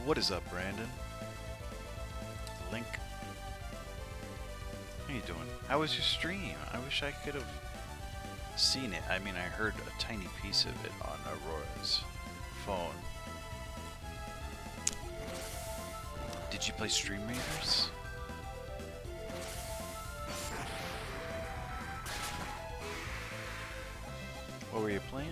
What is up, Brandon? Link. How you doing? How was your stream? I wish I could have seen it. I mean, I heard a tiny piece of it on Aurora's phone. Did you play Stream Raiders? What were you playing?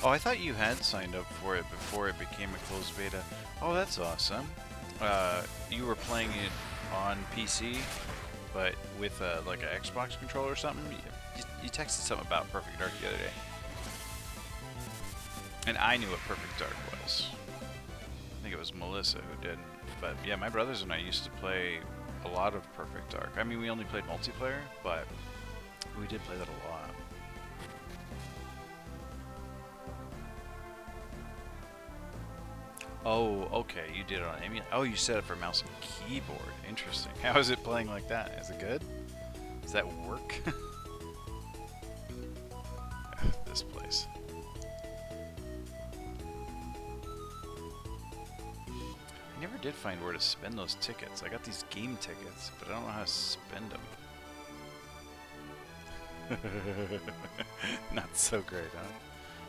Oh, I thought you had signed up for it before it became a closed beta. Oh, that's awesome. You were playing it on PC, but with like an Xbox controller or something? You texted something about Perfect Dark the other day. And I knew what Perfect Dark was. I think it was Melissa who didn't. But yeah, my brothers and I used to play a lot of Perfect Dark. I mean, we only played multiplayer, but we did play that a lot. Oh, okay, you did it on emulator. Oh, you set it for mouse and keyboard. Interesting. How is it playing like that? Is it good? Does that work? This place. I never did find where to spend those tickets. I got these game tickets, but I don't know how to spend them. Not so great, huh?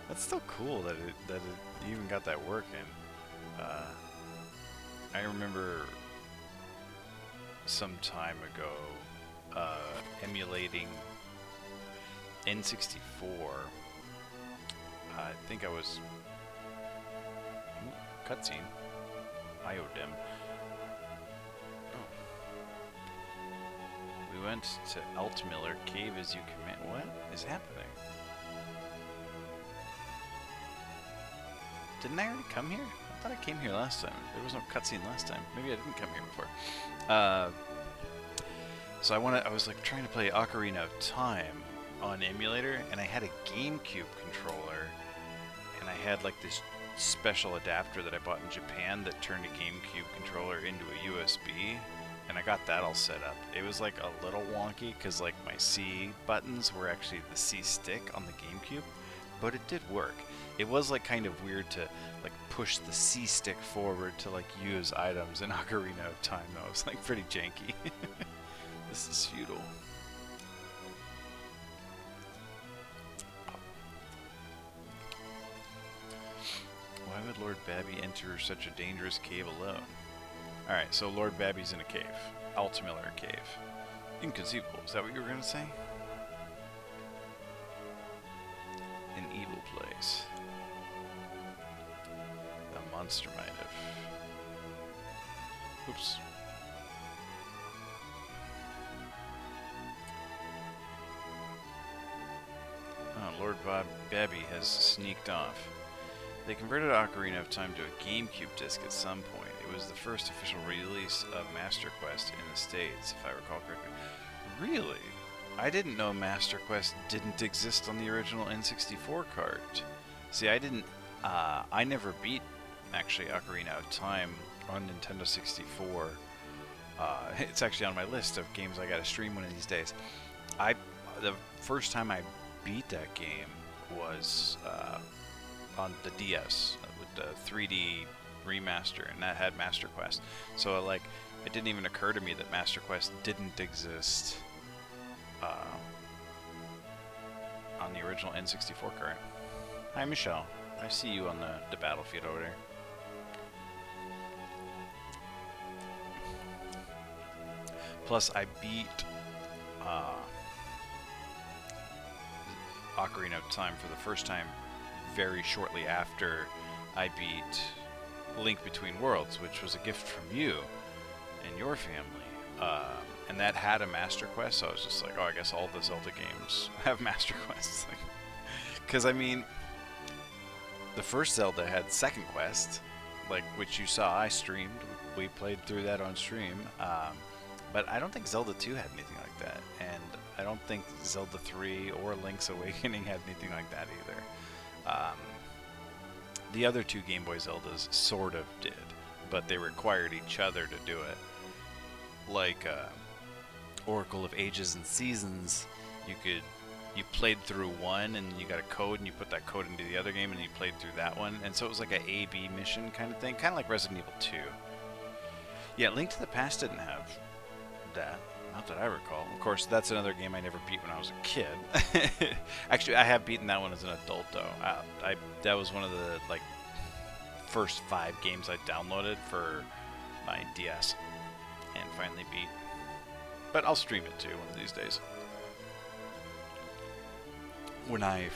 That's still cool that it even got that working. I remember some time ago emulating N64. I think I was cutscene. Iodem. Oh. We went to Altmiller Cave as you command. What is happening? Didn't I already come here? I thought I came here last time. There was no cutscene last time. Maybe I didn't come here before. So I was like trying to play Ocarina of Time on emulator, and I had a GameCube controller, and I had like this special adapter that I bought in Japan that turned a GameCube controller into a USB, and I got that all set up. It was like a little wonky because like my C buttons were actually the C stick on the GameCube, but it did work. It was like kind of weird to like push the C stick forward to like use items in Ocarina of Time though. It was like pretty janky. This is feudal. Why would Lord Babby enter such a dangerous cave alone? Alright, so Lord Babby's in a cave. Altmiller Cave. Inconceivable. Is that what you were going to say? An evil place. The monster might have. Oops. Oh, Lord Babby has sneaked off. They converted Ocarina of Time to a GameCube disc at some point. It was the first official release of Master Quest in the States, if I recall correctly. Really? I didn't know Master Quest didn't exist on the original N64 cart. See, I never beat actually, Ocarina of Time on Nintendo 64. It's actually on my list of games I gotta stream one of these days. The first time I beat that game was on the DS with the 3D remaster, and that had Master Quest. So like, it didn't even occur to me that Master Quest didn't exist on the original N64 cart. Hi, Michelle. I see you on the battlefield over there. Plus, I beat Ocarina of Time for the first time very shortly after I beat Link Between Worlds, which was a gift from you and your family. And that had a Master Quest, so I was just like, oh, I guess all the Zelda games have Master Quests. Because, I mean, the first Zelda had Second Quest, like, which you saw I streamed. We played through that on stream. But I don't think Zelda 2 had anything like that. And I don't think Zelda 3 or Link's Awakening had anything like that either. The other two Game Boy Zeldas sort of did, but they required each other to do it. Like Oracle of Ages and Seasons, you played through one and you got a code and you put that code into the other game and you played through that one, and so it was like a A-B mission kind of thing, kind of like Resident Evil 2. Yeah, Link to the Past didn't have that, not that I recall. Of course, that's another game I never beat when I was a kid. Actually, I have beaten that one as an adult though. That was one of the like first 5 games I downloaded for my DS and finally beat. But I'll stream it too one of these days, when I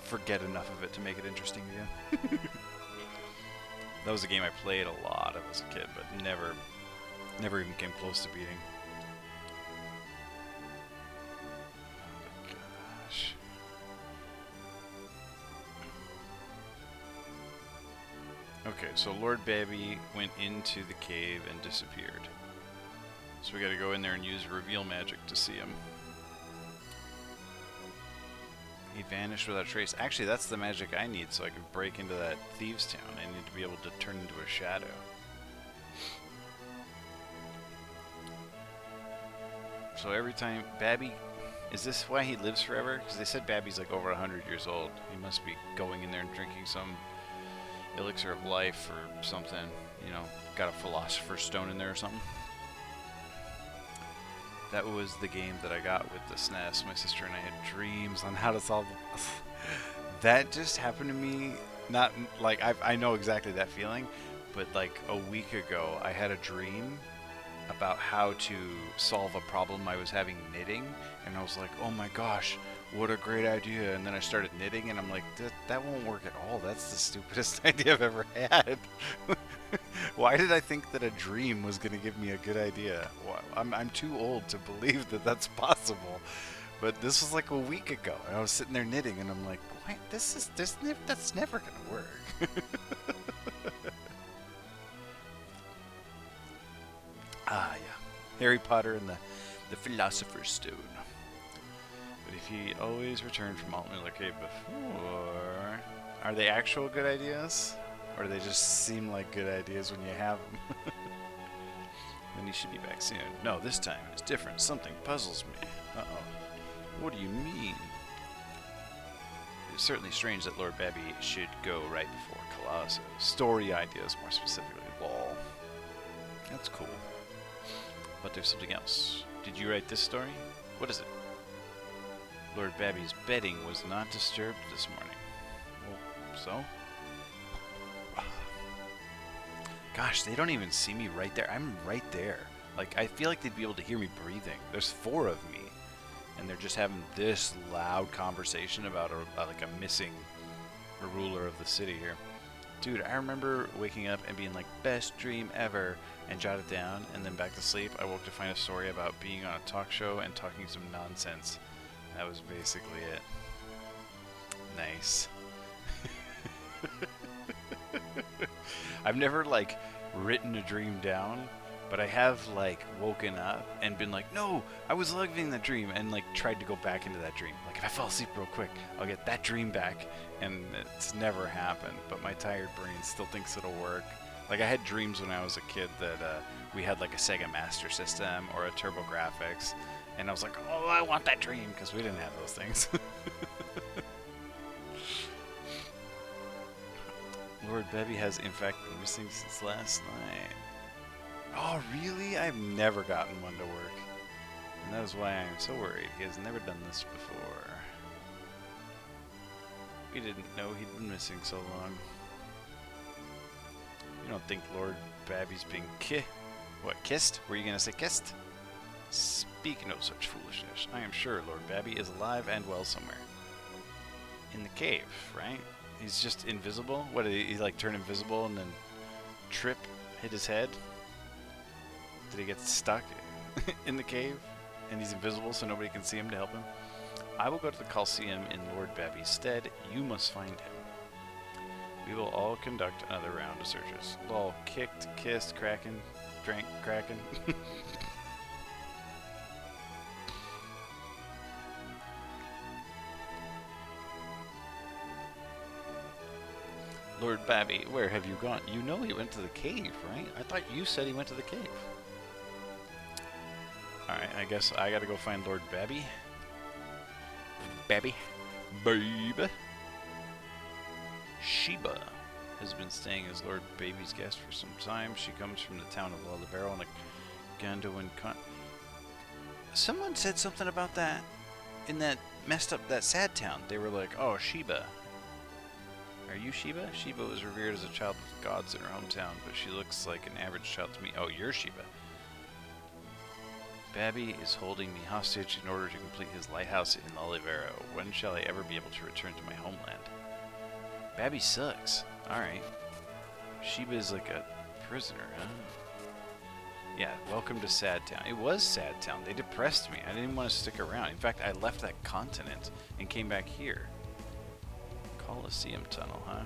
forget enough of it to make it interesting again. That was a game I played a lot of as a kid, but never even came close to beating. Oh my gosh. Okay, so Lord Babby went into the cave and disappeared. So we gotta go in there and use reveal magic to see him. He vanished without a trace. Actually, that's the magic I need so I can break into that thieves' town. I need to be able to turn into a shadow. So every time Babby, is this why he lives forever? Because they said Babby's like over 100 years old. He must be going in there and drinking some elixir of life or something. You know, got a philosopher's stone in there or something. That was the game that I got with the SNES. My sister and I had dreams on how to solve it. That just happened to me, not like, I know exactly that feeling, but like a week ago I had a dream about how to solve a problem I was having knitting, and I was like, oh my gosh, what a great idea. And then I started knitting and I'm like, that won't work at all. That's the stupidest idea I've ever had. Why did I think that a dream was going to give me a good idea? Well, I'm too old to believe that that's possible. But this was like a week ago, and I was sitting there knitting, and I'm like, "What? That's never going to work." Ah, yeah, Harry Potter and the Philosopher's Stone. But if he always returned from Altmiller Cave before, are they actual good ideas? Or do they just seem like good ideas when you have them? Then he should be back soon. No, this time it's different. Something puzzles me. Uh-oh. What do you mean? It's certainly strange that Lord Babby should go right before Colossus. Story ideas, more specifically. Lol. That's cool. But there's something else. Did you write this story? What is it? Lord Babby's bedding was not disturbed this morning. Well, so? Gosh, they don't even see me right there. I'm right there. Like, I feel like they'd be able to hear me breathing. There's 4 of me, and they're just having this loud conversation about like a missing ruler of the city here. Dude, I remember waking up and being like, best dream ever, and jot it down, and then back to sleep. I woke to find a story about being on a talk show and talking some nonsense. That was basically it. Nice. I've never, like, written a dream down, But I have like woken up and been like, no, I was living that dream, and like tried to go back into that dream. Like if I fall asleep real quick, I'll get that dream back, and it's never happened. But my tired brain still thinks it'll work. Like I had dreams when I was a kid that we had like a Sega Master System or a TurboGrafx, and I was like, oh, I want that dream, because we didn't have those things. Lord Bebby has in fact been missing since last night. Oh, really? I've never gotten one to work. And that is why I'm so worried. He has never done this before. We didn't know he'd been missing so long. You don't think Lord Babby's being kissed? Were you going to say kissed? Speak no such foolishness. I am sure Lord Babby is alive and well somewhere. In the cave, right? He's just invisible? What, did he like turn invisible and then trip, hit his head? Did he get stuck in the cave and he's invisible so nobody can see him to help him? I will go to the Coliseum in Lord Babby's stead. You must find him. We will all conduct another round of searches. Lol, kicked, kissed, cracking, drank, cracking. Lord Babby, where have you gone? You know he went to the cave, right? I thought you said he went to the cave. Alright, I guess I gotta go find Lord Babby. Baby. Sheba has been staying as Lord Baby's guest for some time. She comes from the town of Lullabarrel on a Gandoan Someone said something about that in that messed up, that sad town. They were like, oh, Sheba. Are you Sheba? Sheba was revered as a child of gods in her hometown, but she looks like an average child to me. Oh, you're Sheba. Babby is holding me hostage in order to complete his lighthouse in Olivero. When shall I ever be able to return to my homeland? Babby sucks. Alright. Sheba is like a prisoner, huh? Yeah, welcome to Sad Town. It was Sad Town. They depressed me. I didn't want to stick around. In fact, I left that continent and came back here. Coliseum Tunnel, huh?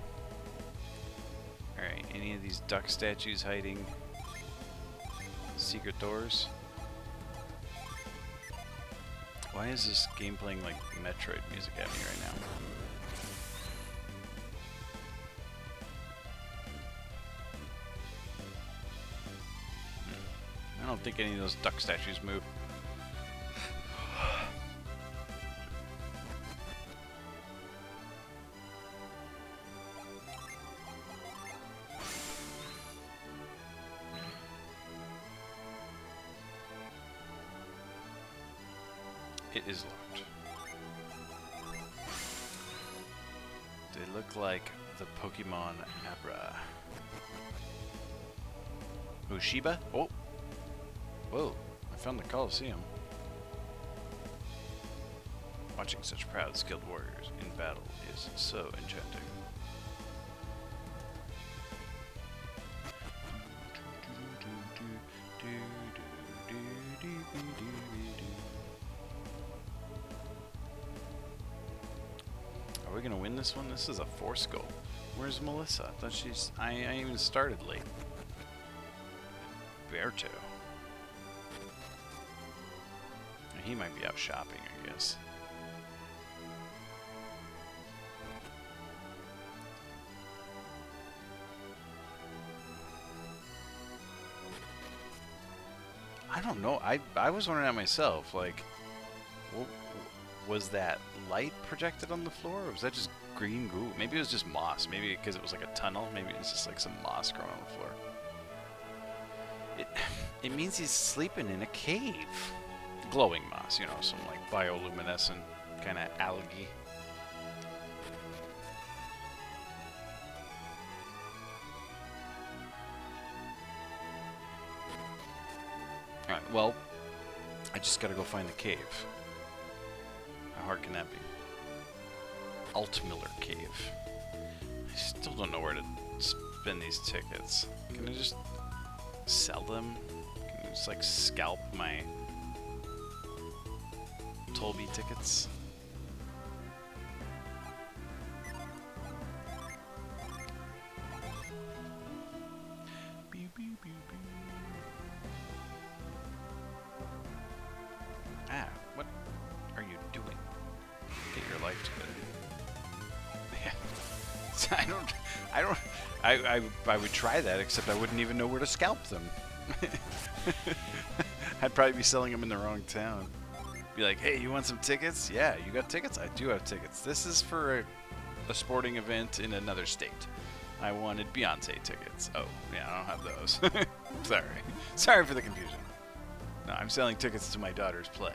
Alright, any of these duck statues hiding secret doors? Why is this game playing like Metroid music at me right now? I don't think any of those duck statues move. It is locked. They look like the Pokemon Abra. Sheba? Oh! Whoa, I found the Coliseum. Watching such proud, skilled warriors in battle is so enchanting. Are we gonna win this one? This is a force goal. Where's Melissa? I thought I even started late. Berto. He might be out shopping, I guess. I don't know. I was wondering that myself. Like, was that light projected on the floor, or was that just green goo? Maybe it was just moss. Maybe because it was like a tunnel. Maybe it was just like some moss growing on the floor. It means he's sleeping in a cave. Glowing moss, you know, some like bioluminescent kind of algae. Alright, well, I just gotta go find the cave. How hard can that be? Altmiller Cave. I still don't know where to spend these tickets. Can I just sell them? Can I just like scalp my Tolby tickets? I would try that, except I wouldn't even know where to scalp them. I'd probably be selling them in the wrong town. Be like, hey, you want some tickets? Yeah, you got tickets? I do have tickets. This is for a sporting event in another state. I wanted Beyonce tickets. Oh, yeah, I don't have those. Sorry. Sorry for the confusion. No, I'm selling tickets to my daughter's play.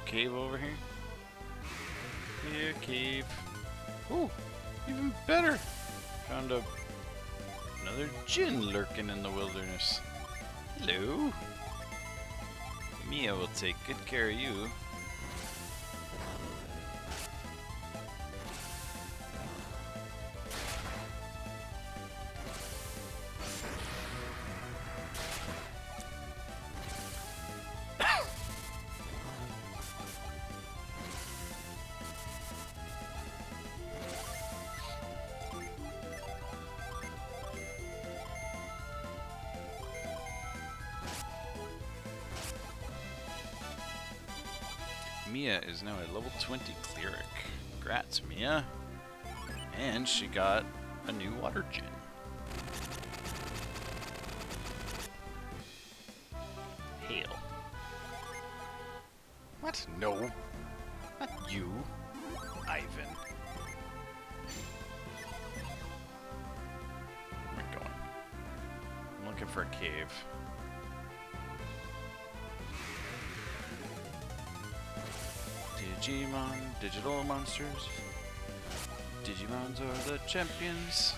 Cave over here? Here, cave. Ooh, even better. Found another djinn lurking in the wilderness. Hello. Mia will take good care of you. Mia is now a level 20 cleric. Congrats, Mia. And she got a new water djinn. Hail. What? No. Not you. Ivan. Where am I going? I'm looking for a cave. Digimon, digital monsters. Digimons are the champions.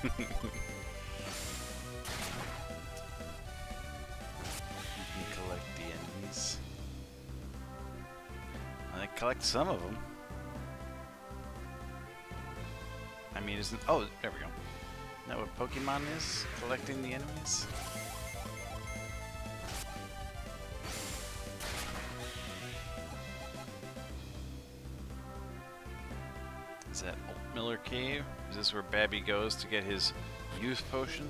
You can collect the enemies. I collect some of them. I mean, isn't... Oh, there we go. Isn't that what Pokemon is? Collecting the enemies? Is that Old Miller Cave? Is this where Babby goes to get his youth potion?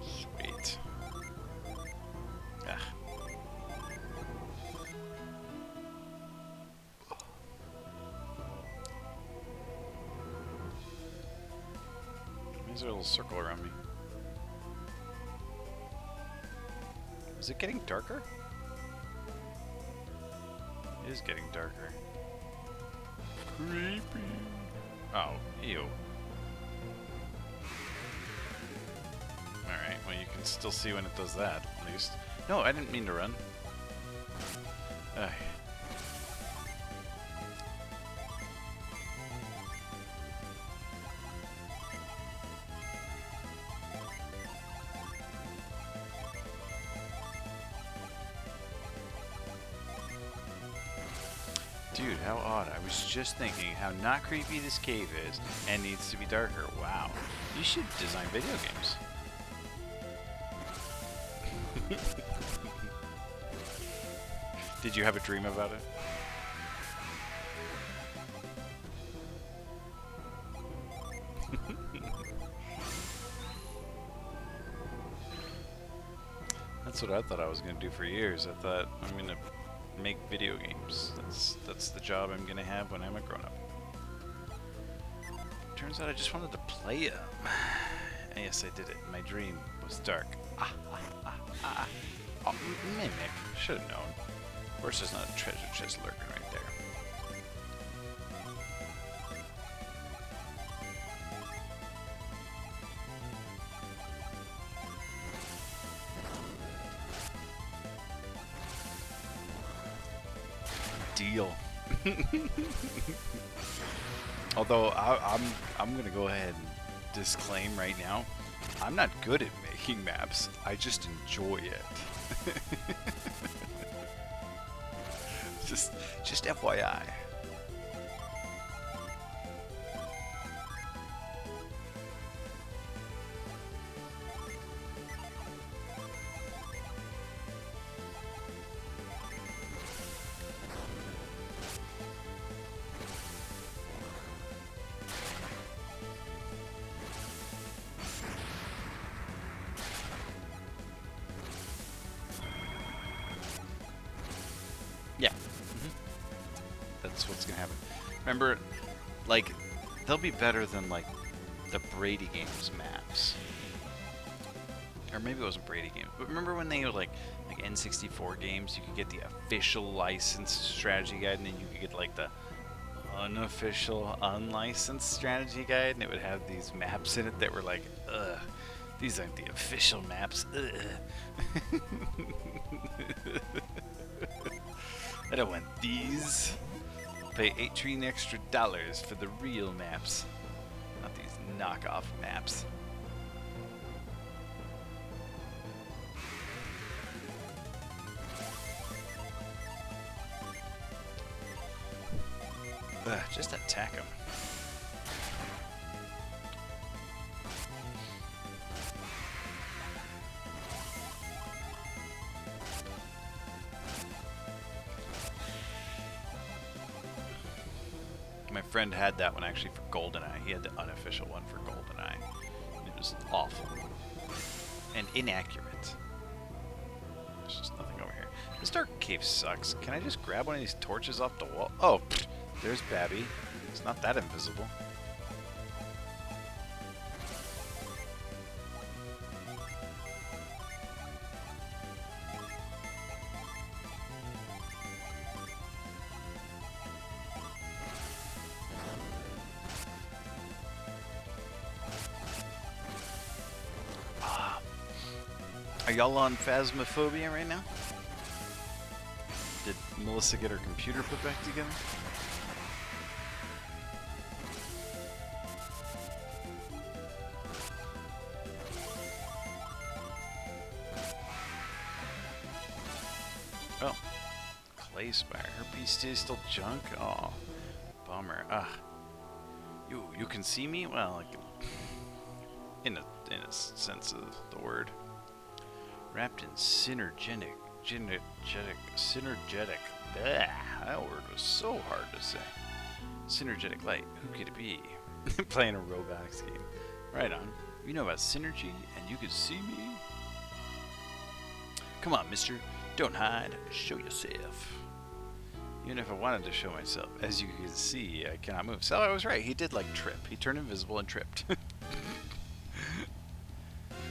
Sweet. Ah. There's a little circle around me. Is it getting darker? It is getting darker. Creepy. Oh, ew. Alright, well you can still see when it does that, at least. No, I didn't mean to run. Ugh. Dude, how odd. I was just thinking how not creepy this cave is and needs to be darker. Wow. You should design video games. Did you have a dream about it? That's what I thought I was going to do for years. I thought I'm going to make video games. That's the job I'm gonna have when I'm a grown-up. Turns out I just wanted to play them. And yes, I did it. My dream was dark. Oh, Mimic. Should have known. Of course, there's not a treasure chest lurking right there. deal. Although I'm gonna go ahead and disclaim right now, I'm not good at making maps. I just enjoy it. just FYI. Yeah. That's what's gonna happen. Remember, like, they'll be better than, like, the Brady Games maps. Or maybe it wasn't Brady Games, but remember when they were, like N64 games, you could get the official licensed strategy guide, and then you could get, like, the unofficial, unlicensed strategy guide, and it would have these maps in it that were like, ugh, these aren't the official maps, ugh. I don't want these. Pay $18 extra for the real maps, not these knockoff maps. Ugh, just attack him. My friend had that one actually for GoldenEye. He had the unofficial one for GoldenEye. It was awful and inaccurate. There's just nothing over here. This dark cave sucks. Can I just grab one of these torches off the wall? Oh, pfft, there's Babby. It's not that invisible. Are y'all on Phasmophobia right now? Did Melissa get her computer put back together? Oh. Clay Spire. Her PC is still junk? Oh. Bummer. Ah. You can see me? Well, like, in a sense of the word. Wrapped in synergetic. Blah, that word was so hard to say. Synergetic light. Who could it be? Playing a robotics game. Right on. You know about synergy, and you can see me. Come on, mister. Don't hide. Show yourself. Even if I wanted to show myself, as you can see, I cannot move. So I was right. He did, like, trip. He turned invisible and tripped.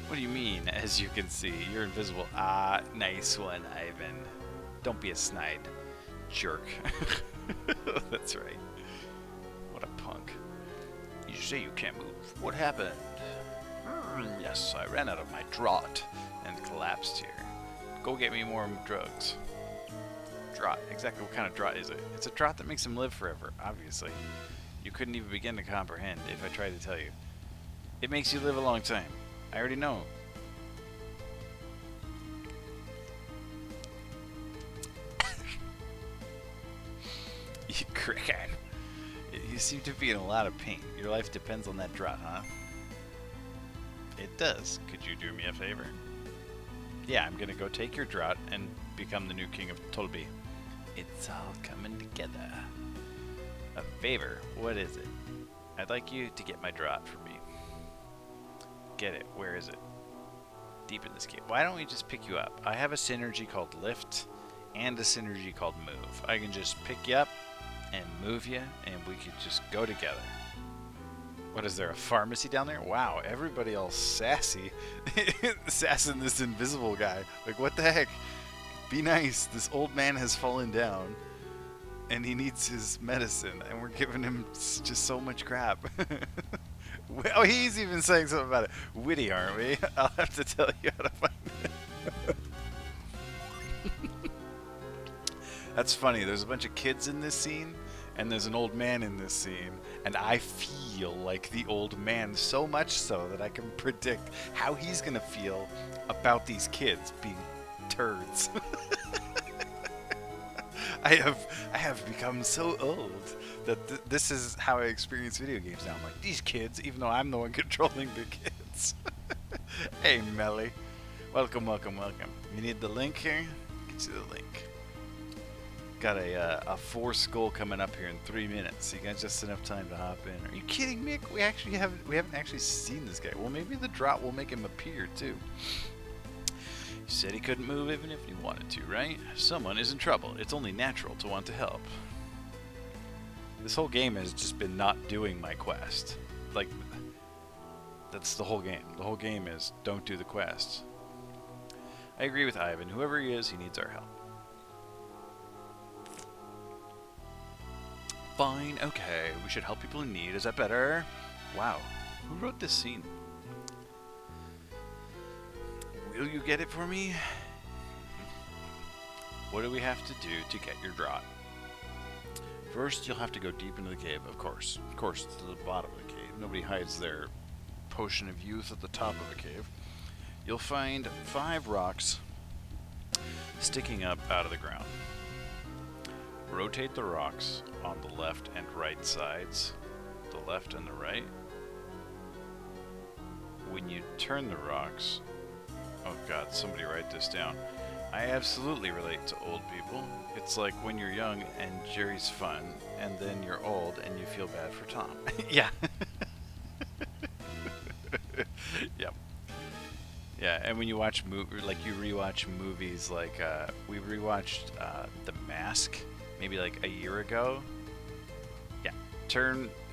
What do you mean, as you can see? You're invisible. Ah, nice one, Ivan. Don't be a snide jerk. That's right. What a punk. You say you can't move. What happened? Yes, I ran out of my draught and collapsed here. Go get me more drugs. Draught. Exactly what kind of draught is it? It's a draught that makes him live forever, obviously. You couldn't even begin to comprehend if I tried to tell you. It makes you live a long time. I already know. You cricket. You seem to be in a lot of pain. Your life depends on that draught, huh? It does. Could you do me a favor? Yeah, I'm gonna go take your draught and become the new king of Tolbi. It's all coming together. A favor? What is it? I'd like you to get my draught for me. Get it. Where is it? Deep in this cave. Why don't we just pick you up? I have a synergy called lift and a synergy called move. I can just pick you up and move you, and we could just go together. What is there, a pharmacy down there? Wow, everybody all sassy. Sassing this invisible guy. Like, what the heck? Be nice. This old man has fallen down, and he needs his medicine, and we're giving him just so much crap. Well, he's even saying something about it. Witty, aren't we? I'll have to tell you how to find it. That's funny. There's a bunch of kids in this scene, and there's an old man in this scene, and I feel like the old man so much so that I can predict how he's gonna feel about these kids being turds. I have become so old that this is how I experience video games now. I'm like, these kids, even though I'm the one controlling the kids. Hey, Melly. Welcome, welcome, welcome. You need the link here? Get you the link. Got a 4 skull coming up here in 3 minutes. You got just enough time to hop in. Are you kidding, Mick? We haven't actually seen this guy. Well, maybe the drop will make him appear too. He said he couldn't move even if he wanted to, right? Someone is in trouble. It's only natural to want to help. This whole game has just been not doing my quest. Like, that's the whole game. The whole game is don't do the quest. I agree with Ivan. Whoever he is, he needs our help. Fine, okay. We should help people in need. Is that better? Wow. Who wrote this scene? Will you get it for me? What do we have to do to get your draught? First, you'll have to go deep into the cave, of course. Of course, to the bottom of the cave. Nobody hides their potion of youth at the top of a cave. You'll find 5 rocks sticking up out of the ground. Rotate the rocks on the left and right sides. The left and the right. When you turn the rocks... Oh god, somebody write this down. I absolutely relate to old people. It's like when you're young and Jerry's fun, and then you're old and you feel bad for Tom. Yeah. Yep. Yeah, and when you watch you rewatch movies like we rewatched The Mask maybe like a year ago. Yeah.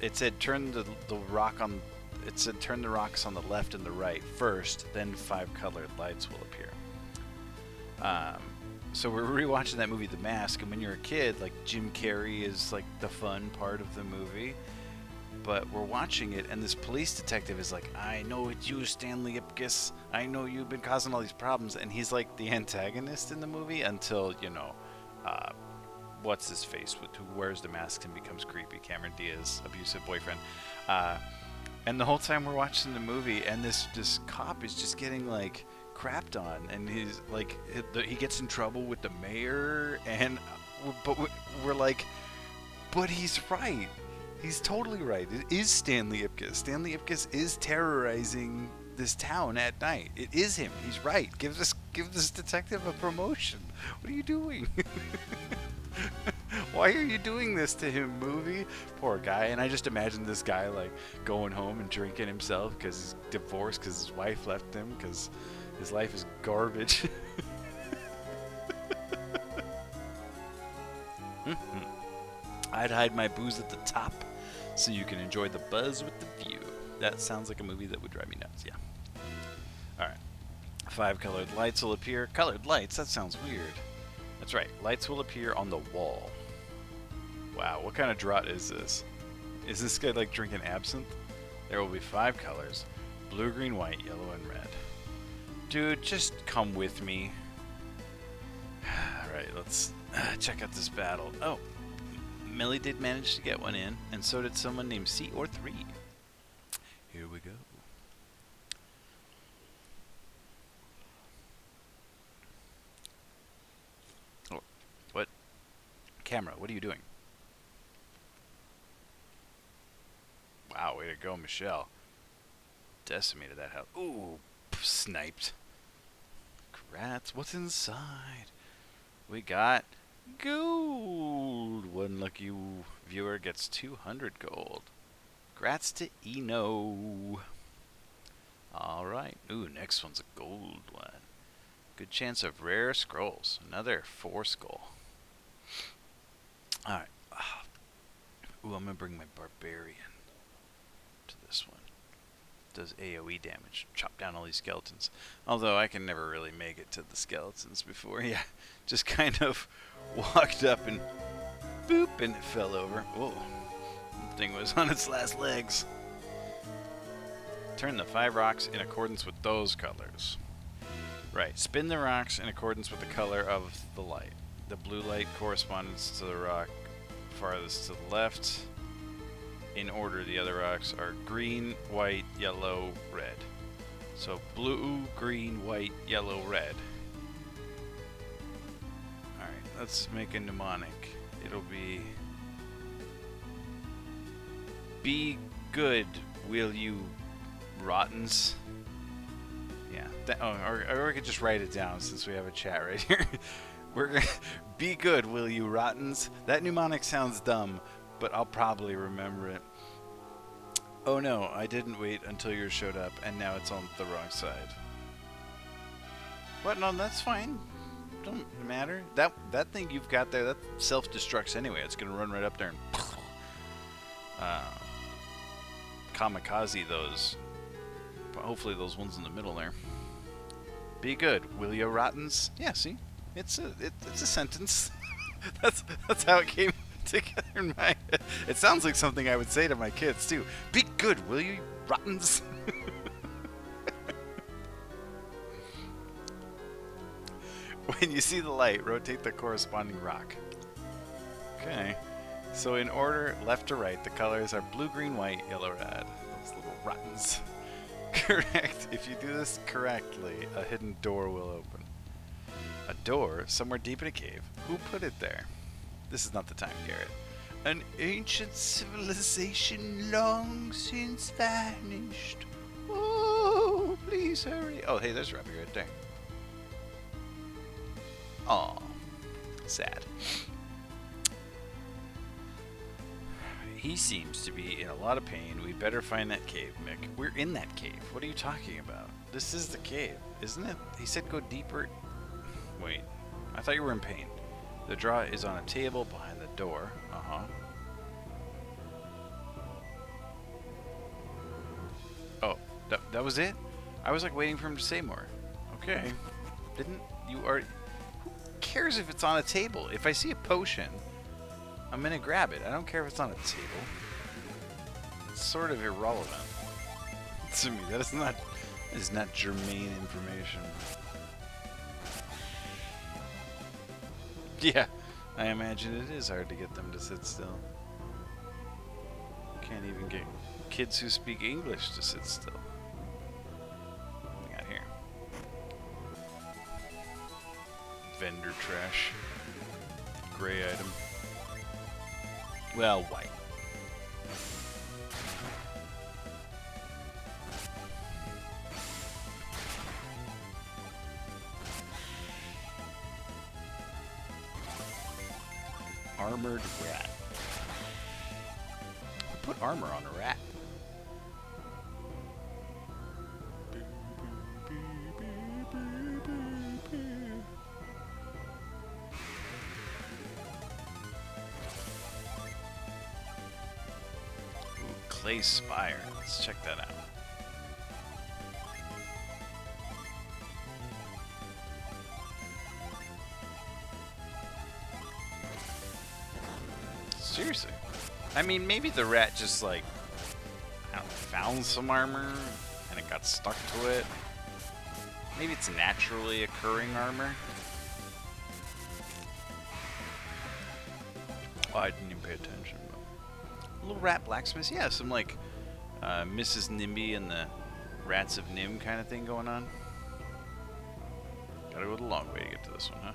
It said turn the rocks on the left and the right first, then 5 colored lights will appear. So we're rewatching that movie The Mask, and when you're a kid, like Jim Carrey is like the fun part of the movie. But we're watching it, and this police detective is like, I know it's you, Stanley Ipkiss. I know you've been causing all these problems. And he's like the antagonist in the movie until, what's his face, who wears the mask and becomes creepy, Cameron Diaz's abusive boyfriend. And the whole time we're watching the movie, and this cop is just getting, like, crapped on. And he's, like, he gets in trouble with the mayor, but we're like, but he's right. He's totally right. It is Stanley Ipkiss. Stanley Ipkiss is terrorizing this town at night. It is him. He's right. Give this detective a promotion. What are you doing? Why are you doing this to him, movie? Poor guy. And I just imagine this guy like going home and drinking himself because he's divorced because his wife left him because his life is garbage. I'd hide my booze at the top so you can enjoy the buzz with the view. That sounds like a movie that would drive me nuts, yeah. Alright. 5 colored lights will appear. Colored lights? That sounds weird. That's right. Lights will appear on the wall. Wow, what kind of draught is this? Is this guy like drinking absinthe? There will be 5 colors. Blue, green, white, yellow, and red. Dude, just come with me. Alright, let's check out this battle. Oh. Millie did manage to get one in, and so did someone named C or 3. Here we go. Oh, what? Camera, what are you doing? Wow, way to go, Michelle. Decimated that house. Ooh, sniped. Congrats. What's inside? We got gold. One lucky viewer gets 200 gold. Congrats to Eno. Alright. Ooh, next one's a gold one. Good chance of rare scrolls. Another 4 skull. Alright. Ooh, I'm gonna bring my barbarian to this one. Does AoE damage. Chop down all these skeletons. Although I can never really make it to the skeletons before. Yeah, just kind of walked up and boop, and it fell over. Whoa, the thing was on its last legs. Turn the 5 rocks in accordance with those colors. Right, spin the rocks in accordance with the color of the light. The blue light corresponds to the rock farthest to the left. In order, the other rocks are green, white, yellow, red. So blue, green, white, yellow, red. Alright, let's make a mnemonic. It'll be good, will you rottens? Yeah, or we could just write it down since we have a chat right here. We're gonna be good, will you rottens? That mnemonic sounds dumb, but I'll probably remember it. Oh no, I didn't wait until yours showed up, and now it's on the wrong side. What? No, that's fine. Don't matter. That thing you've got there, that self-destructs anyway. It's gonna run right up there and kamikaze those. Hopefully those ones in the middle there. Be good, will you rottens? Yeah, see, it's a sentence. that's how it came together in my head. It sounds like something I would say to my kids too. Be good, will you rottens? When you see the light, rotate the corresponding rock. Okay. So in order, left to right, the colors are blue, green, white, yellow, red. Those little rottens. Correct. If you do this correctly, a hidden door will open. A door somewhere deep in a cave. Who put it there? This is not the time, Garrett. An ancient civilization long since vanished. Oh, please hurry. Oh, hey, there's Robbie right there. Aw, sad. He seems to be in a lot of pain. We better find that cave, Mick. We're in that cave. What are you talking about? This is the cave, isn't it? He said go deeper. Wait, I thought you were in pain. The draw is on a table behind the door. Uh-huh. Oh, that was it? I was like waiting for him to say more. Okay. Didn't you already... Who cares if it's on a table? If I see a potion, I'm gonna grab it. I don't care if it's on a table. It's sort of irrelevant to me. That is not germane information. Yeah, I imagine it is hard to get them to sit still. Can't even get kids who speak English to sit still. What we got here? Vendor trash. Gray item. Well, white. Armored rat. Who put armor on a rat? Ooh, clay spire. Let's check that out. Seriously. I mean, maybe the rat just, like, I don't know, found some armor and it got stuck to it. Maybe it's naturally occurring armor. Oh, I didn't even pay attention. But little rat blacksmith. Yeah, some, like, Mrs. Nimby and the Rats of Nim kind of thing going on. Gotta go the long way to get to this one, huh?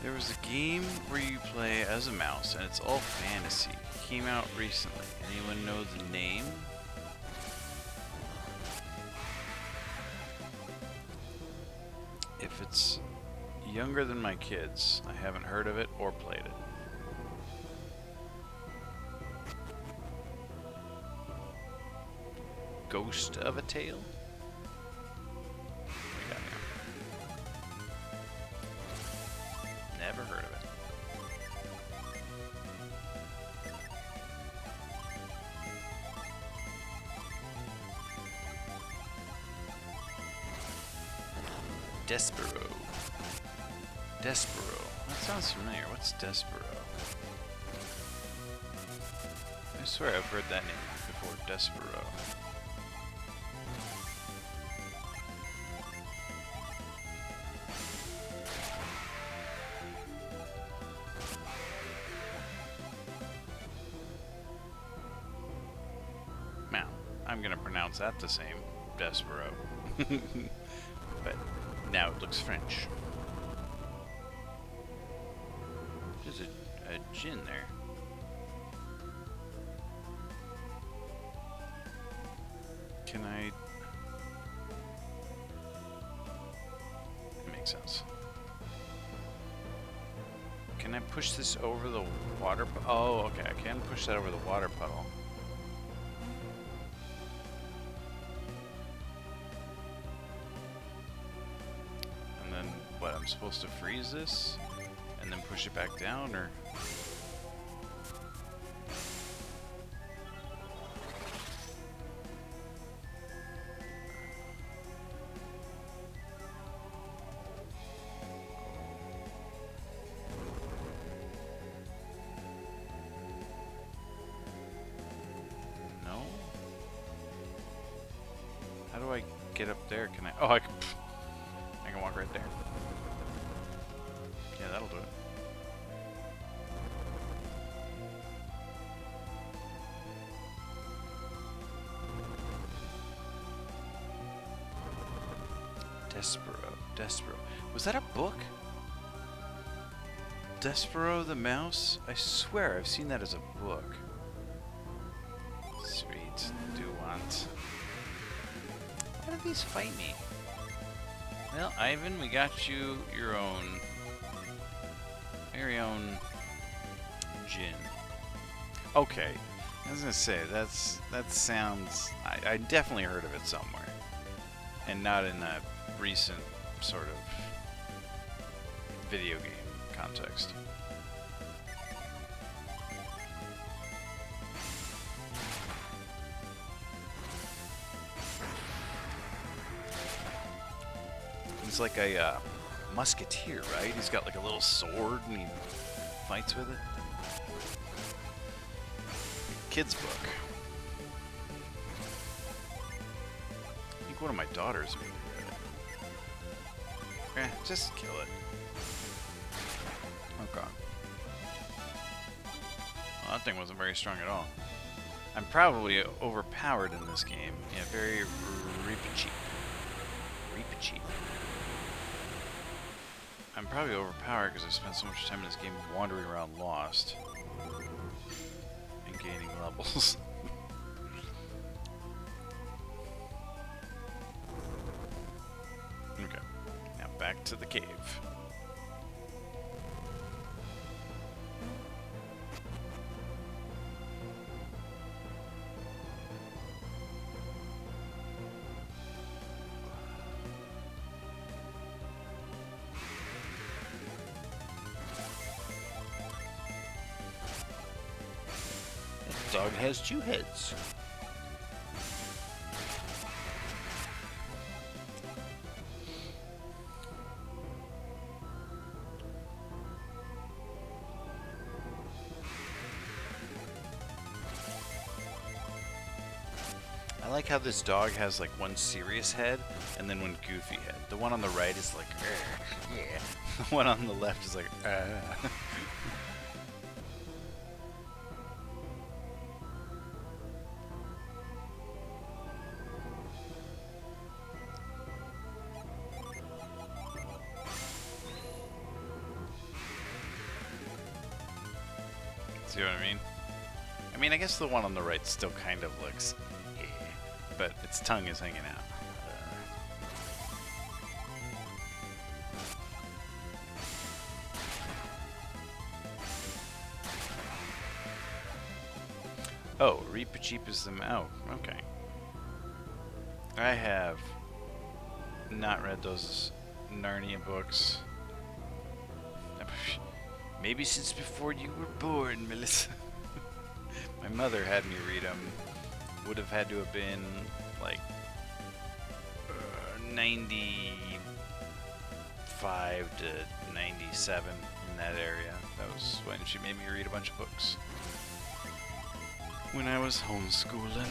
There was a game where you play as a mouse, and it's all fantasy. It came out recently. Anyone know the name? If it's younger than my kids, I haven't heard of it or played it. Ghost of a Tale? Never heard of it. Despero. Despero. That sounds familiar. What's Despero? I swear I've heard that name before. Despero. Now, I'm gonna pronounce that the same. Despero. But now it looks French. There's a gin there. Can I... It makes sense. Can I push this over the water... Oh, okay, I can push that over the water puddle. And then, what, I'm supposed to freeze this? And then push it back down, or... No? How do I get up there? Can I... Oh, I can walk right there. Yeah, that'll do it. Despero. Was that a book? Despero the Mouse? I swear I've seen that as a book. Sweet. Do want. How do these fight me? Well, Ivan, we got you your own, very own gin. Okay. I was gonna say, that sounds... I definitely heard of it somewhere. And not in a recent sort of video game context. He's like a musketeer, right? He's got like a little sword and he fights with it. Kid's book. I think one of my daughters would read it. Just kill it. Okay. Well, that thing wasn't very strong at all. I'm probably overpowered in this game. Yeah, very reap-cheap. Reap-cheap. I'm probably overpowered because I spent so much time in this game wandering around lost. And gaining levels. Okay. Now back to the cave. Dog has two heads. I like how this dog has like one serious head and then one goofy head. The one on the right is like, yeah. The one on the left is like, See what I mean? I mean, I guess the one on the right still kind of looks, but its tongue is hanging out. Oh, Reaper-Cheap is the mouth. Okay. I have not read those Narnia books. Maybe since before you were born, Melissa. My mother had me read them. Would have had to have been like 90. 95 to 97 in that area. That was when she made me read a bunch of books. When I was homeschooling.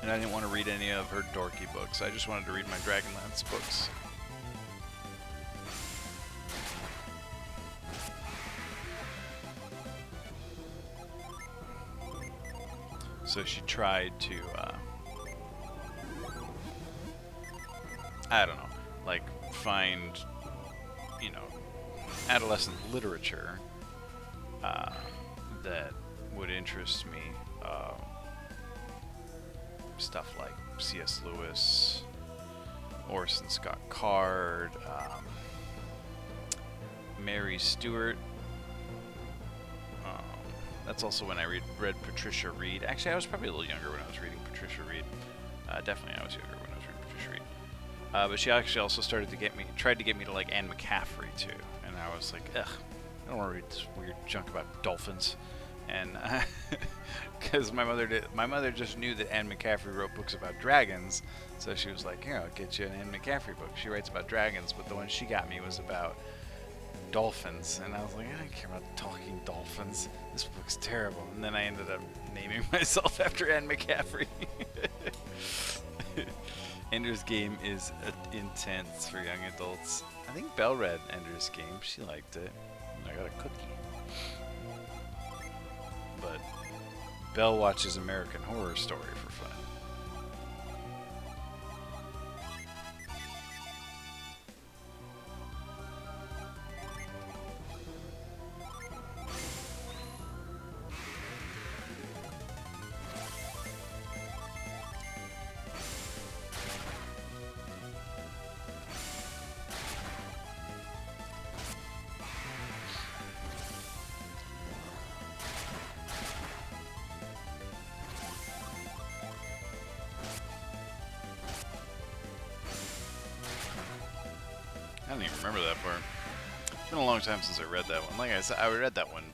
And I didn't want to read any of her dorky books. I just wanted to read my Dragonlance books. So she tried to, I don't know, like find, you know, adolescent literature that would interest me. Stuff like C.S. Lewis, Orson Scott Card, Mary Stewart. That's also when I read Patricia Reed. Actually, I was probably a little younger when I was reading Patricia Reed. Definitely I was younger when I was reading Patricia Reed. But she actually also tried to get me to like Anne McCaffrey too. And I was like, ugh, I don't want to read this weird junk about dolphins. And because my mother just knew that Anne McCaffrey wrote books about dragons, so she was like, here, I'll get you an Anne McCaffrey book. She writes about dragons, but the one she got me was about dolphins, and I was like, I don't care about talking dolphins. This book's terrible. And then I ended up naming myself after Anne McCaffrey. Ender's Game is intense for young adults. I think Belle read Ender's Game. She liked it. I got a cookie. But Belle watches American Horror Story for fun. I don't even remember that part. It's been a long time since I read that one. Like I said, I read that one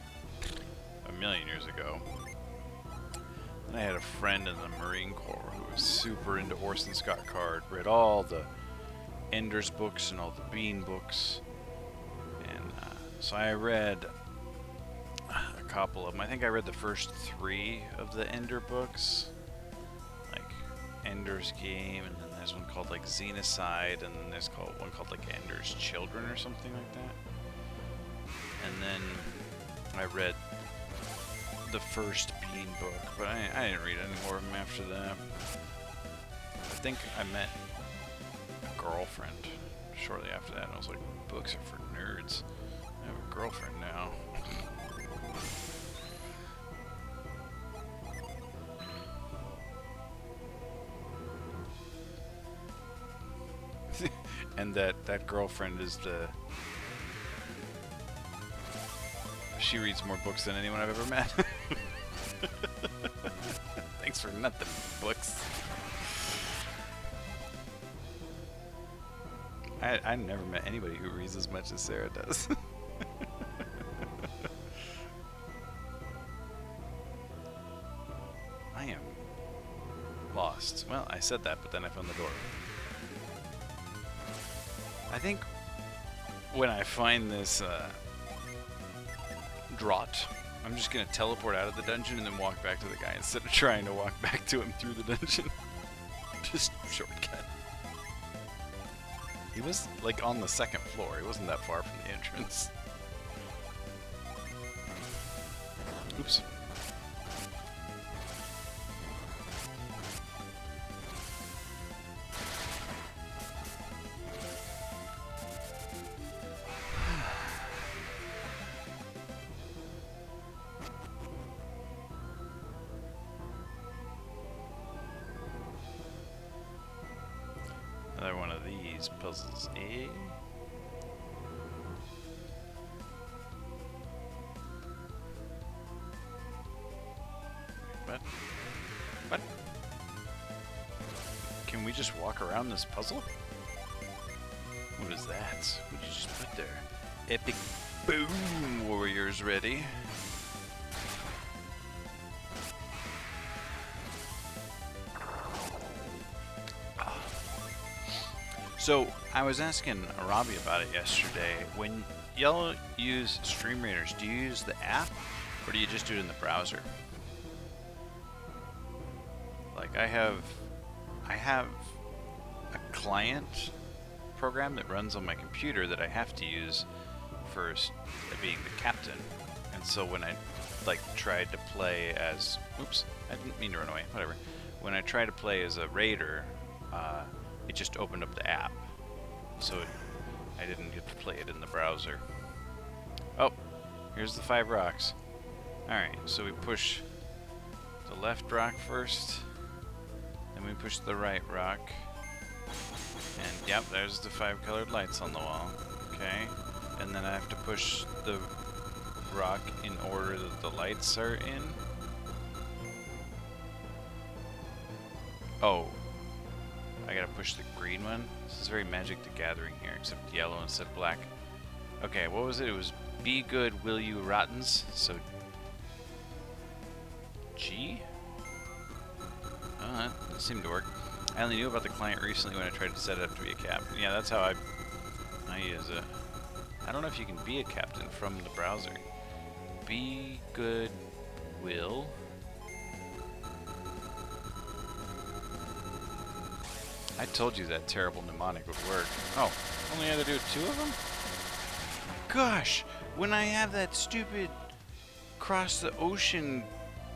a million years ago. And I had a friend in the Marine Corps who was super into Orson Scott Card, read all the Ender's books and all the Bean books. And so I read a couple of them. I think I read the first 3 of the Ender books. Like Ender's Game, and then there's one called like Xenocide, and then there's one called like Ender's Children or something like that. And then I read the first Bean book, but I didn't read any more of them after that. I think I met a girlfriend shortly after that, and I was like, books are for nerds. I have a girlfriend now. And that girlfriend is she reads more books than anyone I've ever met. Thanks for nothing, books. I never met anybody who reads as much as Sarah does. I am lost. Well, I said that, but then I found the door. I think when I find this draught, I'm just going to teleport out of the dungeon and then walk back to the guy instead of trying to walk back to him through the dungeon. Just shortcut. He was like on the 2nd floor. He wasn't that far from the entrance. Oops. Another one of these puzzles, eh? What? What? Can we just walk around this puzzle? What is that? What did you just put there? Epic boom warriors ready. So I was asking Arabi about it yesterday. When y'all use Stream Raiders, do you use the app or do you just do it in the browser? Like I have a client program that runs on my computer that I have to use for being the captain. And so when I like tried to play as, oops, I didn't mean to run away, whatever. When I tried to play as a raider, it just opened up the app. So I didn't get to play it in the browser. Oh, here's the 5 rocks. Alright, so we push the left rock first, then we push the right rock. And yep, there's the 5 colored lights on the wall. Okay, and then I have to push the rock in order that the lights are in. Oh, I gotta push the green one. This is very Magic the Gathering here, except yellow instead of black. Okay, what was it? It was be good, will you, rottens? So G? Oh, that seemed to work. I only knew about the client recently when I tried to set it up to be a captain. Yeah, that's how I use it. I don't know if you can be a captain from the browser. Be good, will. I told you that terrible mnemonic would work. Oh, only had to do 2 of them? Gosh, when I have that stupid cross the ocean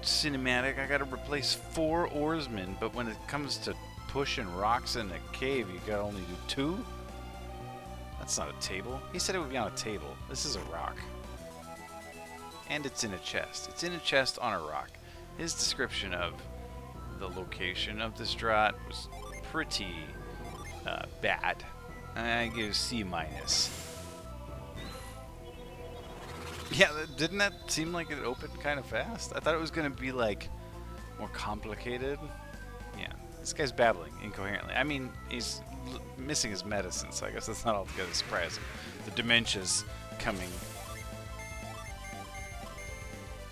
cinematic, I gotta replace 4 oarsmen, but when it comes to pushing rocks in a cave, you gotta only do 2? That's not a table. He said it would be on a table. This is a rock. And it's in a chest. It's in a chest on a rock. His description of the location of this draught was pretty bad. I give C-. Yeah, didn't that seem like it opened kind of fast? I thought it was going to be like more complicated. Yeah, this guy's babbling incoherently. I mean, he's missing his medicine, so I guess that's not altogether surprising. The dementia's coming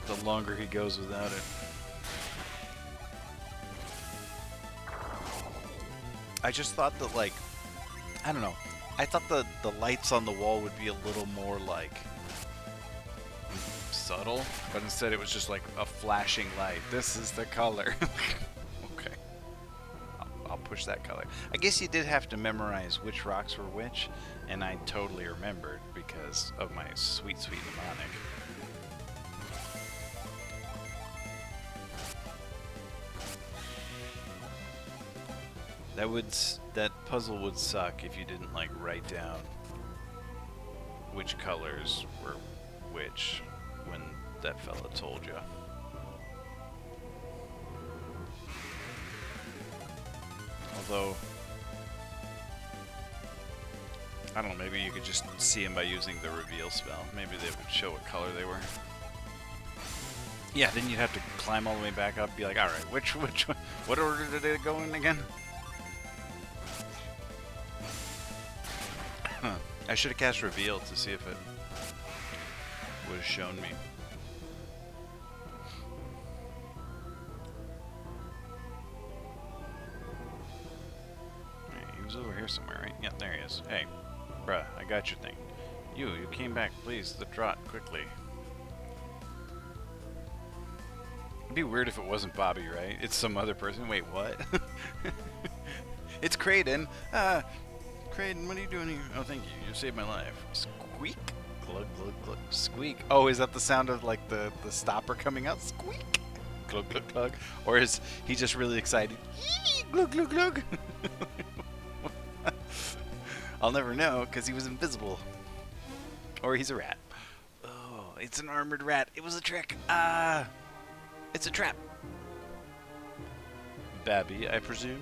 the longer he goes without it. I just thought that, like, I don't know. I thought the lights on the wall would be a little more, like, subtle, but instead it was just like a flashing light. This is the color. Okay. I'll push that color. I guess you did have to memorize which rocks were which, and I totally remembered because of my sweet, sweet mnemonic. That puzzle would suck if you didn't like write down which colors were which when that fella told you. Although, I don't know, maybe you could just see them by using the reveal spell. Maybe they would show what color they were. Yeah, then you'd have to climb all the way back up, be like, alright, which what order did it go in again? I should have cast reveal to see if it would have shown me. Hey, he was over here somewhere, right? Yeah, there he is. Hey, bruh, I got your thing. You came back, please. The draught, quickly. It'd be weird if it wasn't Bobby, right? It's some other person. Wait, what? It's Kraden. Kraden, what are you doing here? Oh, thank you. You saved my life. Squeak. Glug, glug, glug. Squeak. Oh, is that the sound of, like, the stopper coming out? Squeak. Glug, glug, glug. Or is he just really excited? Yee! Glug, glug, glug. I'll never know, because he was invisible. Or he's a rat. Oh, it's an armored rat. It was a trick. It's a trap. Babby, I presume?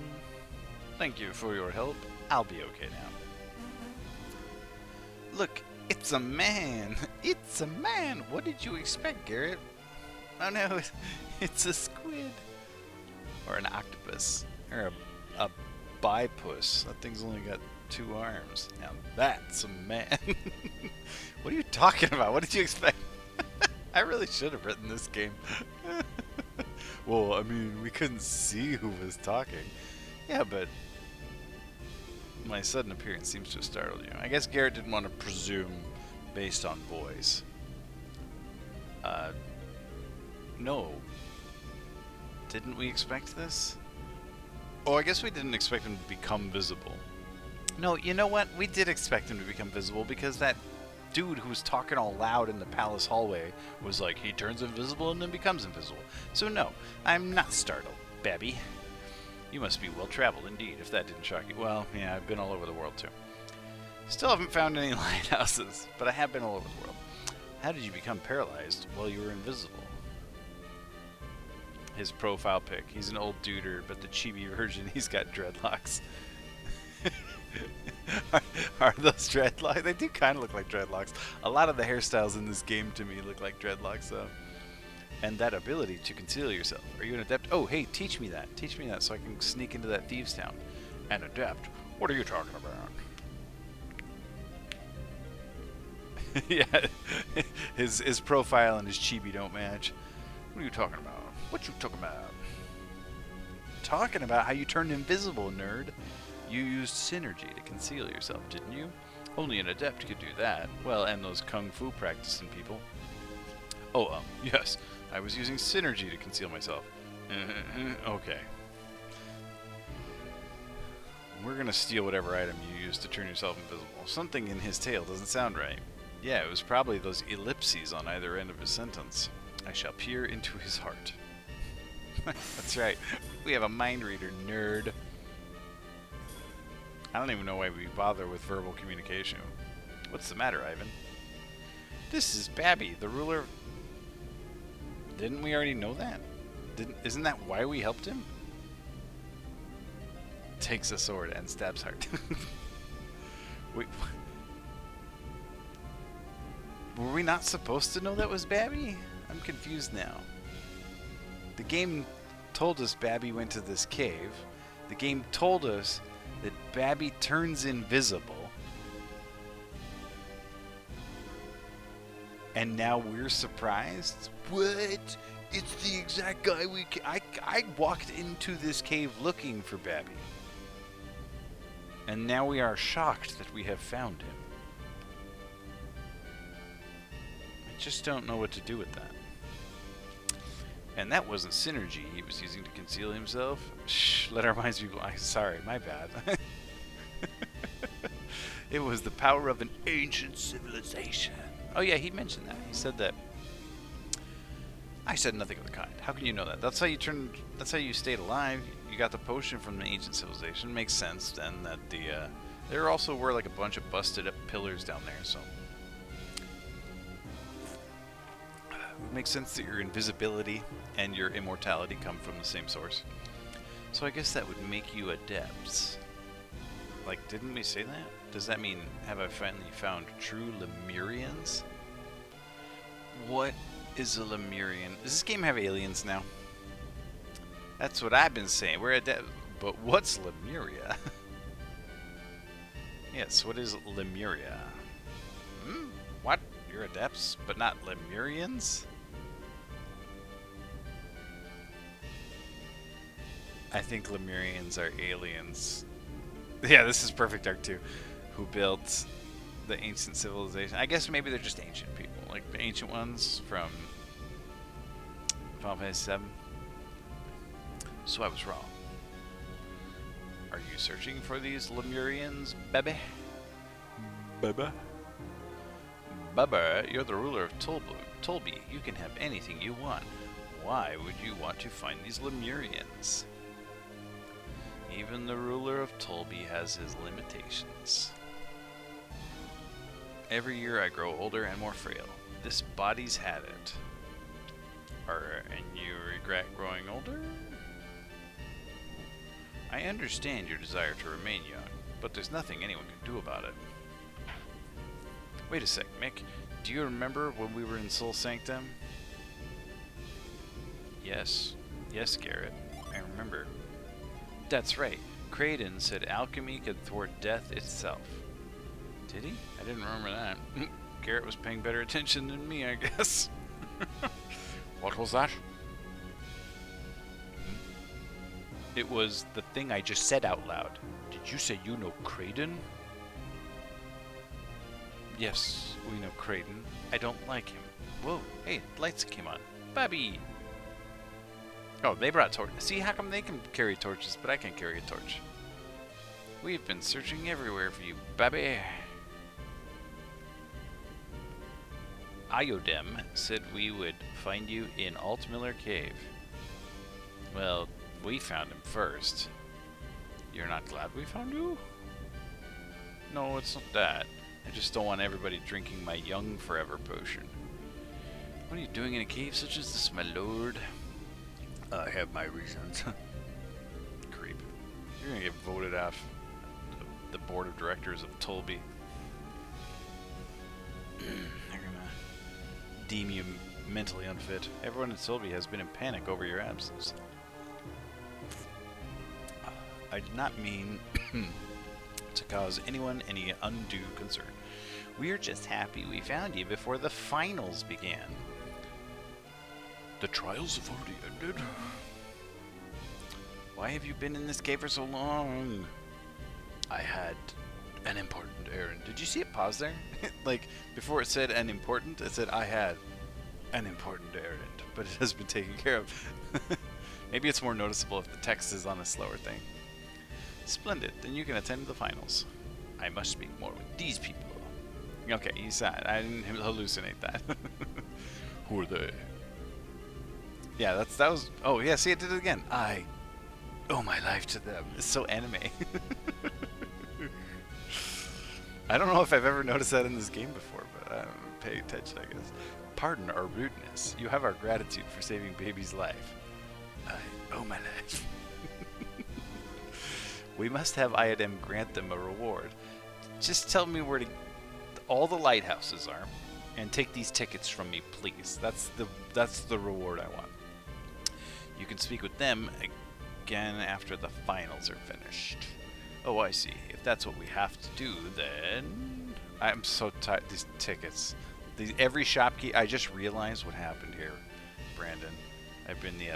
Thank you for your help. I'll be okay now. Look, it's a man. It's a man. What did you expect, Garrett? Oh no, it's a squid. Or an octopus. Or a bipus. That thing's only got 2 arms. Now that's a man. What are you talking about? What did you expect? I really should have written this game. Well, I mean, we couldn't see who was talking. Yeah, but My sudden appearance seems to have startled you. I guess Garrett didn't want to presume based on voice. No. Didn't we expect this? Oh, I guess we didn't expect him to become visible. No, you know what? We did expect him to become visible because that dude who was talking all loud in the palace hallway was like, he turns invisible and then becomes invisible. So no, I'm not startled, Babby. You must be well-traveled indeed, if that didn't shock you. Well, yeah, I've been all over the world, too. Still haven't found any lighthouses, but I have been all over the world. How did you become paralyzed while you were invisible? His profile pic. He's an old duder, but the chibi version, he's got dreadlocks. Are those dreadlocks? They do kind of look like dreadlocks. A lot of the hairstyles in this game to me look like dreadlocks, though. And that ability to conceal yourself. Are you an adept? Oh, hey, teach me that. Teach me that so I can sneak into that thieves' town. An adept? What are you talking about? Yeah, his profile and his chibi don't match. What are you talking about? What you talking about? Talking about how you turned invisible, nerd. You used synergy to conceal yourself, didn't you? Only an adept could do that. Well, and those kung fu practicing people. Oh, yes. I was using synergy to conceal myself. Okay. We're gonna steal whatever item you used to turn yourself invisible. Something in his tale doesn't sound right. Yeah, it was probably those ellipses on either end of his sentence. I shall peer into his heart. That's right. We have a mind reader, nerd. I don't even know why we bother with verbal communication. What's the matter, Ivan? This is Babby, the ruler. Didn't we already know that? Isn't that why we helped him? Takes a sword and stabs heart. Wait, were we not supposed to know that was Babby? I'm confused now. The game told us Babby went to this cave. The game told us that Babby turns invisible. And now we're surprised? What? It's the exact guy I walked into this cave looking for Babby. And now we are shocked that we have found him. I just don't know what to do with that. And that wasn't synergy he was using to conceal himself. Shh, let our minds be blank. Sorry, my bad. It was the power of an ancient civilization. Oh yeah, he mentioned that. He said that. I said nothing of the kind. How can you know that? That's how you stayed alive. You got the potion from the ancient civilization. Makes sense then that there also were like a bunch of busted up pillars down there, so it makes sense that your invisibility and your immortality come from the same source. So I guess that would make you adepts. Like, didn't we say that? Does that mean, have I finally found true Lemurians? What is a Lemurian? Does this game have aliens now? That's what I've been saying. We're adept. But what's Lemuria? Yes, what is Lemuria? What? You're adepts, but not Lemurians? I think Lemurians are aliens. Yeah, this is Perfect Dark 2, who built the ancient civilization. I guess maybe they're just ancient people, like the ancient ones from Final Fantasy VII. So I was wrong. Are you searching for these Lemurians, baby? Baba? Baba, you're the ruler of Tolby. You can have anything you want. Why would you want to find these Lemurians? Even the ruler of Tolby has his limitations. Every year I grow older and more frail. This body's had it. And you regret growing older? I understand your desire to remain young, but there's nothing anyone can do about it. Wait a sec, Mick. Do you remember when we were in Soul Sanctum? Yes. Yes, Garrett. I remember. That's right. Kraden said alchemy could thwart death itself. Did he? I didn't remember that. Garrett was paying better attention than me, I guess. What was that? It was the thing I just said out loud. Did you say you know Kraden? Yes, we know Kraden. I don't like him. Whoa, hey, lights came on. Bobby! Oh, they brought torches. See, how come they can carry torches, but I can't carry a torch? We've been searching everywhere for you, Bobby. Iodem said we would find you in Altmiller Cave. Well, we found him first. You're not glad we found you? No, it's not that. I just don't want everybody drinking my young forever potion. What are you doing in a cave such as this, my lord? I have my reasons. Creep. You're gonna get voted off the board of directors of Tolby. They're gonna deem you mentally unfit. Everyone in Tolby has been in panic over your absence. I did not mean to cause anyone any undue concern. We're just happy we found you before the finals began. The trials have already ended. Why have you been in this cave for so long? I had an important errand. Did you see it pause there? Like, before it said an important, it said I had an important errand, but it has been taken care of. Maybe it's more noticeable if the text is on a slower thing. Splendid, then you can attend the finals. I must speak more with these people. Okay, you saw it. I didn't hallucinate that. Who are they? Yeah, that was. Oh yeah, see, it did it again. I owe my life to them. It's so anime. I don't know if I've ever noticed that in this game before, but I don't pay attention, I guess. Pardon our rudeness. You have our gratitude for saving baby's life. I owe my life. We must have Iodem grant them a reward. Just tell me where all the lighthouses are, and take these tickets from me, please. That's the reward I want. You can speak with them again after the finals are finished. Oh, I see. If that's what we have to do, then I'm so tired. These tickets, every shopkeep. I just realized what happened here, Brandon. I've been the.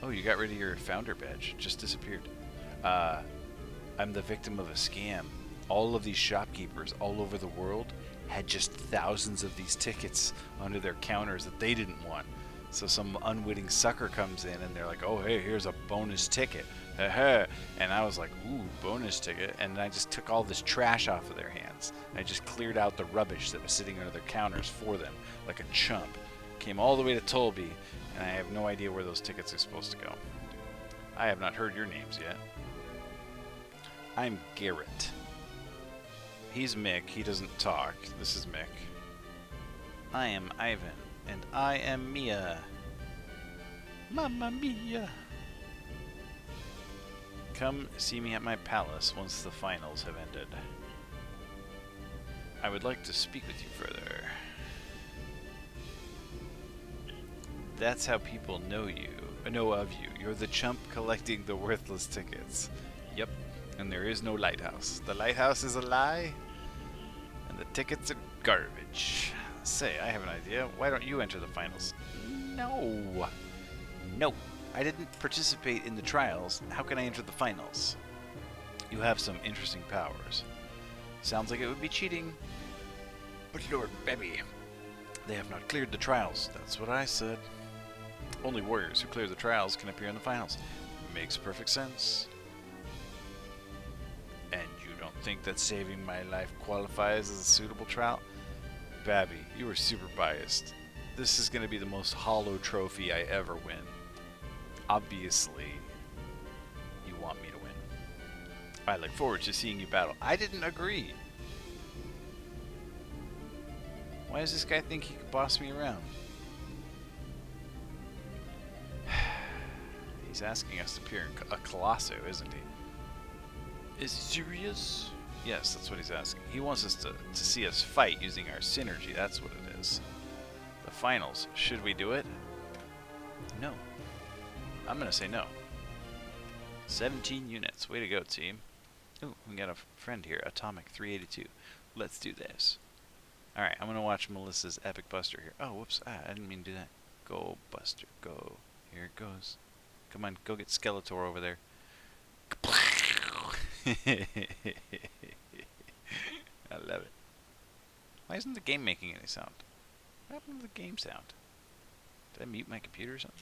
Oh, you got rid of your founder badge. It just disappeared. I'm the victim of a scam. All of these shopkeepers all over the world had just thousands of these tickets under their counters that they didn't want. So some unwitting sucker comes in and they're like, oh, hey, here's a bonus ticket. And I was like, ooh, bonus ticket. And I just took all this trash off of their hands. I just cleared out the rubbish that was sitting under their counters for them, like a chump. Came all the way to Tolby, and I have no idea where those tickets are supposed to go. I have not heard your names yet. I'm Garrett. He's Mick. He doesn't talk. This is Mick. I am Ivan. And I am Mia. Mamma Mia. Come see me at my palace once the finals have ended. I would like to speak with you further. That's how people know of you. You're the chump collecting the worthless tickets. Yep, and there is no lighthouse. The lighthouse is a lie, and the tickets are garbage. Say, I have an idea. Why don't you enter the finals? No. No. I didn't participate in the trials. How can I enter the finals? You have some interesting powers. Sounds like it would be cheating. But Lord Bebby, they have not cleared the trials. That's what I said. Only warriors who clear the trials can appear in the finals. Makes perfect sense. And you don't think that saving my life qualifies as a suitable trial? Babby, you are super biased. This is going to be the most hollow trophy I ever win. Obviously, you want me to win. I look forward to seeing you battle. I didn't agree. Why does this guy think he could boss me around? He's asking us to appear in a Colosso, isn't he? Is he serious? Yes, that's what he's asking. He wants us to see us fight using our synergy. That's what it is. The finals. Should we do it? No. I'm going to say no. 17 units. Way to go, team. Ooh, we got a friend here. Atomic 382. Let's do this. Alright, I'm going to watch Melissa's Epic Buster here. Oh, whoops. I didn't mean to do that. Go, Buster. Go. Here it goes. Come on, go get Skeletor over there. I love it. Why isn't the game making any sound? What happened to the game sound? Did I mute my computer or something?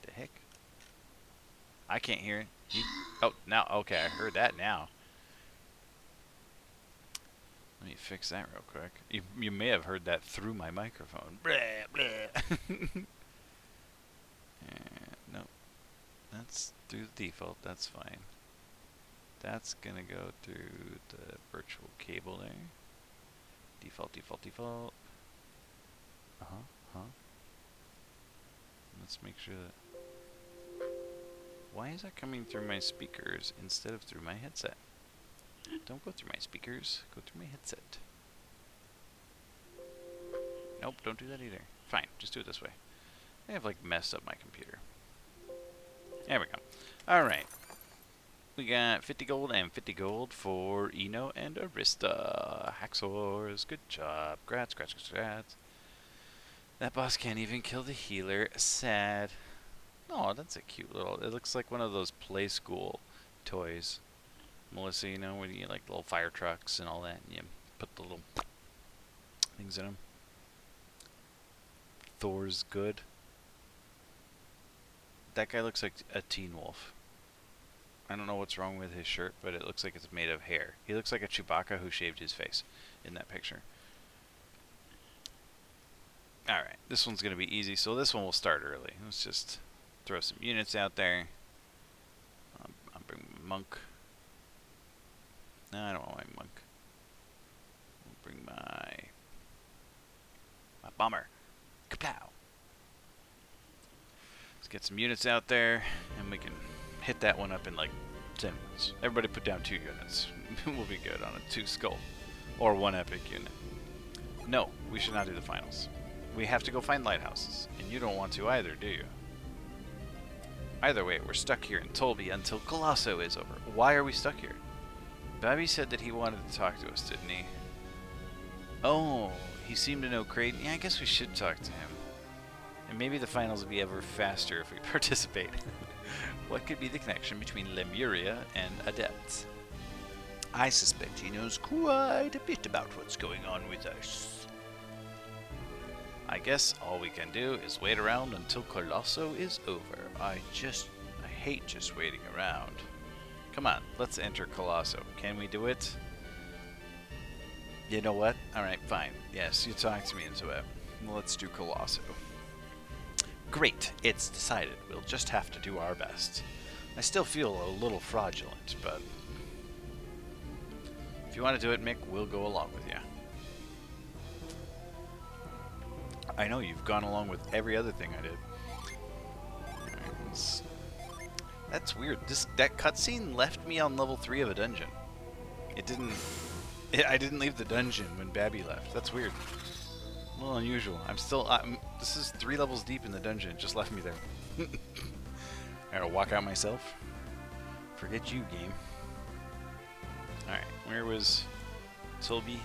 The heck? I can't hear it. Oh, now, okay, I heard that now. Let me fix that real quick. You may have heard that through my microphone. Blah, blah. No, that's through the default. That's fine. That's gonna go through the virtual cable there. Default, default, default. Let's make sure that... Why is that coming through my speakers instead of through my headset? Don't go through my speakers. Go through my headset. Nope, don't do that either. Fine, just do it this way. I have like messed up my computer. There we go. Alright. We got 50 gold and 50 gold for Eno and Arista. Haxors, good job. Grats, grats, grats. That boss can't even kill the healer. Sad. Oh, that's a cute little... It looks like one of those play school toys. Melissa, you know, when you get like little fire trucks and all that, and you put the little things in them. Thor's good. That guy looks like a teen wolf. I don't know what's wrong with his shirt, but it looks like it's made of hair. He looks like a Chewbacca who shaved his face in that picture. Alright, this one's going to be easy, so this one will start early. Let's just throw some units out there. I'll bring my monk. No, I don't want my monk. I'll bring my bomber. Kapow! Let's get some units out there, and we can hit that one up in like 10 minutes. Everybody put down 2 units. We'll be good on a 2 skull. Or 1 epic unit. No, we should not do the finals. We have to go find lighthouses, and you don't want to either, do you? Either way, we're stuck here in Tolby until Colosso is over. Why are we stuck here? Babby said that he wanted to talk to us, didn't he? Oh, he seemed to know Creighton. Yeah, I guess we should talk to him. And maybe the finals will be ever faster if we participate. What could be the connection between Lemuria and Adepts? I suspect he knows quite a bit about what's going on with us. I guess all we can do is wait around until Colosso is over. I hate just waiting around. Come on, let's enter Colosso. Can we do it? You know what? Alright, fine. Yes, you talked me into it. Let's do Colosso. Great, it's decided. We'll just have to do our best. I still feel a little fraudulent, but... if you want to do it, Mick, we'll go along with you. I know, you've gone along with every other thing I did. That's weird. That cutscene left me on level 3 of a dungeon. It didn't... I didn't leave the dungeon when Babby left. That's weird. A little unusual. This is 3 levels deep in the dungeon. It just left me there. I gotta walk out myself. Forget you, game. Alright, where was Tolby?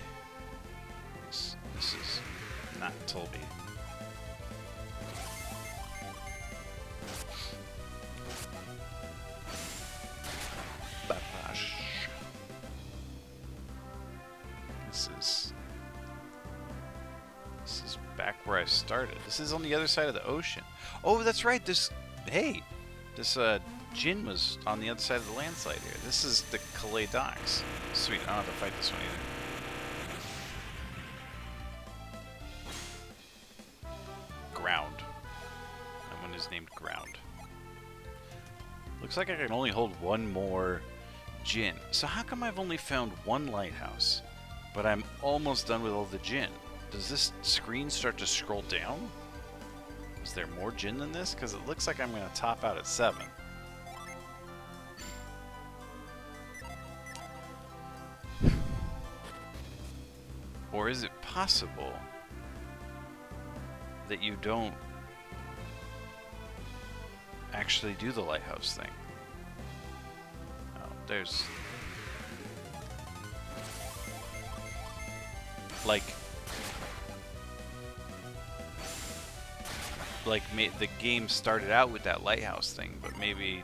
This is not Tolby. Babash. This is back where I started. This is on the other side of the ocean. Oh, that's right. This Jin was on the other side of the landslide here. This is the Calais docks. Sweet. I don't have to fight this one either. Ground. That one is named Ground. Looks like I can only hold 1 more Jin. So how come I've only found 1 lighthouse, but I'm almost done with all the Jin? Does this screen start to scroll down? Is there more Jin than this? Because it looks like I'm going to top out at 7. Or is it possible that you don't actually do the lighthouse thing? Oh, there's... Like the game started out with that lighthouse thing, but maybe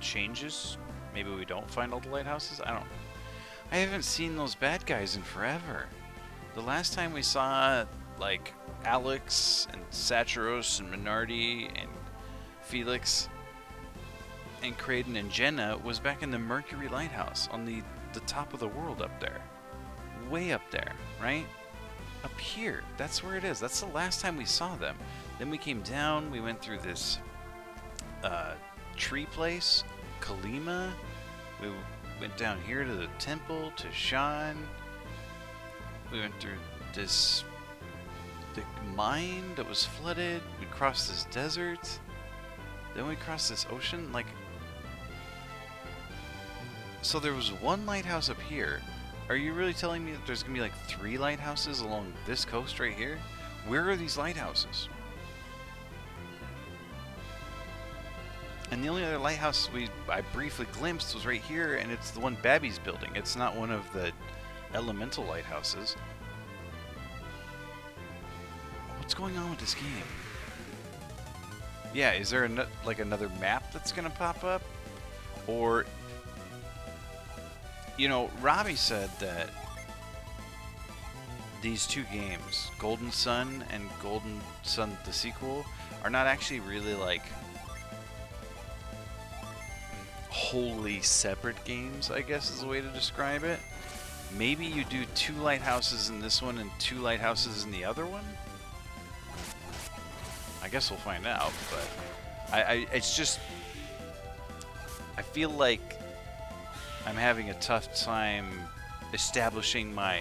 changes. Maybe we don't find all the lighthouses. I haven't seen those bad guys in forever. The last time we saw, like, Alex and Satcharos and Minardi and Felix and Kraden and Jenna was back in the Mercury Lighthouse on the top of the world up there. Way up there, right? Up here. That's where it is. That's the last time we saw them. Then we came down. We went through this tree place, Kalima. We went down here to the temple, to Shan. We went through the mine that was flooded. We crossed this desert. Then we crossed this ocean. Like, so there was one lighthouse up here. Are you really telling me that there's going to be like 3 lighthouses along this coast right here? Where are these lighthouses? And the only other lighthouse I briefly glimpsed was right here, and it's the one Babby's building. It's not one of the elemental lighthouses. What's going on with this game? Yeah, is there like another map that's going to pop up? Or, you know, Robbie said that these 2 games, Golden Sun and Golden Sun the sequel, are not actually really like wholly separate games, I guess is the way to describe it. Maybe you do 2 lighthouses in this one and 2 lighthouses in the other one? I guess we'll find out, but it's just, I feel like I'm having a tough time establishing my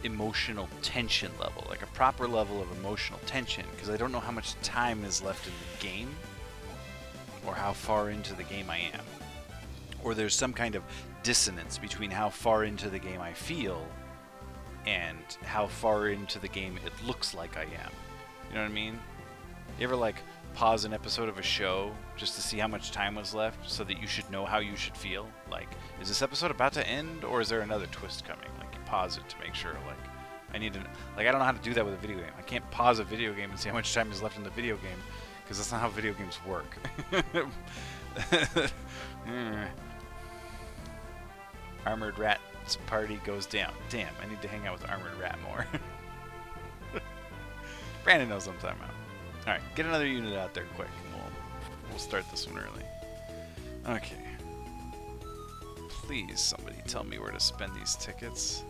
emotional tension level, like a proper level of emotional tension, because I don't know how much time is left in the game, or how far into the game I am. Or there's some kind of dissonance between how far into the game I feel and how far into the game it looks like I am. You know what I mean? You ever like pause an episode of a show just to see how much time was left so that you should know how you should feel? Like, is this episode about to end or is there another twist coming? Like, you pause it to make sure, like, I don't know how to do that with a video game. I can't pause a video game and see how much time is left in the video game, because that's not how video games work. Armored Rat's party goes down. Damn, I need to hang out with Armored Rat more. Brandon knows what I'm talking about. Alright, get another unit out there quick, and we'll start this one early. Okay. Please, somebody tell me where to spend these tickets.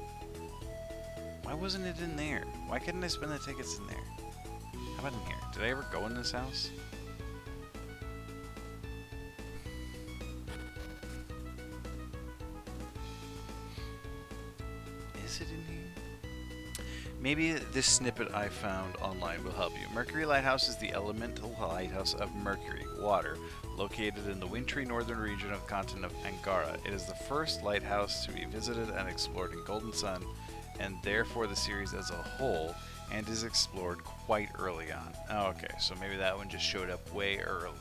Why wasn't it in there? Why couldn't I spend the tickets in there? How about in here? Did I ever go in this house? Is it in here? Maybe this snippet I found online will help you. Mercury Lighthouse is the elemental lighthouse of Mercury, water, located in the wintry northern region of the continent of Angara. It is the first lighthouse to be visited and explored in Golden Sun, and therefore the series as a whole, and is explored quite early on. Oh, okay, so maybe that one just showed up way early.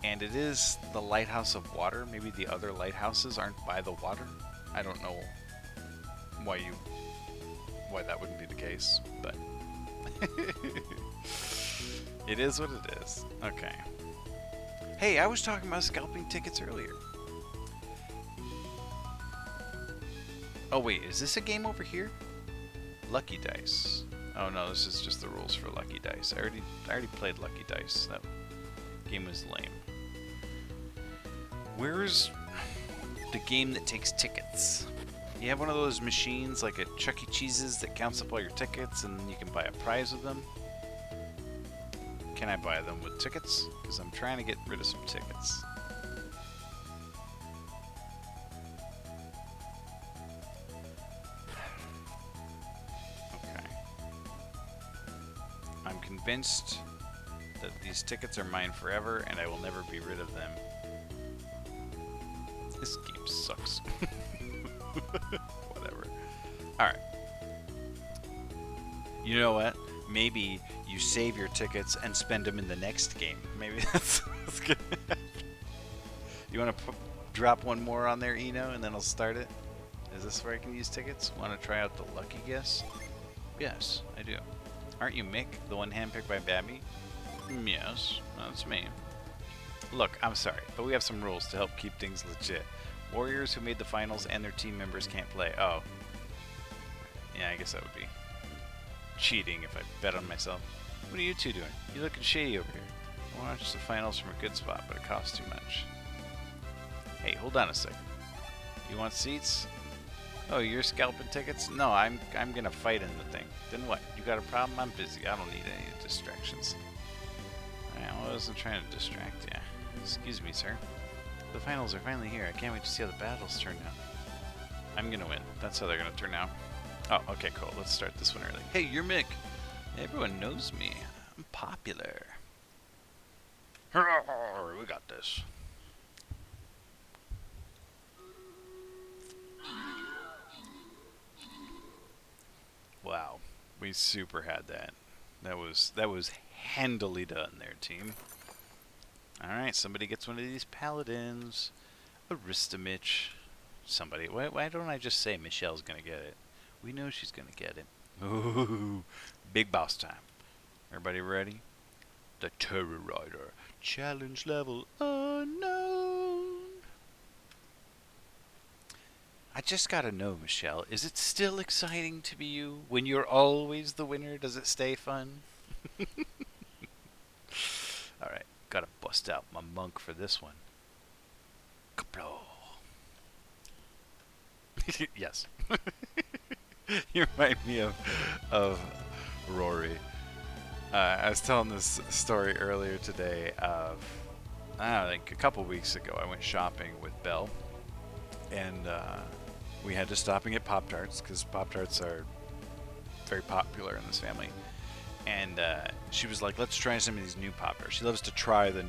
And it is the lighthouse of water. Maybe the other lighthouses aren't by the water. I don't know why that wouldn't be the case, but it is what it is. Okay. Hey, I was talking about scalping tickets earlier. Oh wait, is this a game over here? Lucky Dice. Oh no, this is just the rules for Lucky Dice. I already played Lucky Dice. That game was lame. Where's the game that takes tickets? You have one of those machines like at Chuck E. Cheese's that counts up all your tickets and then you can buy a prize with them. Can I buy them with tickets? Because I'm trying to get rid of some tickets. Okay. I'm convinced that these tickets are mine forever and I will never be rid of them. This game sucks. Whatever. Alright. You know what? Maybe you save your tickets and spend them in the next game. Maybe that's good. You want to drop one more on there, Eno, and then I'll start it? Is this where I can use tickets? Want to try out the lucky guess? Yes, I do. Aren't you Mick, the one handpicked by Babby? Yes, that's me. Look, I'm sorry, but we have some rules to help keep things legit. Warriors who made the finals and their team members can't play. Oh. Yeah, I guess that would be cheating if I bet on myself. What are you two doing? You looking shady over here. I want to watch the finals from a good spot, but it costs too much. Hey, hold on a second. You want seats? Oh, you're scalping tickets? No, I'm gonna fight in the thing. Then what? You got a problem? I'm busy. I don't need any distractions. Alright, well, I wasn't trying to distract you. Excuse me, sir. The finals are finally here. I can't wait to see how the battles turn out. I'm gonna win. That's how they're gonna turn out. Oh, okay, cool. Let's start this one early. Hey, you're Mick. Everyone knows me. I'm popular. We got this. Wow, we super had that. That was handily done there, team. All right, somebody gets one of these paladins. Aristomich. Somebody. Why don't I just say Michelle's gonna get it? We know she's gonna get it. Ooh, big boss time. Everybody ready? The Terror Rider. Challenge level unknown. I just gotta know, Michelle, is it still exciting to be you? When you're always the winner, does it stay fun? Alright, gotta bust out my monk for this one. Kaplo. Yes. You remind me of Rory. I was telling this story earlier today of, I don't know, like a couple weeks ago, I went shopping with Belle, and we had to stop and get Pop-Tarts, because Pop-Tarts are very popular in this family. And she was like, let's try some of these new Pop-Tarts. She loves to try the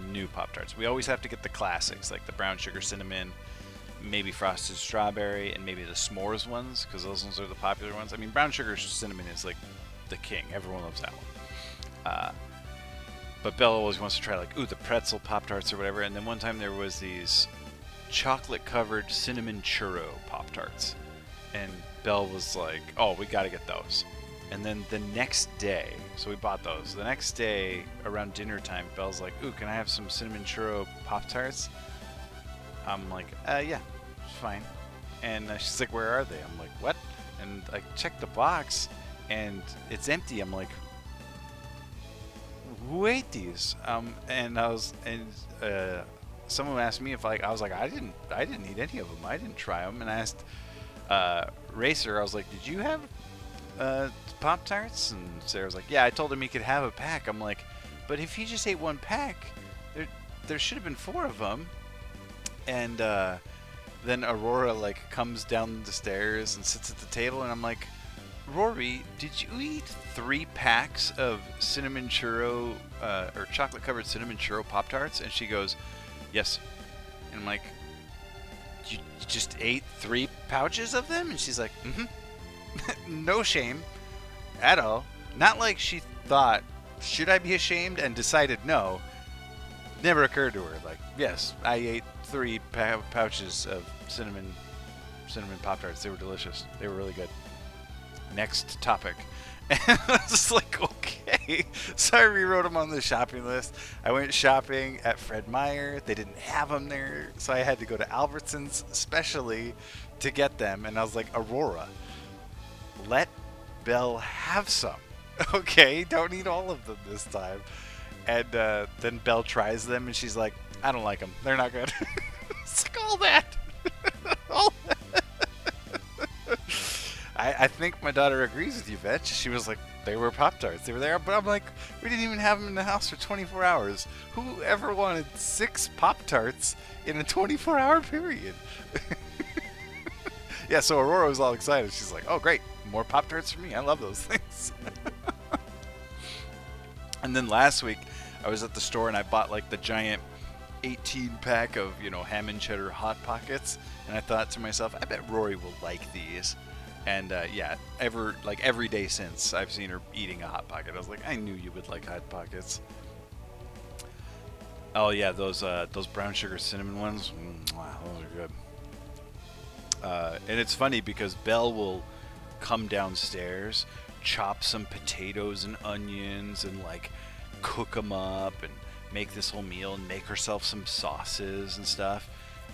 new Pop-Tarts. We always have to get the classics, like the brown sugar cinnamon, maybe frosted strawberry, and maybe the s'mores ones, because those ones are the popular ones. I mean, brown sugar cinnamon is like the king. Everyone loves that one. But Bella always wants to try, like, ooh, the pretzel Pop-Tarts or whatever. And then one time there was these chocolate-covered cinnamon churro Pop-Tarts. And Belle was like, oh, we got to get those. And then the next day, so we bought those. The next day, around dinner time, Belle's like, ooh, can I have some cinnamon churro Pop-Tarts? I'm like, yeah, it's fine. And she's like, where are they? I'm like, what? And I checked the box, and it's empty. I'm like, who ate these? And someone asked me if I was like, I didn't eat any of them. I didn't try them. And I asked Racer, I was like, did you have Pop-Tarts? And Sarah was like, yeah, I told him he could have a pack. I'm like, but if he just ate one pack, there should have been 4 of them. And then Aurora like comes down the stairs and sits at the table, and I'm like, Rory, did you eat 3 packs of cinnamon churro or chocolate covered cinnamon churro Pop-Tarts? And she goes, yes. And I'm like, you just ate 3 pouches of them? And she's like, mm-hmm. No shame at all. Not like she thought, should I be ashamed, and decided no. Never occurred to her. Like, yes, I ate 3 pouches of cinnamon Pop-Tarts. They were delicious. They were really good. Next topic. And I was just like, okay. So I rewrote them on the shopping list. I went shopping at Fred Meyer. They didn't have them there, so I had to go to Albertsons specially to get them. And I was like, Aurora, let Belle have some. Okay, don't eat all of them this time. And then Belle tries them, and she's like, I don't like them. They're not good. It's like all that. All that. I think my daughter agrees with you, Vetch. She was like, they were Pop-Tarts. They were there. But I'm like, we didn't even have them in the house for 24 hours. Who ever wanted 6 Pop-Tarts in a 24-hour period? Yeah, so Aurora was all excited. She's like, oh, great. More Pop-Tarts for me. I love those things. And then last week, I was at the store and I bought like the giant 18-pack of, ham and cheddar Hot Pockets. And I thought to myself, I bet Rory will like these. And yeah, every day since, I've seen her eating a Hot Pocket. I was like, I knew you would like Hot Pockets. Oh yeah, those brown sugar cinnamon ones. Wow, those are good. And it's funny because Belle will come downstairs, chop some potatoes and onions, and like cook them up and make this whole meal and make herself some sauces and stuff.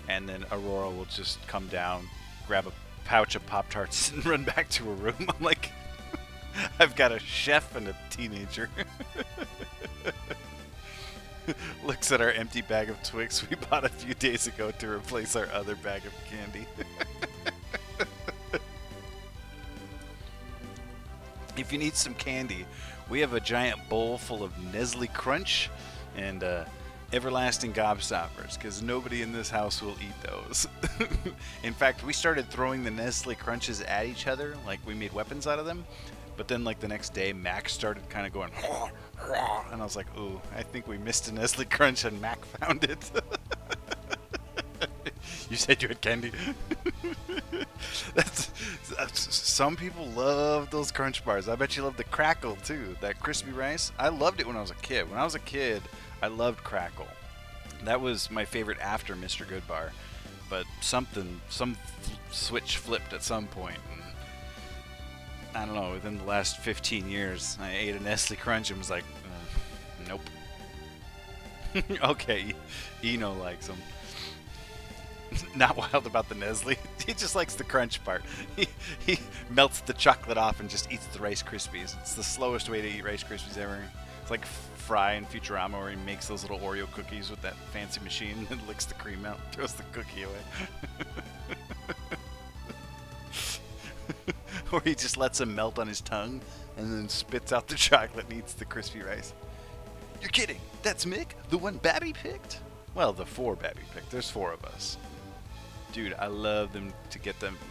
And then Aurora will just come down, grab a pouch of Pop-Tarts and run back to her room. I'm like, I've got a chef and a teenager. Looks at our empty bag of Twix we bought a few days ago to replace our other bag of candy. If you need some candy, we have a giant bowl full of Nestle Crunch and Everlasting Gobstoppers, because nobody in this house will eat those. In fact, we started throwing the Nestle Crunches at each other, like we made weapons out of them. But then, like, the next day, Mac started kind of going, and I was like, ooh, I think we missed a Nestle Crunch, and Mac found it. You said you had candy. That's some people love those Crunch bars. I bet you love the Crackle too. That crispy rice. I loved it when I was a kid. When I was a kid, I loved Crackle. That was my favorite after Mr. Goodbar. But some switch flipped at some point. And I don't know. Within the last 15 years, I ate a Nestle Crunch and was like, nope. Okay, Eno likes them. Not wild about the Nestle. He just likes the crunch part. He melts the chocolate off and just eats the Rice Krispies. It's the slowest way to eat Rice Krispies ever. It's like Fry in Futurama, where he makes those little Oreo cookies with that fancy machine and licks the cream out, throws the cookie away. Or he just lets them melt on his tongue and then spits out the chocolate and eats the crispy rice. You're kidding. That's Mick? The one Babby picked? Well, the 4 Babby picked. There's 4 of us. Dude, I love them to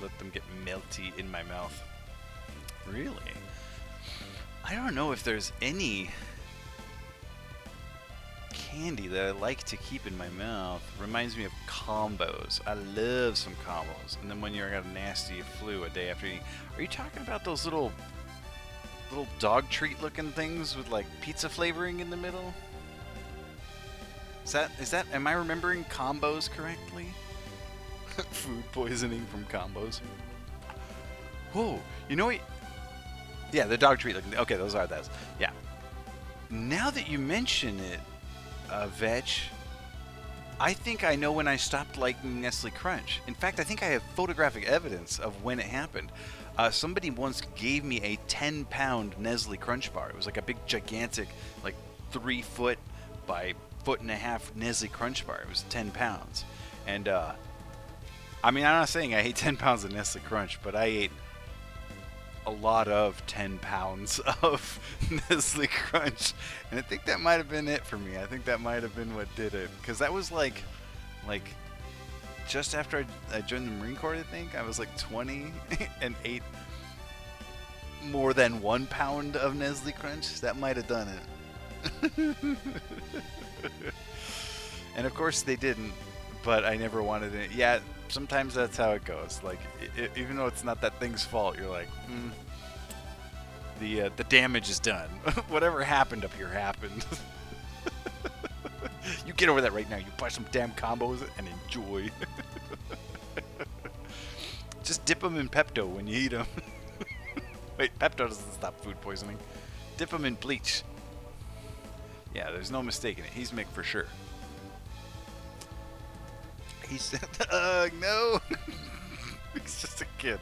let them get melty in my mouth. Really? I don't know if there's any candy that I like to keep in my mouth. Reminds me of combos. I love some combos. And then when you're got a nasty flu a day after eating. Are you talking about those little dog treat looking things with like pizza flavoring in the middle? Is that am I remembering combos correctly? Food poisoning from combos. Whoa, you know what? Yeah, the dog treat looking. Okay, those are those. Yeah. Now that you mention it, Vetch, I think I know when I stopped liking Nestle Crunch. In fact, I think I have photographic evidence of when it happened. Somebody once gave me a 10-pound Nestle Crunch bar. It was like a big, gigantic, like 3-foot by 1.5 Nestle Crunch bar. It was 10 pounds. And, I mean, I'm not saying I ate 10 pounds of Nestle Crunch, but I ate a lot of 10 pounds of Nestle Crunch. And I think that might have been it for me. I think that might have been what did it. Because that was like just after I joined the Marine Corps, I think. I was like 20 and ate more than 1 pound of Nestle Crunch. That might have done it. And of course they didn't, but I never wanted it. Yeah, sometimes that's how it goes. Like, even though it's not that thing's fault, you're like, the damage is done. Whatever happened up here happened. You get over that right now. You buy some damn combos and enjoy. Just dip them in Pepto when you eat them. Wait, Pepto doesn't stop food poisoning. Dip them in bleach. Yeah, there's no mistaking it. He's Mick for sure. He said, no. He's just a kid.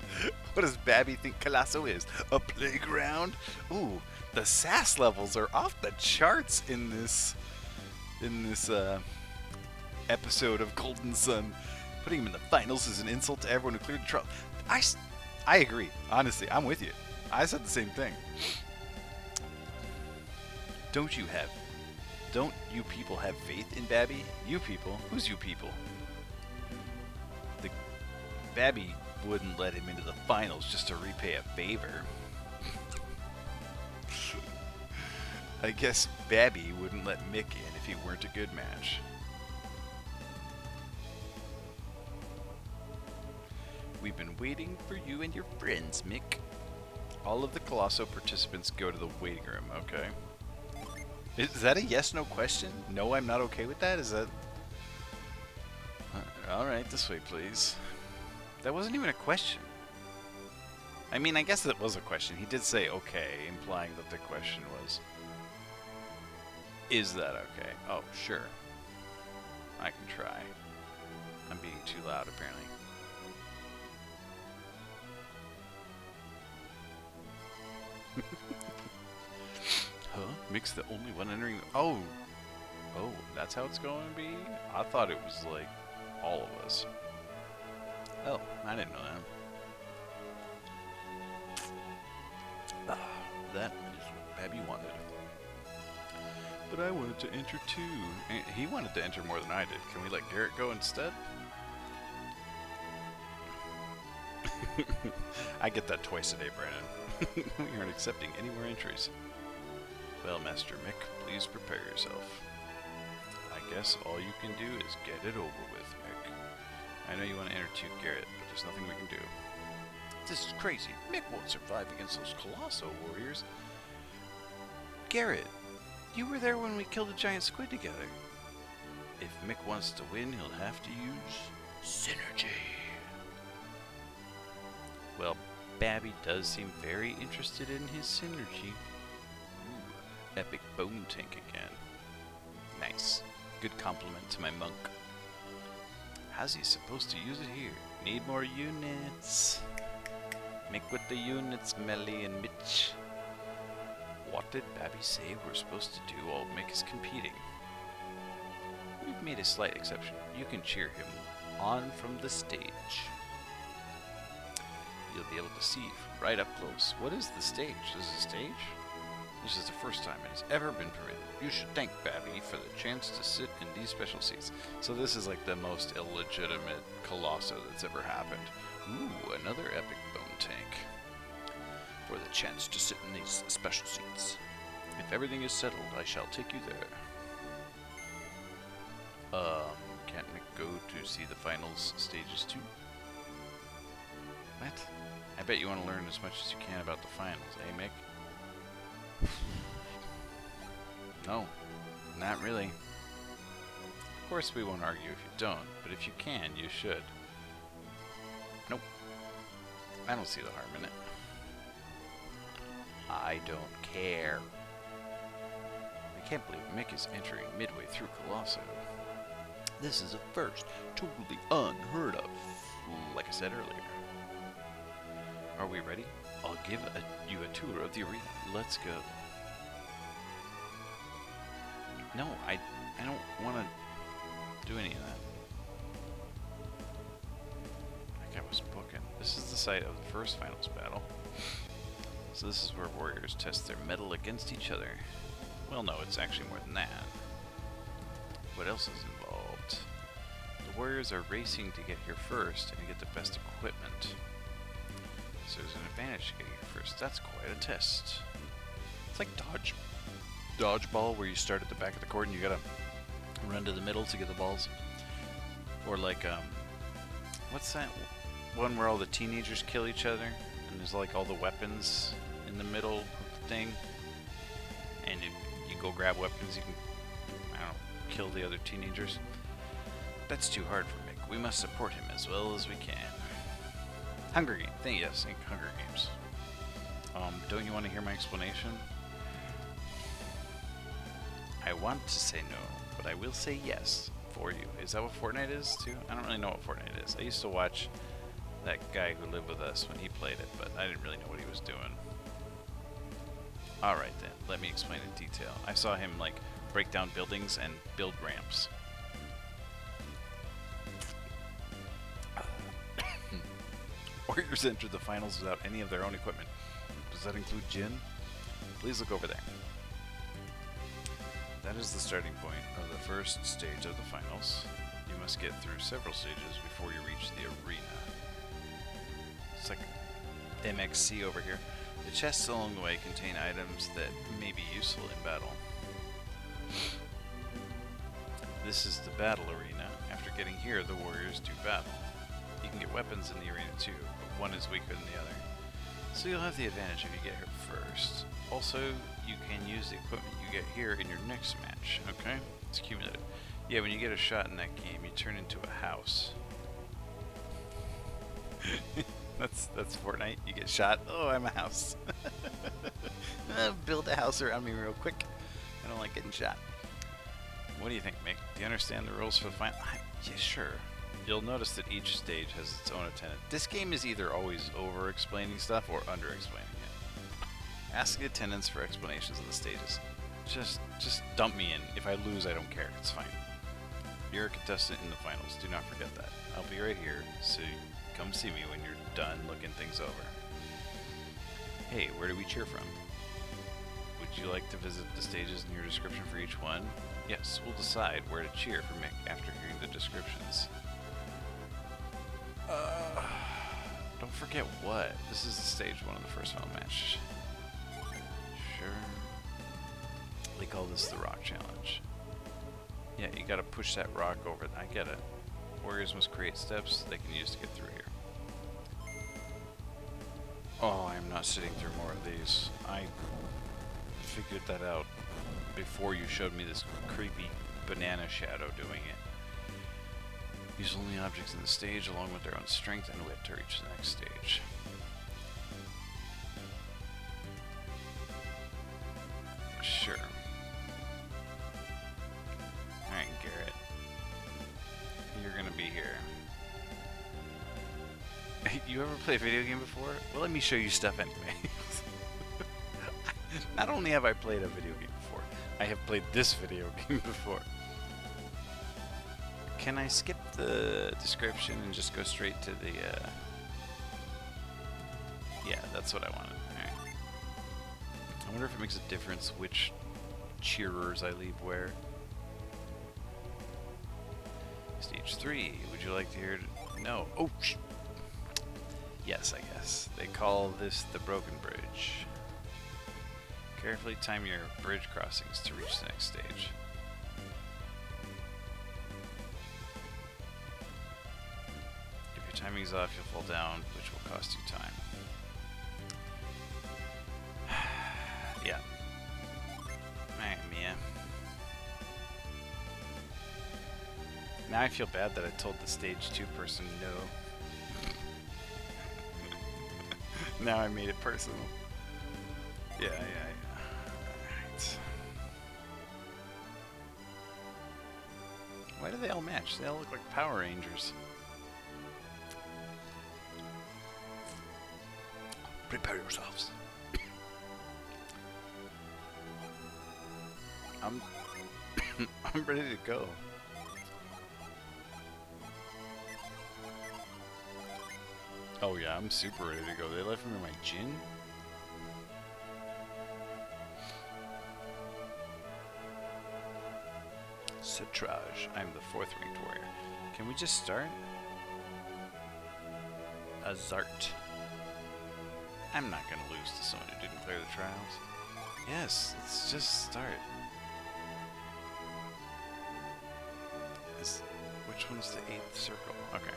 What does Babby think Colosso is? A playground? Ooh, the sass levels are off the charts in this episode of Golden Sun. Putting him in the finals is an insult to everyone who cleared the trial. I agree. Honestly, I'm with you. I said the same thing. Don't you people have faith in Babby? You people? Who's you people? Babby wouldn't let him into the finals just to repay a favor. I guess Babby wouldn't let Mick in if he weren't a good match. We've been waiting for you and your friends, Mick. All of the Colosso participants go to the waiting room, okay. Is that a yes/no question? No, I'm not okay with that? Is that... Alright, this way, please. That wasn't even a question. I mean, I guess it was a question. He did say okay, implying that the question was... Is that okay? Oh, sure. I can try. I'm being too loud, apparently. Huh? Mick's the only one entering. Oh, that's how it's going to be? I thought it was like all of us. Oh, I didn't know that. That is what Babby wanted. But I wanted to enter too. He wanted to enter more than I did. Can we let Garrett go instead? I get that twice a day, Brandon. We aren't accepting any more entries. Well, Master Mick, please prepare yourself. I guess all you can do is get it over with, Mick. I know you want to enter too, Garrett, but there's nothing we can do. This is crazy. Mick won't survive against those Colosso warriors. Garrett, you were there when we killed a giant squid together. If Mick wants to win, he'll have to use synergy. Well, Babby does seem very interested in his synergy. Ooh, epic bone tank again. Nice. Good compliment to my monk. How's he supposed to use it here? Need more units. Mick with the units, Melly and Mitch. What did Babby say we're supposed to do while Mick is competing? We've made a slight exception. You can cheer him on from the stage. You'll be able to see from right up close. What is the stage? Is it a stage? This is the first time it has ever been permitted. You should thank Babby for the chance to sit in these special seats. So this is like the most illegitimate Colosso that's ever happened. Ooh, another epic bone tank. For the chance to sit in these special seats. If everything is settled, I shall take you there. Can't Mick go to see the finals stages too? What? I bet you want to learn as much as you can about the finals, eh, Mick? No, not really. Of course we won't argue if you don't, but if you can, you should. Nope. I don't see the harm in it. I don't care. I can't believe Mick is entering midway through Colosso. This is a first, totally unheard of, like I said earlier. Are we ready? I'll give you a tour of the arena. Let's go. No, I don't want to do any of that. Like I was booking. This is the site of the first finals battle. So this is where warriors test their mettle against each other. Well, no, it's actually more than that. What else is involved? The warriors are racing to get here first and get the best equipment. So there's an advantage to getting here first. That's quite a test. It's like dodgeball, where you start at the back of the court and you gotta run to the middle to get the balls. Or like, what's that one where all the teenagers kill each other? And there's like all the weapons in the middle of the thing. And you go grab weapons, you can, I don't know, kill the other teenagers. That's too hard for Mick. We must support him as well as we can. Hunger Games. Yes, Hunger Games. Don't you want to hear my explanation? I want to say no, but I will say yes for you. Is that what Fortnite is, too? I don't really know what Fortnite is. I used to watch that guy who lived with us when he played it, but I didn't really know what he was doing. Alright then, let me explain in detail. I saw him, like, break down buildings and build ramps. Warriors enter the finals without any of their own equipment. Does that include Jin? Please look over there. That is the starting point of the first stage of the finals. You must get through several stages before you reach the arena. It's like MXC over here. The chests along the way contain items that may be useful in battle. This is the battle arena. After getting here, the warriors do battle. You can get weapons in the arena too, but one is weaker than the other. So you'll have the advantage if you get here first. Also, you can use the equipment you get here in your next match, okay? It's cumulative. Yeah, when you get a shot in that game, you turn into a house. That's Fortnite. You get shot. Oh, I'm a house. Build a house around me real quick. I don't like getting shot. What do you think, Mick? Do you understand the rules for the final? Yeah, sure. You'll notice that each stage has its own attendant. This game is either always over-explaining stuff or under-explaining it. Ask the attendants for explanations of the stages. Just dump me in. If I lose, I don't care. It's fine. You're a contestant in the finals. Do not forget that. I'll be right here, so come see me when you're done looking things over. Hey, where do we cheer from? Would you like to visit the stages in your description for each one? Yes, we'll decide where to cheer for Mick after hearing the descriptions. Don't forget what? This is the stage 1 of the first final match. Sure. They call this the rock challenge. Yeah, you gotta push that rock over. I get it. Warriors must create steps they can use to get through here. Oh, I'm not sitting through more of these. I figured that out before you showed me this creepy banana shadow doing it. Use only objects in the stage along with their own strength and wit to reach the next stage. Sure. Alright, Garrett. You're gonna be here. You ever play a video game before? Well, let me show you stuff anyway. Not only have I played a video game before, I have played this video game before. Can I skip the description and just go straight to the, Yeah, that's what I wanted. Alright. I wonder if it makes a difference which cheerers I leave where. Stage 3. Would you like to hear it? No. Oh, yes, I guess. They call this the Broken Bridge. Carefully time your bridge crossings to reach the next stage. If your timing's off, you'll fall down, which will cost you time. Yeah. Alright, Mia. Now I feel bad that I told the stage 2 person no. Now I made it personal. Yeah. Alright. Why do they all match? They all look like Power Rangers. Prepare yourselves. I'm ready to go. Oh yeah, I'm super ready to go. They left me my gin? Citrage. I'm the 4th ranked warrior. Can we just start? Azart. I'm not gonna lose to someone who didn't clear the trials. Yes, let's just start. Which one's the 8th circle? Okay.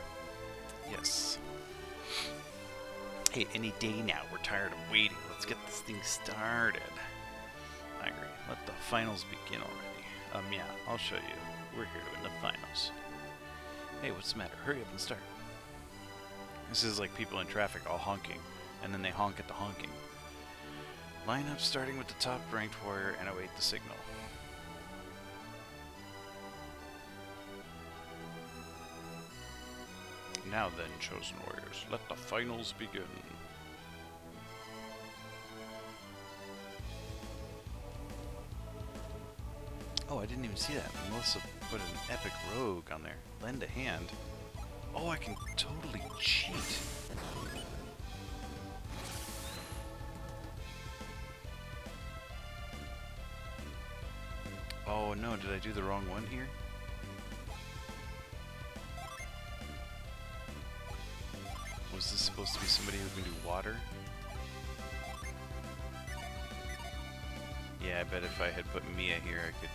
Yes. Hey, any day now. We're tired of waiting. Let's get this thing started. I agree. Let the finals begin already. Yeah, I'll show you. We're here to win the finals. Hey, what's the matter? Hurry up and start. This is like people in traffic all honking, and then they honk at the honking. Line up starting with the top ranked warrior and await the signal. Now then, chosen warriors, let the finals begin. Oh, I didn't even see that. Melissa put an epic rogue on there. Lend a hand. Oh, I can totally cheat. Oh no, did I do the wrong one here? Was this supposed to be somebody who can do water? Yeah, I bet if I had put Mia here, I could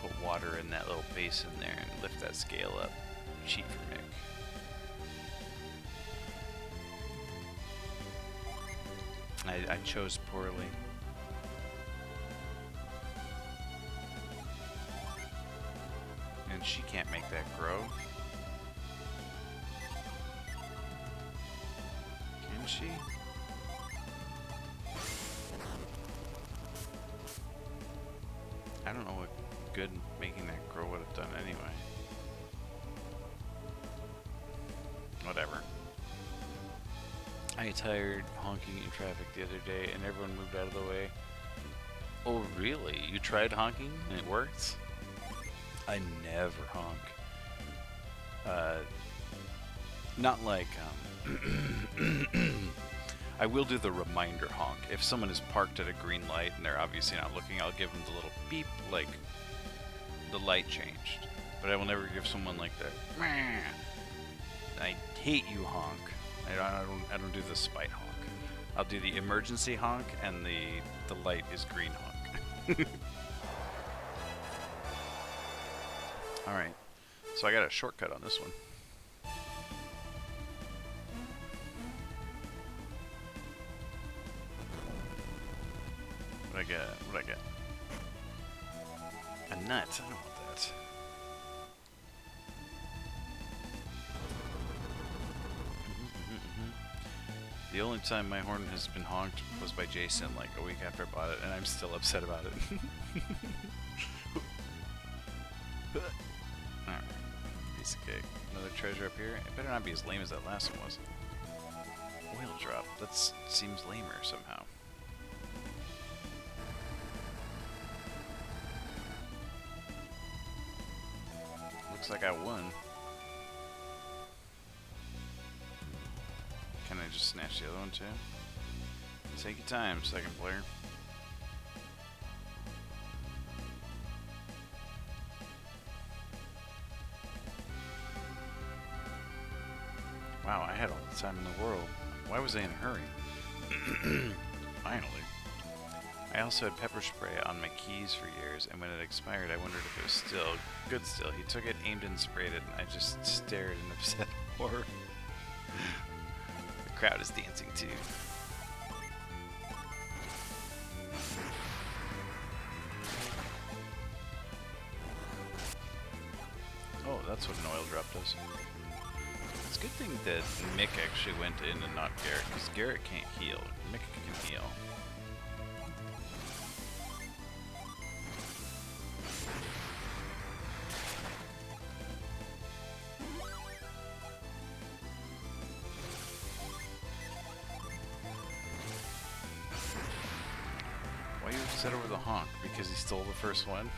put water in that little basin there and lift that scale up. Cheat for Mick. I chose poorly. And she can't make that grow. Can she? I don't know what good making that done anyway. Whatever. I tired honking in traffic the other day and everyone moved out of the way. Oh really? You tried honking and it worked? I never honk. Not like, I will do the reminder honk. If someone is parked at a green light and they're obviously not looking, I'll give them the little beep, like the light changed. But I will never give someone like the meh. I hate you honk. I don't do the spite honk. I'll do the emergency honk and the light is green honk. Alright, so I got a shortcut on this one. What'd I get? What'd I get? A nut. I don't want that. The only time my horn has been honked was by Jason like a week after I bought it, and I'm still upset about it. Alright. Piece of cake. Another treasure up here. It better not be as lame as that last one was. Oil drop. That seems lamer somehow. Looks like I won. Can I just snatch the other one too? Take your time, second player. Wow, I had all the time in the world. Why was I in a hurry? Finally. I also had pepper spray on my keys for years, and when it expired, I wondered if it was still good still. He took it, aimed and sprayed it, and I just stared in upset horror. The crowd is dancing too. Oh, that's what an oil drop does. It's a good thing that Mick actually went in and not Garrett, because Garrett can't heal. Mick can heal. Why you upset over the honk? Because he stole the first one?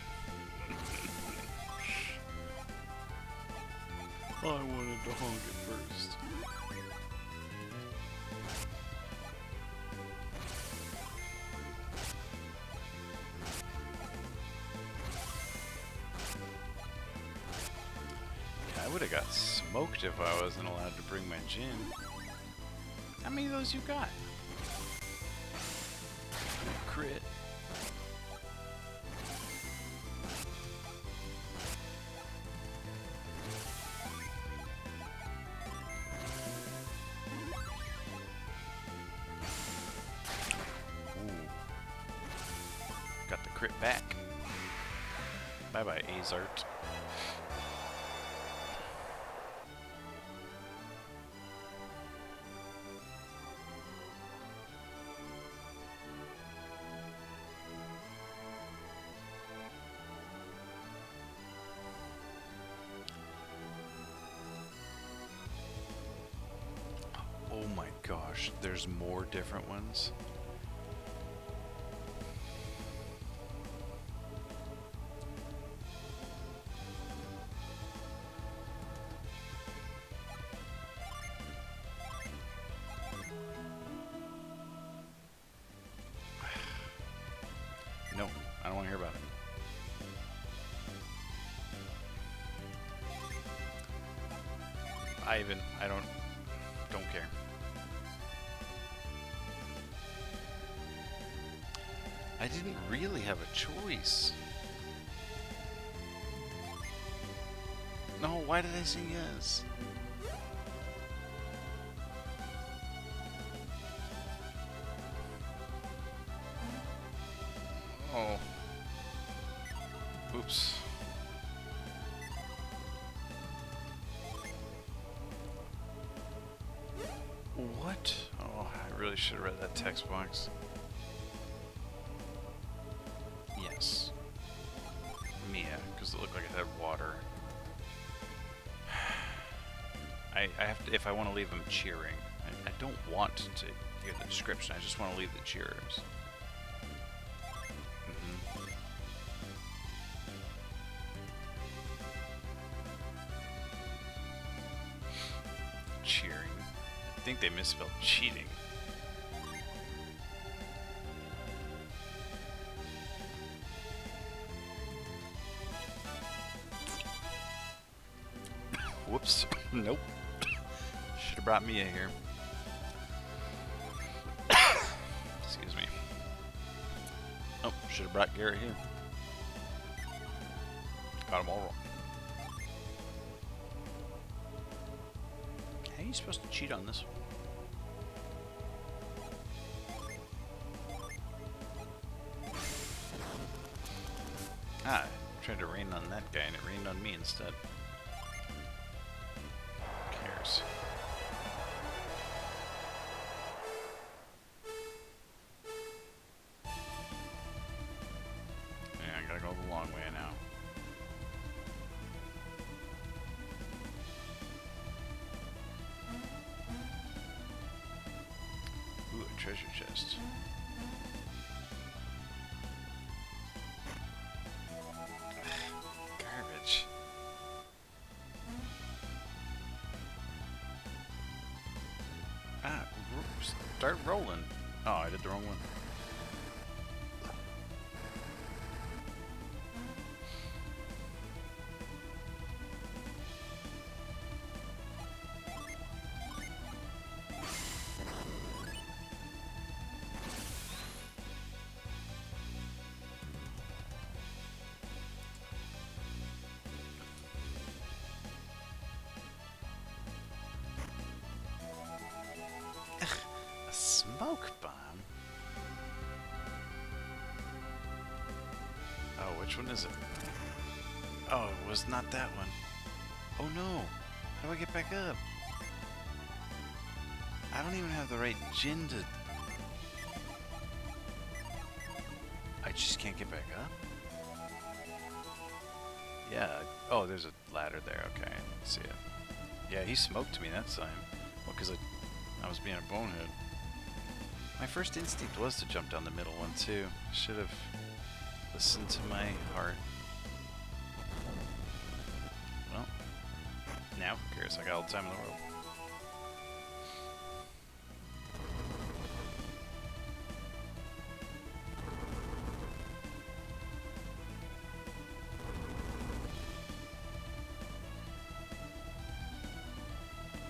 I wanted to honk it first. I would have got smoked if I wasn't allowed to bring my gin. How many of those you got? Crit. Got the crit back. Bye bye, Azart. Oh my gosh, there's more different ones. No, I don't want to hear about it. I don't care. I didn't really have a choice. No, why did I say yes? Oh. Oops. What? Oh, I really should have read that text box. Yes. Mia, because it looked like it had water. I have to, if I want to leave them cheering. I don't want to hear the description. I just want to leave the cheers. Cheering. I think they misspelled cheating. Whoops. Nope. Should have brought Mia here. Excuse me. Oh, should have brought Garrett here. Got them all wrong. How are you supposed to cheat on this one? Ah, I tried to rain on that guy and it rained on me instead. Who cares? Yeah, I gotta go the long way now. Ooh, a treasure chest. Garbage. Ah, start rolling. Oh, I did the wrong one. Smoke bomb? Oh, which one is it? Oh, it was not that one. Oh no! How do I get back up? I don't even have the right gin to... I just can't get back up? Yeah. Oh, there's a ladder there. Okay, I see it. Yeah, he smoked me that time. Well, because I was being a bonehead. My first instinct was to jump down the middle one too. Should have listened to my heart. Well, now who cares? I got all the time in the world.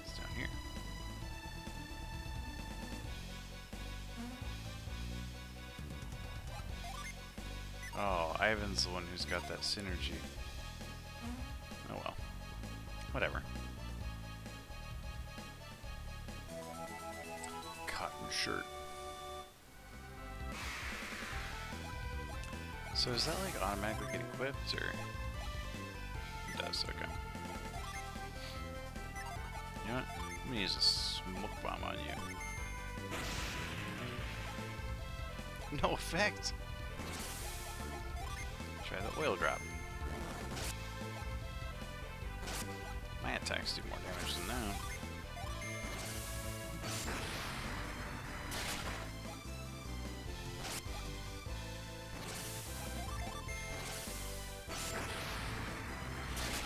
It's down here. Oh, Ivan's the one who's got that synergy. Oh well. Whatever. Cotton shirt. So does that like automatically get equipped or? It does, okay. You know what? I'm gonna use a smoke bomb on you. No effect! Try the oil drop. My attacks do more damage than that.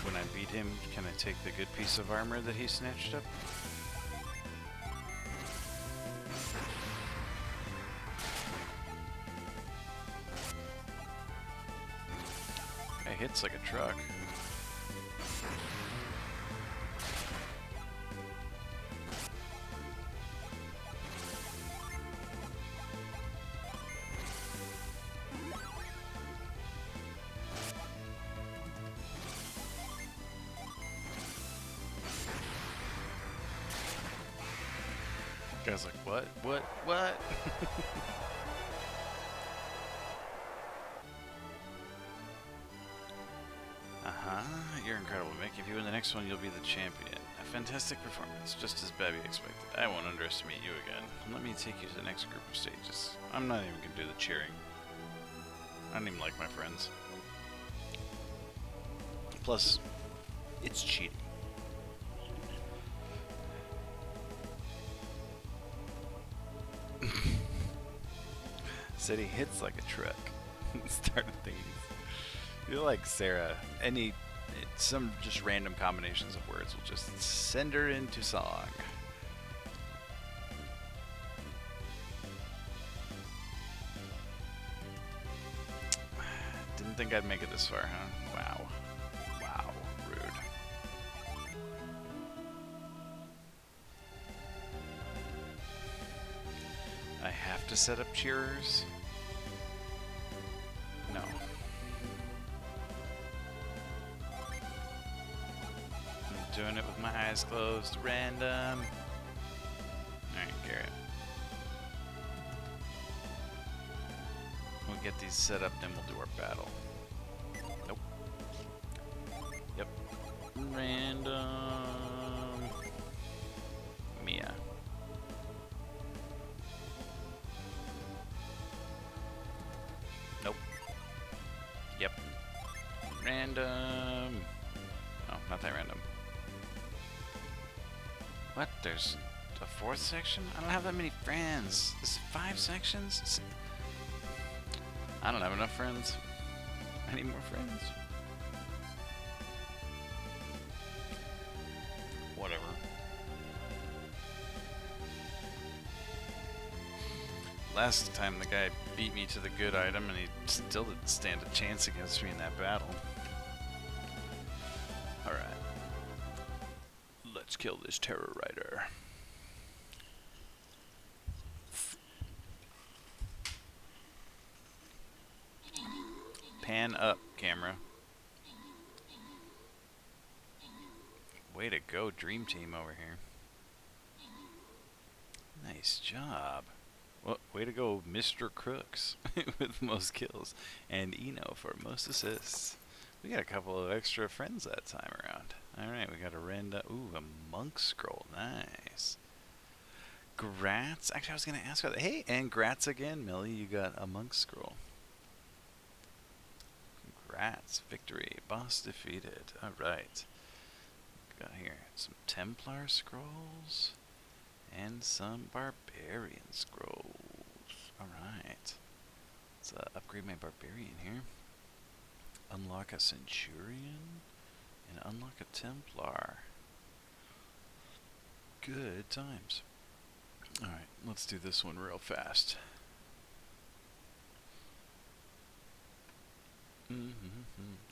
When I beat him, can I take the good piece of armor that he snatched up? Guy hits like a truck. Guy's like, what? What? You're incredible, Mick. If you win the next one, you'll be the champion. A fantastic performance, just as Babby expected. I won't underestimate you again. Let me take you to the next group of stages. I'm not even gonna do the cheering. I don't even like my friends. Plus, it's cheating. Said he hits like a truck. Starting things. You're like Sarah. Some just random combinations of words will just send her into song. Didn't think I'd make it this far, huh? Wow. Wow. Rude. I have to set up cheerers? No. I'm doing it with my eyes closed. Random. Alright, Garrett. We'll get these set up, then we'll do our battle. Nope. Yep. Random. Mia. Nope. Yep. Random. Oh, not that random. What? There's a fourth section? I don't have that many friends. There's 5 sections? I don't have enough friends. I need more friends. Whatever. Last time the guy beat me to the good item and he still didn't stand a chance against me in that battle. Alright. Let's kill this Terror Rider. Pan up, camera. Way to go, Dream Team over here. Nice job. Well, way to go, Mr. Crooks with most kills. And Eno for most assists. We got a couple of extra friends that time around. Alright, we got a random... Ooh, a monk scroll. Nice. Grats. Actually, I was going to ask about that. Hey, and grats again, Millie. You got a monk scroll. Congrats. Victory. Boss defeated. Alright. Got here some Templar scrolls. And some Barbarian scrolls. Alright. Let's upgrade my Barbarian here. Unlock a Centurion. And unlock a Templar. Good times. Alright, let's do this one real fast.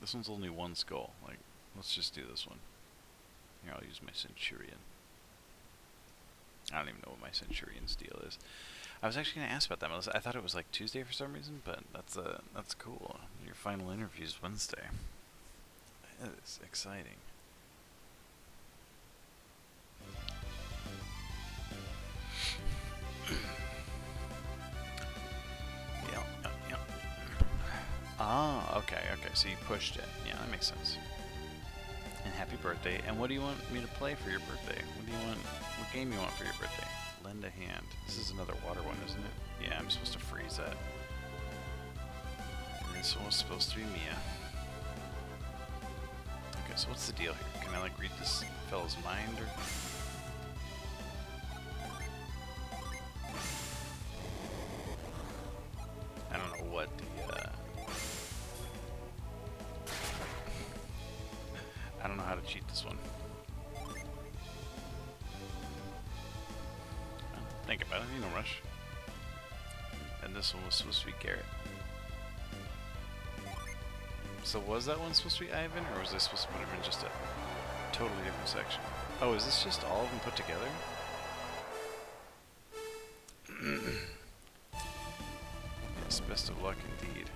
This one's only 1 skull. Like, let's just do this one. Here, I'll use my Centurion. I don't even know what my Centurion's deal is. I was actually going to ask about that. I thought it was like Tuesday for some reason, but that's cool. Your final interview's Wednesday. That is exciting. Yeah. Ah, okay. So you pushed it. Yeah, that makes sense. And happy birthday. And what do you want me to play for your birthday? What game you want for your birthday? Lend a hand. This is another water one, isn't it? Yeah, I'm supposed to freeze that. And this one was supposed to be Mia. Okay, so what's the deal here? Can I like read this fellow's mind or? I don't know what the I don't know how to cheat this one. Think about it, no rush. And this one was supposed to be Garrett. So was that one supposed to be Ivan, or was this supposed to put him in just a totally different section? Oh, is this just all of them put together? Yes, best of luck indeed.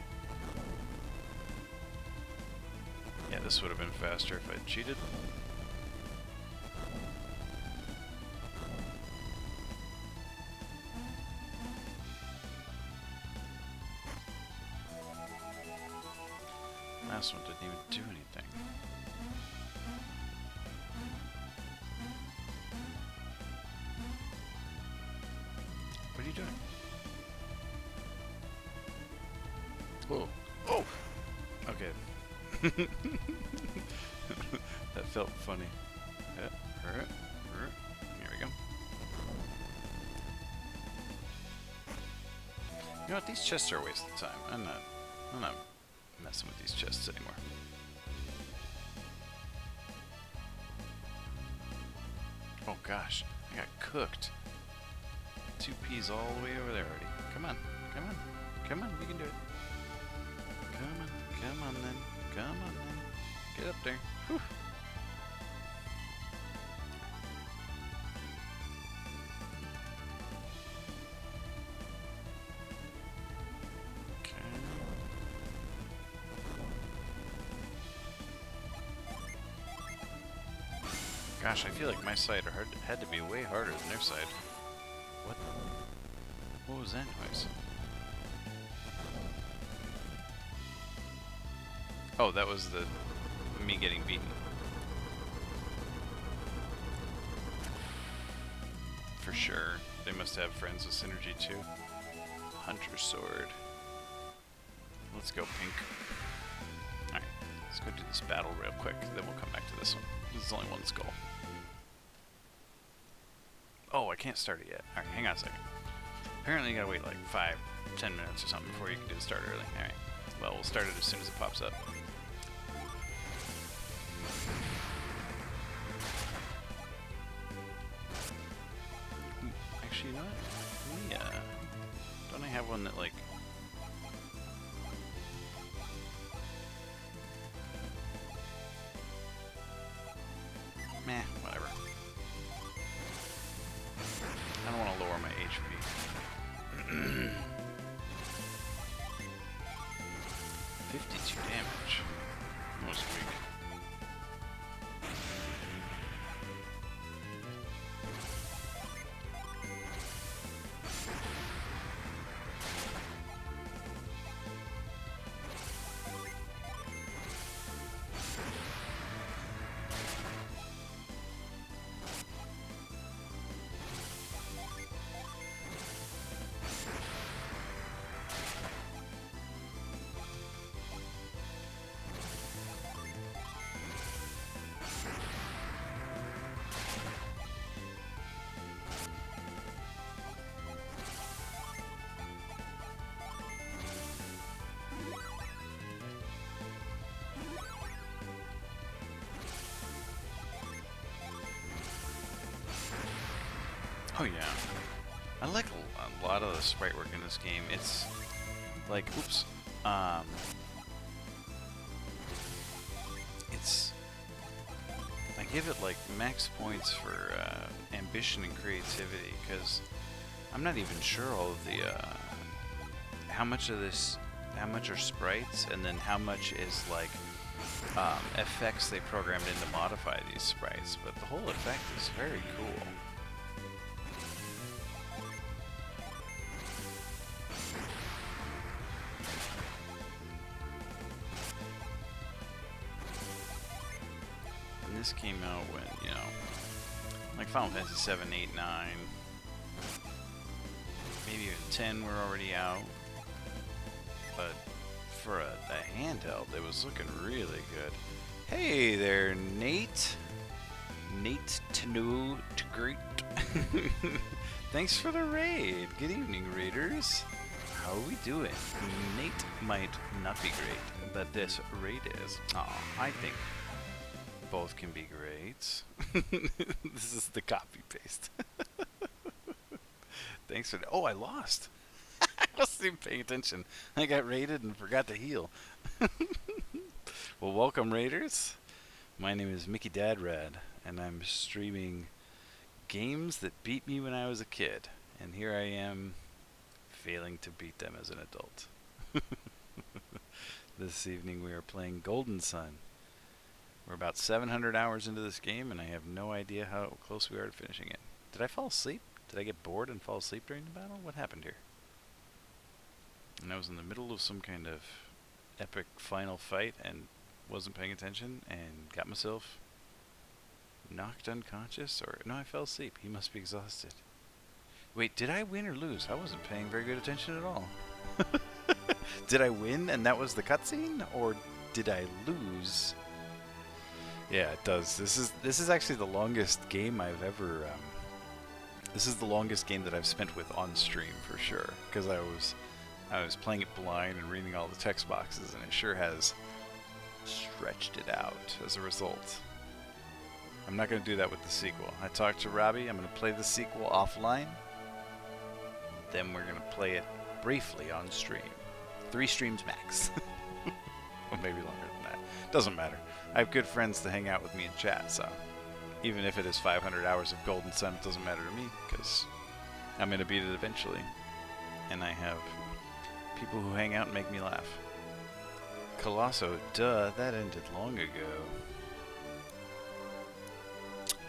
Yeah, this would have been faster if I'd cheated. Last one didn't even do anything. What are you doing? Whoa. Oh! Okay. That felt funny. Here we go. You know what? These chests are a waste of time. I'm not messing with these chests anymore. Oh gosh, I got cooked. 2 peas all the way over there already. Come on, come on, come on, you can do it. Come on then, come on then. Get up there. Whew. Gosh, I feel like my side had to be way harder than their side. What? What was that noise? Oh, that was me getting beaten. For sure. They must have friends with synergy too. Hunter sword. Let's go pink. Alright, let's go do this battle real quick, then we'll come back to this one. This is only one skull. Oh, I can't start it yet. Alright, hang on a second. Apparently you gotta wait like 5-10 minutes or something before you can do the start early. Alright. Well, we'll start it as soon as it pops up. Actually, you know what? Let me, don't I have one that, like... Meh, whatever. I don't want to lower my HP. 52 damage. Most weak. Oh yeah, I like a lot of the sprite work in this game. It's like, oops, it's, I give it like max points for ambition and creativity, because I'm not even sure all of the, how much of this, how much are sprites, and then how much is like effects they programmed in to modify these sprites, but the whole effect is very cool. This came out when, you know, like Final Fantasy 7, 8, 9, maybe even 10 were already out, but for the handheld, it was looking really good. Hey there, Nate. Nate to know to great. Thanks for the raid. Good evening, raiders. How are we doing? Nate might not be great, but this raid is. Aw, I think both can be great. This is the copy paste. Thanks for that. Oh, I lost. I wasn't even paying attention. I got raided and forgot to heal. Well, welcome, raiders. My name is Mickey Dadrad, and I'm streaming games that beat me when I was a kid. And here I am, failing to beat them as an adult. This evening we are playing Golden Sun. We're about 700 hours into this game, and I have no idea how close we are to finishing it. Did I fall asleep? Did I get bored and fall asleep during the battle? What happened here? And I was in the middle of some kind of epic final fight and wasn't paying attention and got myself knocked unconscious, or no, I fell asleep. He must be exhausted. Wait, did I win or lose? I wasn't paying very good attention at all. Did I win and that was the cutscene, or did I lose? Yeah, it does. This is actually the longest game I've ever. This is the longest game that I've spent with on stream for sure, because I was I was playing it blind and reading all the text boxes, and it sure has stretched it out as a result. I'm not going to do that with the sequel. I talked to Robbie. I'm going to play the sequel offline. Then we're going to play it briefly on stream. 3 streams max. Well, maybe longer than that. Doesn't matter. I have good friends to hang out with me in chat, so even if it is 500 hours of Golden Sun, it doesn't matter to me, because I'm going to beat it eventually. And I have people who hang out and make me laugh. Colosso, duh, that ended long ago.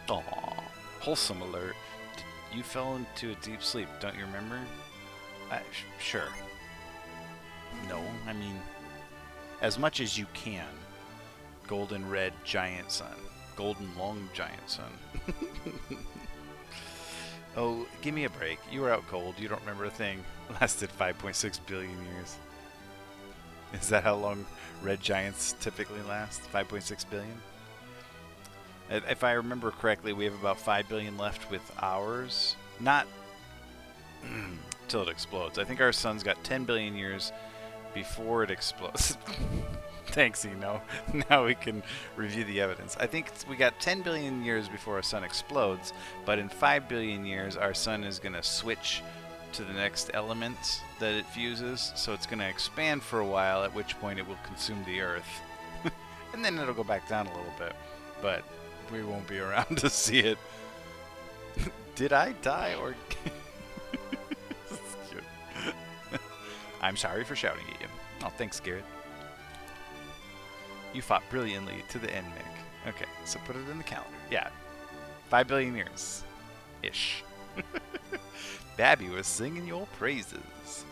Aww. Wholesome alert. You fell into a deep sleep, don't you remember? Sure. No, I mean, as much as you can. Golden red giant sun. Golden long giant sun. Oh, give me a break. You were out cold. You don't remember a thing. Lasted 5.6 billion years. Is that how long red giants typically last? 5.6 billion? If I remember correctly, we have about 5 billion left with ours. Not till it explodes. I think our sun's got 10 billion years before it explodes. Thanks, Eno. Now we can review the evidence. I think we got 10 billion years before our sun explodes, but in 5 billion years, our sun is going to switch to the next element that it fuses, so it's going to expand for a while, at which point it will consume the Earth. And then it'll go back down a little bit, but we won't be around to see it. Did I die or... I'm sorry for shouting at you. Oh, thanks, Garrett. You fought brilliantly to the end, Mick. Okay, so put it in the calendar. Yeah, 5 billion years. Ish. Babby was singing your praises.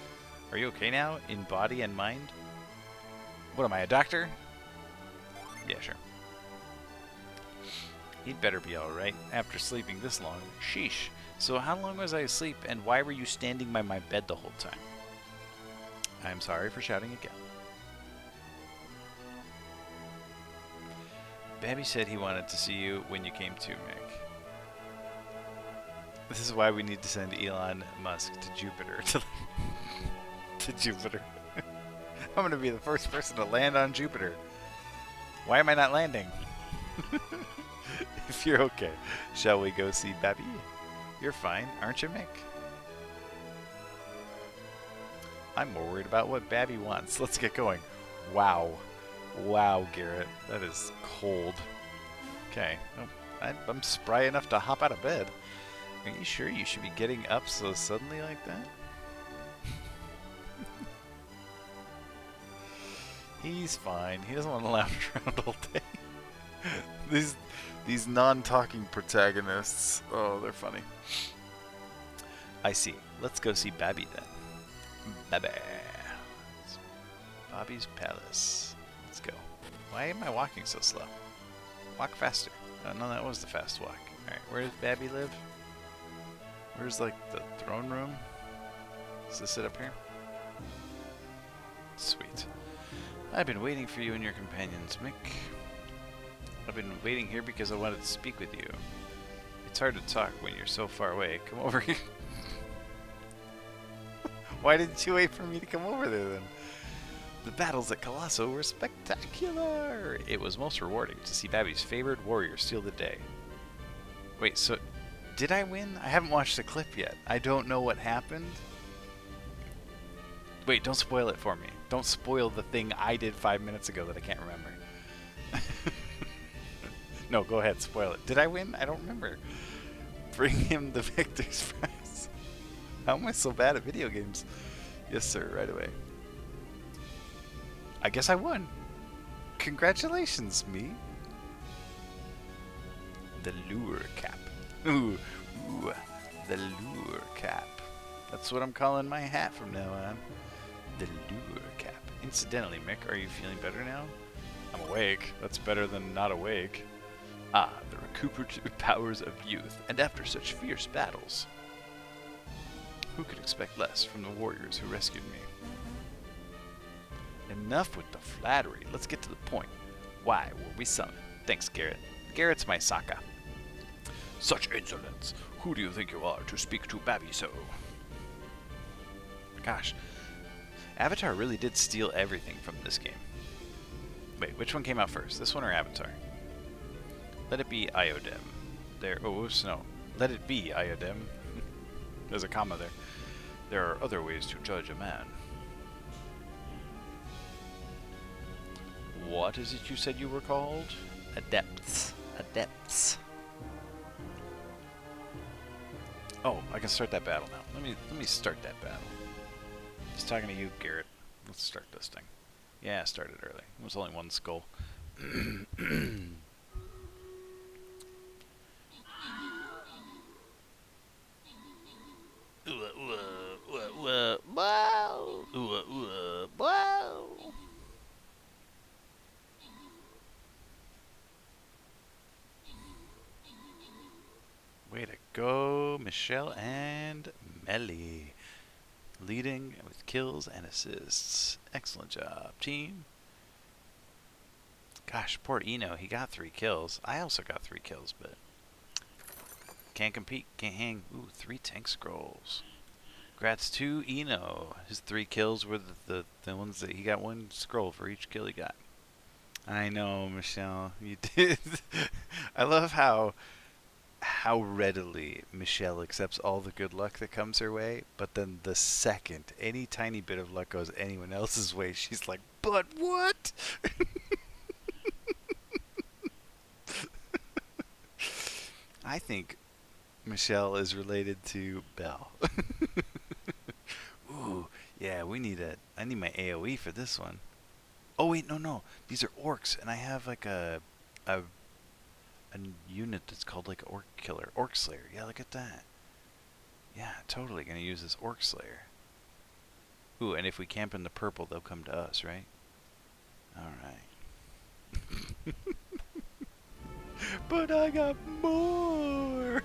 Are you okay now, in body and mind? What am I, a doctor? Yeah, sure. He'd better be alright after sleeping this long. Sheesh. So how long was I asleep, and why were you standing by my bed the whole time? I'm sorry for shouting again. Babby said he wanted to see you when you came to, Mick. This is why we need to send Elon Musk to Jupiter. To Jupiter. I'm going to be the first person to land on Jupiter. Why am I not landing? If you're okay, shall we go see Babby? You're fine, aren't you, Mick? I'm more worried about what Babby wants. Let's get going. Wow. Wow, Garrett. That is cold. Okay. Oh, I'm spry enough to hop out of bed. Are you sure you should be getting up so suddenly like that? He's fine. He doesn't want to lounge around all day. These non-talking protagonists. Oh, they're funny. I see. Let's go see Babby then. Babby. It's Bobby's Palace. Let's go. Why am I walking so slow? Walk faster. Oh, no, that was the fast walk. Alright, where does Babby live? Where's, like, the throne room? Does this sit up here? Sweet. I've been waiting for you and your companions, Mick. I've been waiting here because I wanted to speak with you. It's hard to talk when you're so far away. Come over here. Why didn't you wait for me to come over there, then? The battles at Colosso were spectacular! It was most rewarding to see Babby's favorite warrior steal the day. Wait, so... did I win? I haven't watched the clip yet. I don't know what happened. Wait, don't spoil it for me. Don't spoil the thing I did 5 minutes ago that I can't remember. No, go ahead, spoil it. Did I win? I don't remember. Bring him the victor's prize. How am I so bad at video games? Yes, sir, right away. I guess I won. Congratulations, me. The lure cap. Ooh, the lure cap. That's what I'm calling my hat from now on. The lure cap. Incidentally, Mick, are you feeling better now? I'm awake. That's better than not awake. Ah, the recuperative powers of youth, and after such fierce battles. Who could expect less from the warriors who rescued me? Enough with the flattery. Let's get to the point. Why were we summoned? Thanks, Garrett. Garrett's my Sokka. Such insolence. Who do you think you are to speak to Babby so? Gosh. Avatar really did steal everything from this game. Wait, which one came out first? This one or Avatar? Let it be Iodem. There. Oh, oops, no. Let it be Iodem. There's a comma there. There are other ways to judge a man. What is it you said you were called? Adepts. Adepts. Oh, I can start that battle now. Let me start that battle. Just talking to you, Garrett. Let's start this thing. Yeah, started early. It was only one skull. Way to go, Michelle and Melly. Leading with kills and assists. Excellent job, team. Gosh, poor Eno. He got 3 kills. I also got 3 kills, but can't compete, can't hang. Ooh, 3 tank scrolls. Congrats to Eno. His 3 kills were the ones that he got 1 scroll for each kill he got. I know, Michelle. You did. I love how readily Michelle accepts all the good luck that comes her way, but then the second any tiny bit of luck goes anyone else's way, she's like, but what? I think Michelle is related to Belle. Ooh, yeah, I need my AoE for this one. Oh wait, no. These are orcs, and I have like a unit that's called like Orc Killer. Orc Slayer. Yeah, look at that. Yeah, totally gonna use this Orc Slayer. Ooh, and if we camp in the purple, they'll come to us, right? Alright. But I got more!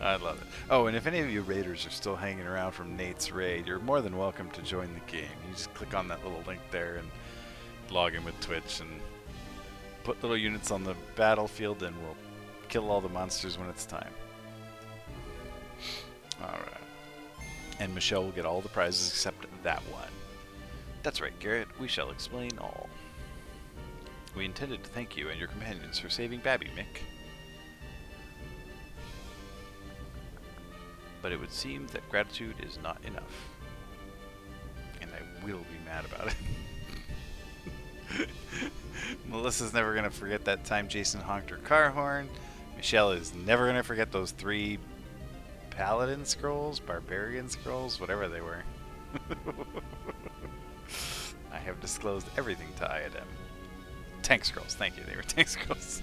I love it. Oh, and if any of you raiders are still hanging around from Nate's raid, you're more than welcome to join the game. You just click on that little link there and log in with Twitch and put little units on the battlefield, and we'll kill all the monsters when it's time. Alright. And Michelle will get all the prizes except that one. That's right, Garrett. We shall explain all. We intended to thank you and your companions for saving Babby, Mick. But it would seem that gratitude is not enough. And I will be mad about it. Melissa's never going to forget that time Jason honked her car horn. Michelle is never going to forget those 3 paladin scrolls, barbarian scrolls, whatever they were. I have disclosed everything to Iodem. Tank scrolls, thank you, they were tank scrolls.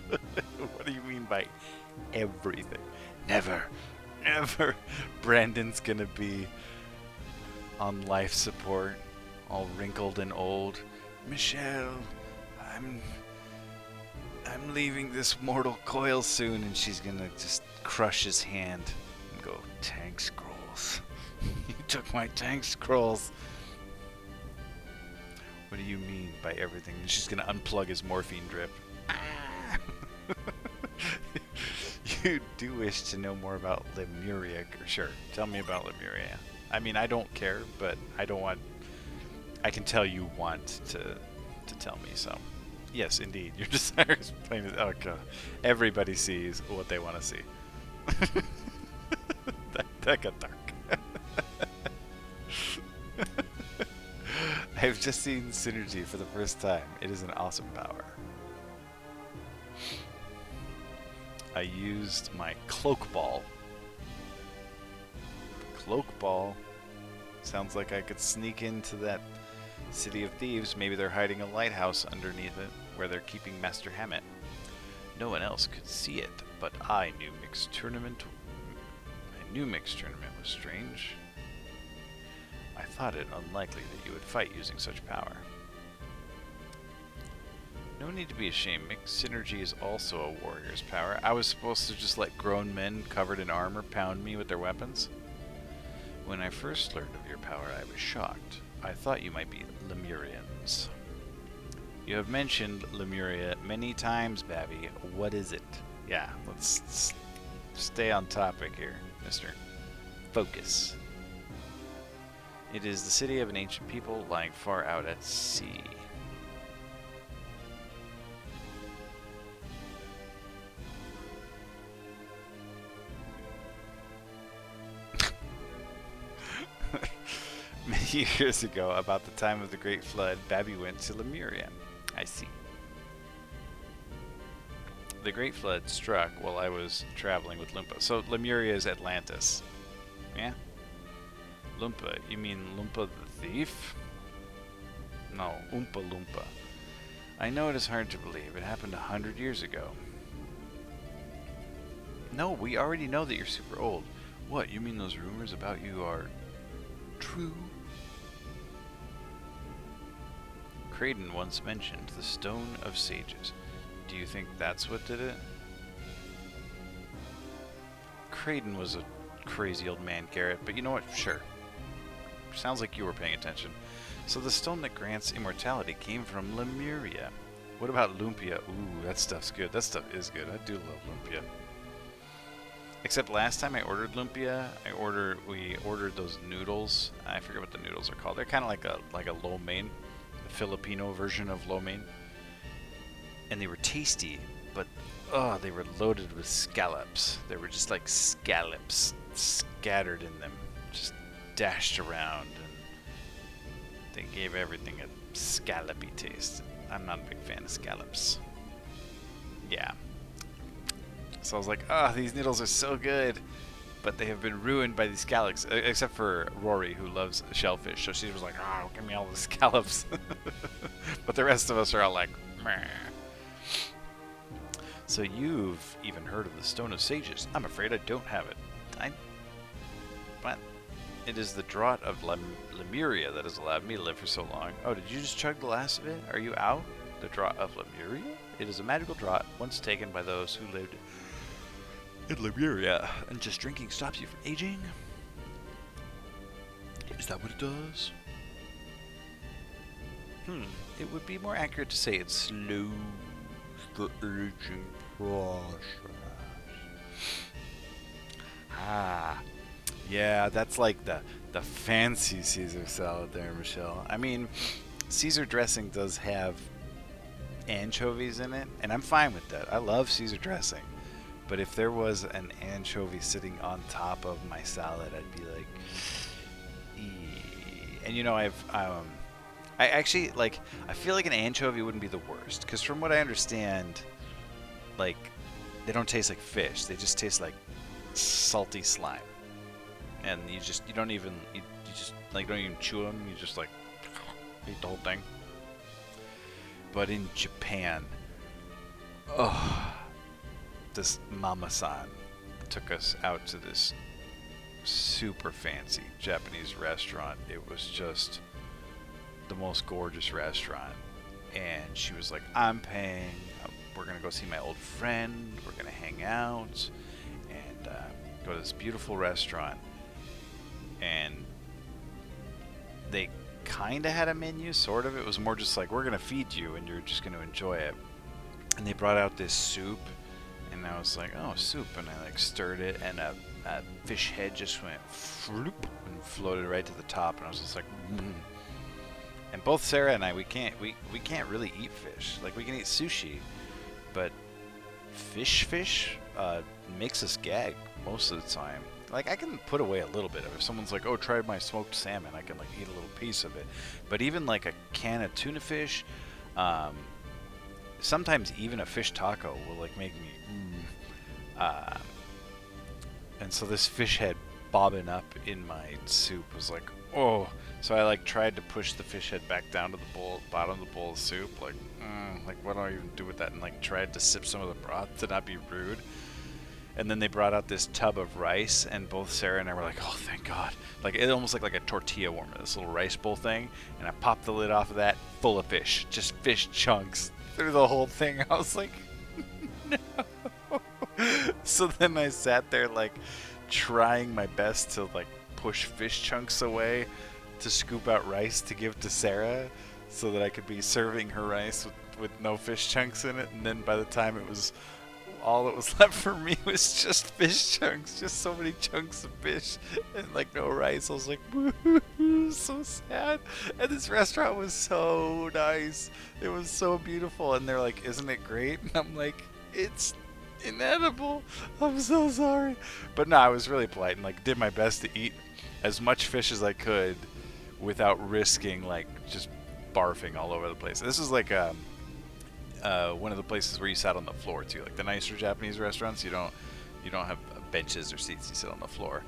What do you mean by everything? Never. Brandon's going to be on life support, all wrinkled and old. Michelle, I'm leaving this mortal coil soon, and she's gonna just crush his hand and go, tank scrolls. You took my tank scrolls. What do you mean by everything? And she's gonna unplug his morphine drip. Ah! You do wish to know more about Lemuria. Sure, tell me about Lemuria. I mean, I don't care, but I can tell you want to tell me, so yes, indeed, your desire is plain as... Oh god, everybody sees what they want to see. that got dark. I've just seen Synergy for the first time. It is an awesome power. I used my Cloak Ball. Cloak Ball. Sounds like I could sneak into that City of Thieves. Maybe they're hiding a lighthouse underneath it where they're keeping Master Hammett. No one else could see it, but I knew Mick's tournament was strange. I thought it unlikely that you would fight using such power. No need to be ashamed. Mick's synergy is also a warrior's power. I was supposed to just let grown men covered in armor pound me with their weapons? When I first learned of your power, I was shocked. I thought you might be Lemurians. You have mentioned Lemuria many times, Babby. What is it? Yeah, let's stay on topic here, mister. Focus. It is the city of an ancient people lying far out at sea. Many years ago, about the time of the Great Flood, Babby went to Lemuria. I see. The Great Flood struck while I was traveling with Loompa. So Lemuria is Atlantis. Yeah? Loompa. You mean Loompa the thief? No, Oompa Loompa. I know it is hard to believe. It happened 100 years ago. No, we already know that you're super old. What, you mean those rumors about you are true? Creighton once mentioned the Stone of Sages. Do you think that's what did it? Creighton was a crazy old man, Garrett, but you know what? Sure. Sounds like you were paying attention. So the stone that grants immortality came from Lemuria. What about Lumpia? Ooh, that stuff's good. That stuff is good. I do love Lumpia. Except last time I ordered Lumpia, we ordered those noodles. I forget what the noodles are called. They're kind of like a lo mein, the Filipino version of lo mein. And they were tasty, but oh, they were loaded with scallops. They were just like scallops scattered in them, just dashed around, and they gave everything a scallopy taste. I'm not a big fan of scallops. Yeah. So I was like, oh, these noodles are so good, but they have been ruined by these scallops, except for Rory, who loves shellfish. So she was like, oh, give me all the scallops. But the rest of us are all like, meh. So you've even heard of the Stone of Sages. I'm afraid I don't have it. But it is the draught of Lemuria that has allowed me to live for so long. Oh, did you just chug the last of it? Are you out? The draught of Lemuria? It is a magical draught once taken by those who lived in Lemuria. And just drinking stops you from aging? Is that what it does? It would be more accurate to say it slows the aging process. Ah, yeah, that's like the fancy Caesar salad there, Michelle. I mean, Caesar dressing does have anchovies in it, and I'm fine with that. I love Caesar dressing. But if there was an anchovy sitting on top of my salad, I'd be like, eee. And you know, I actually, like, I feel like an anchovy wouldn't be the worst, because from what I understand, like, they don't taste like fish. They just taste like salty slime. And you don't even chew them. You just, like, eat the whole thing. But in Japan, this mama-san took us out to this super fancy Japanese restaurant. It was just the most gorgeous restaurant, and she was like, I'm paying, we're gonna go see my old friend, we're gonna hang out and go to this beautiful restaurant. And they kind of had a menu, sort of. It was more just like, we're gonna feed you and you're just gonna enjoy it. And they brought out this soup, and I was like, oh, soup. And I like stirred it, and a fish head just went floop and floated right to the top, and I was just like, And both Sarah and I, we can't really eat fish. Like, we can eat sushi, but fish makes us gag most of the time. Like, I can put away a little bit of it. If someone's like, oh, try my smoked salmon, I can like eat a little piece of it. But even like a can of tuna fish, sometimes even a fish taco will like make me and so this fish head bobbing up in my soup was like, oh. So I like tried to push the fish head back down to the bottom of the bowl of soup, like what do I even do with that? And like tried to sip some of the broth to not be rude. And then they brought out this tub of rice, and both Sarah and I were like, oh, thank God. Like, it almost like a tortilla warmer, this little rice bowl thing. And I popped the lid off of that, full of fish. Just fish chunks through the whole thing. I was like, no. So then I sat there, like, trying my best to, like, push fish chunks away to scoop out rice to give to Sarah so that I could be serving her rice with no fish chunks in it. And then by the time it was all that was left for me was just fish chunks, just so many chunks of fish and like no rice. I was like, woo, so sad. And this restaurant was so nice. It was so beautiful. And they're like, isn't it great? And I'm like, it's inedible. I'm so sorry. But no, I was really polite and like did my best to eat as much fish as I could without risking like just barfing all over the place. This is like one of the places where you sat on the floor too, like the nicer Japanese restaurants. You don't have benches or seats. You sit on the floor,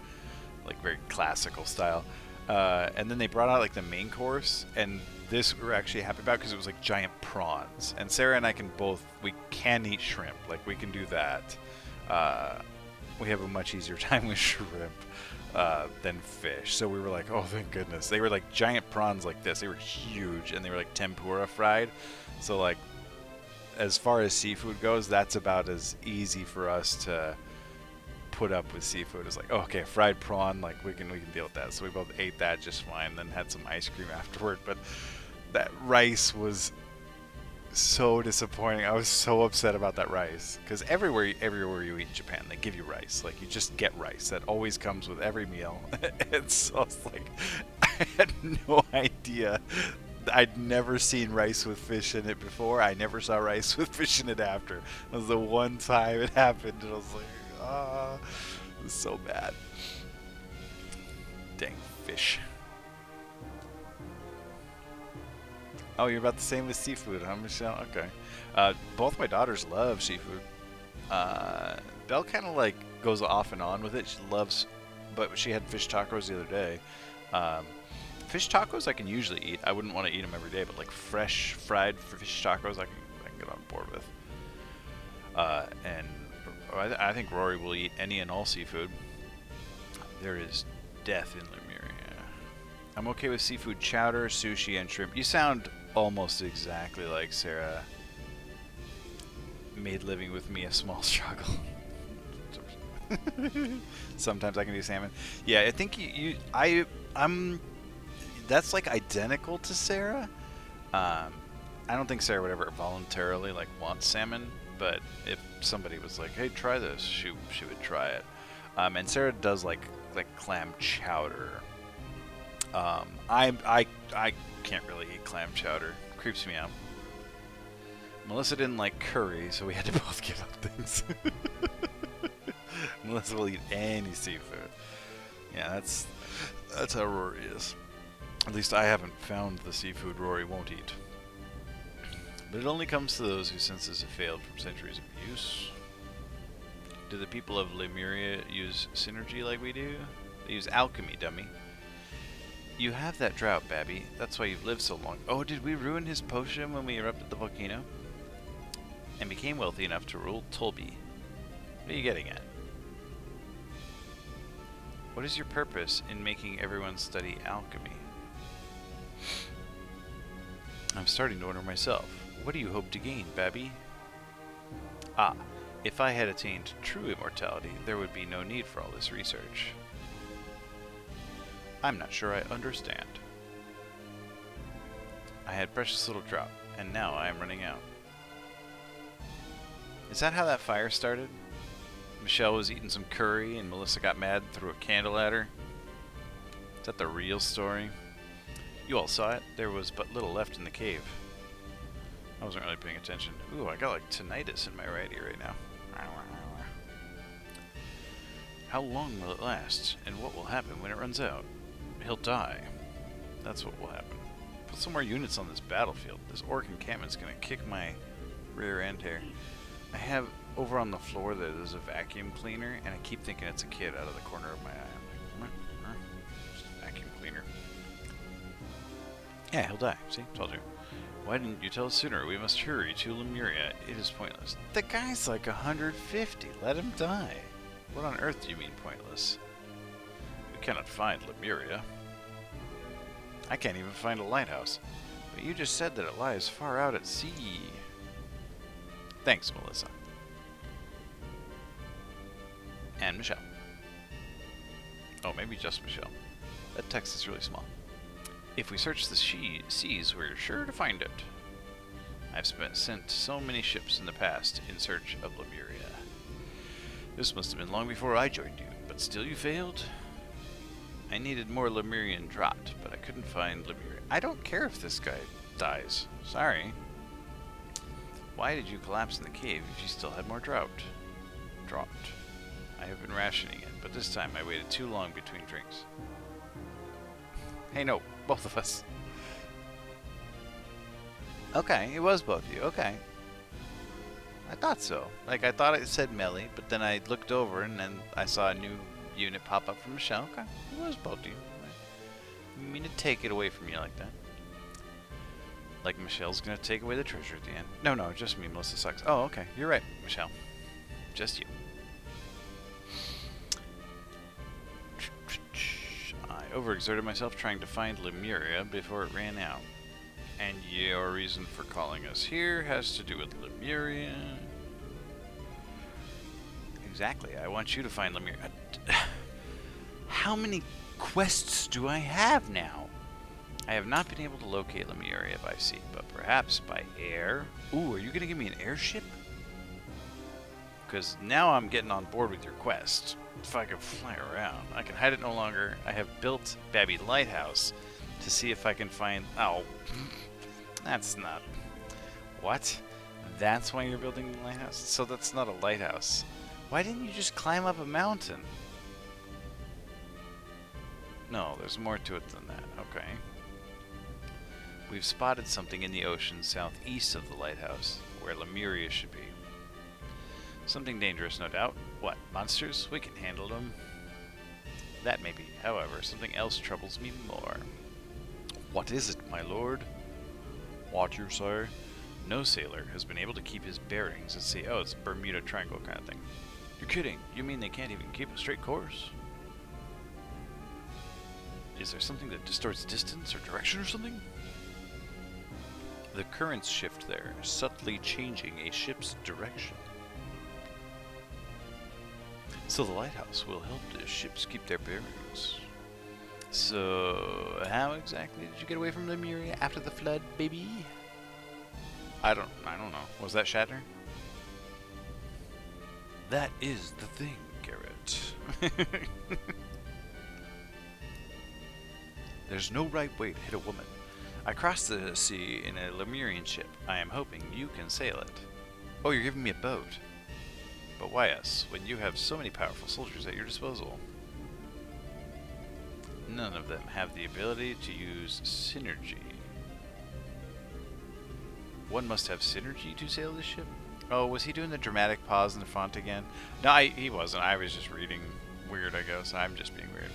like very classical style. And then they brought out like the main course, and this we were actually happy about because it was like giant prawns. And Sarah and I we can eat shrimp, like we can do that. We have a much easier time with shrimp than fish. So we were like, oh, thank goodness. They were like giant prawns like this. They were huge, and they were like tempura fried. So like, as far as seafood goes, that's about as easy for us to put up with seafood. It's like, oh, okay, fried prawn, like we can deal with that. So we both ate that just fine, then had some ice cream afterward. But that rice was so disappointing. I was so upset about that rice because everywhere you eat in Japan, they give you rice. Like you just get rice. That always comes with every meal. And so it's like, I had no idea. I'd never seen rice with fish in it before. I never saw rice with fish in it after. It was the one time it happened, and I was like, it was so bad. Dang fish. Oh, you're about the same with seafood, huh, Michelle? Okay. Both my daughters love seafood. Belle kind of like goes off and on with it. She loves, but she had fish tacos the other day. Fish tacos I can usually eat. I wouldn't want to eat them every day, but like fresh fried fish tacos I can get on board with. And I think Rory will eat any and all seafood. There is death in Lemuria. I'm okay with seafood chowder, sushi, and shrimp. You sound almost exactly like Sarah. Made living with me a small struggle. Sometimes I can do salmon. Yeah, I think I'm. That's like identical to Sarah. I don't think Sarah would ever voluntarily like want salmon, but if somebody was like, "Hey, try this," she would try it. And Sarah does like clam chowder. I can't really eat clam chowder. Creeps me out. Melissa didn't like curry, so we had to both give up things. Melissa will eat any seafood. Yeah, that's how Rory is. At least I haven't found the seafood Rory won't eat. But it only comes to those whose senses have failed from centuries of use. Do the people of Lemuria use synergy like we do? They use alchemy, dummy. You have that drought, Babby. That's why you've lived so long. Oh, did we ruin his potion when we erupted the volcano? And became wealthy enough to rule Tolby. What are you getting at? What is your purpose in making everyone study alchemy? I'm starting to wonder myself. What do you hope to gain, Babby? Ah, if I had attained true immortality, there would be no need for all this research. I'm not sure I understand. I had precious little drop, and now I am running out. Is that how that fire started? Michelle was eating some curry, and Melissa got mad and threw a candle at her? Is that the real story? You all saw it. There was but little left in the cave. I wasn't really paying attention. Ooh, I got like tinnitus in my right ear right now. How long will it last, and what will happen when it runs out? He'll die. That's what will happen. Put some more units on this battlefield. This orc encampment's gonna kick my rear end here. I have over on the floor that is a vacuum cleaner, and I keep thinking it's a kid out of the corner of my eye. I'm like, just a vacuum cleaner. Yeah, he'll die. See? Told you. Why didn't you tell us sooner? We must hurry to Lemuria. It is pointless. The guy's like 150. Let him die. What on earth do you mean pointless? We cannot find Lemuria. I can't even find a lighthouse. But you just said that it lies far out at sea. Thanks, Melissa. And Michelle. Oh, maybe just Michelle. That text is really small. If we search the seas, we're sure to find it. I've sent so many ships in the past in search of Lemuria. This must have been long before I joined you, but still you failed? I needed more Lemurian draught, but I couldn't find Lemuria. I don't care if this guy dies. Sorry. Why did you collapse in the cave if you still had more draught? I have been rationing it, but this time I waited too long between drinks. Hey, no, both of us. Okay, it was both of you. Okay. I thought so. Like, I thought it said Melly, but then I looked over and then I saw a new unit pop up from Michelle. Okay, it was both of you. I didn't mean to take it away from you like that. Like Michelle's gonna take away the treasure at the end. No, just me. Melissa sucks. Oh, okay. You're right, Michelle. Just you. I overexerted myself trying to find Lemuria before it ran out. And your reason for calling us here has to do with Lemuria. Exactly. I want you to find Lemuria. How many quests do I have now? I have not been able to locate Lemuria by sea, but perhaps by air. Ooh, are you going to give me an airship? Because now I'm getting on board with your quest. If I can fly around, I can hide it no longer. I have built Babby Lighthouse to see if I can find... Oh, that's not... What? That's why you're building the lighthouse? So that's not a lighthouse. Why didn't you just climb up a mountain? No, there's more to it than that. Okay. We've spotted something in the ocean southeast of the lighthouse, where Lemuria should be. Something dangerous, no doubt. What, monsters? We can handle them. That may be. However, something else troubles me more. What is it, my lord? What you say? No sailor has been able to keep his bearings at sea. Oh, it's a Bermuda Triangle kind of thing. You're kidding. You mean they can't even keep a straight course? Is there something that distorts distance or direction or something? The currents shift there, subtly changing a ship's direction. So the lighthouse will help the ships keep their bearings. So, how exactly did you get away from Lemuria after the flood, baby? I don't know. Was that Shatner? That is the thing, Garrett. There's no right way to hit a woman. I crossed the sea in a Lemurian ship. I am hoping you can sail it. Oh, you're giving me a boat. But why us, when you have so many powerful soldiers at your disposal? None of them have the ability to use synergy. One must have synergy to sail this ship? Oh, was he doing the dramatic pause in the font again? No, he wasn't. I was just reading weird, I guess. I'm just being weird.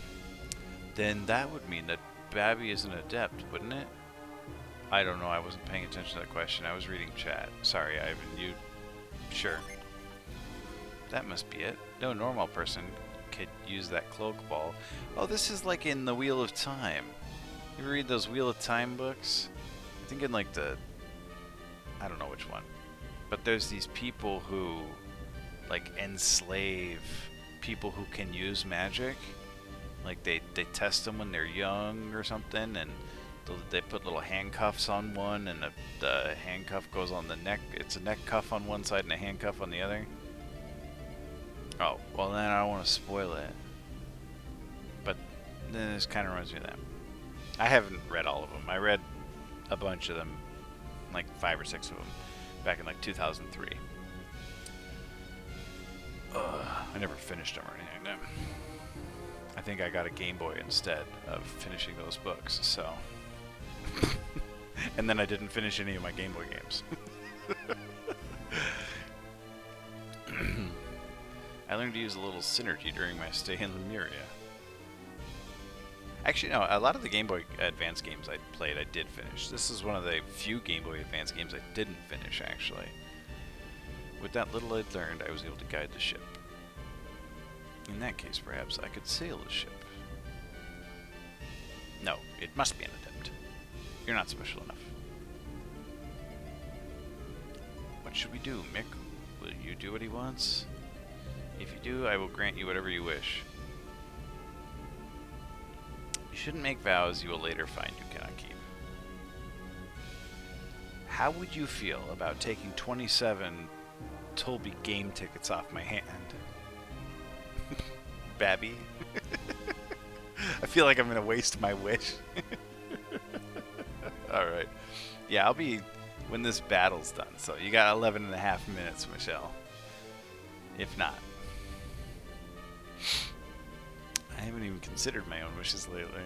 Then that would mean that Babby is an adept, wouldn't it? I don't know. I wasn't paying attention to that question. I was reading chat. Sorry, Ivan. You... Sure. That must be it. No normal person could use that cloak ball. Oh, this is like in the Wheel of Time. You ever read those Wheel of Time books? I think in like the... I don't know which one. But there's these people who like enslave people who can use magic. Like they test them when they're young or something, and they put little handcuffs on one, and the handcuff goes on the neck. It's a neck cuff on one side and a handcuff on the other. Oh, well then I don't want to spoil it. But then this kind of reminds me of that. I haven't read all of them. I read a bunch of them, like 5 or 6 of them, back in like 2003. I never finished them or anything like that. I think I got a Game Boy instead of finishing those books, so... And then I didn't finish any of my Game Boy games. I learned to use a little synergy during my stay in Lemuria. Actually, no, a lot of the Game Boy Advance games I played, I did finish. This is one of the few Game Boy Advance games I didn't finish, actually. With that little I'd learned, I was able to guide the ship. In that case, perhaps I could sail the ship. No, it must be an adept. You're not special enough. What should we do, Mick? Will you do what he wants? If you do, I will grant you whatever you wish. You shouldn't make vows you will later find you cannot keep. How would you feel about taking 27 Tolby game tickets off my hand? Babby. I feel like I'm gonna waste my wish. Alright. Yeah, I'll be when this battle's done. So you got 11 and a half minutes, Michelle. If not. I haven't even considered my own wishes lately.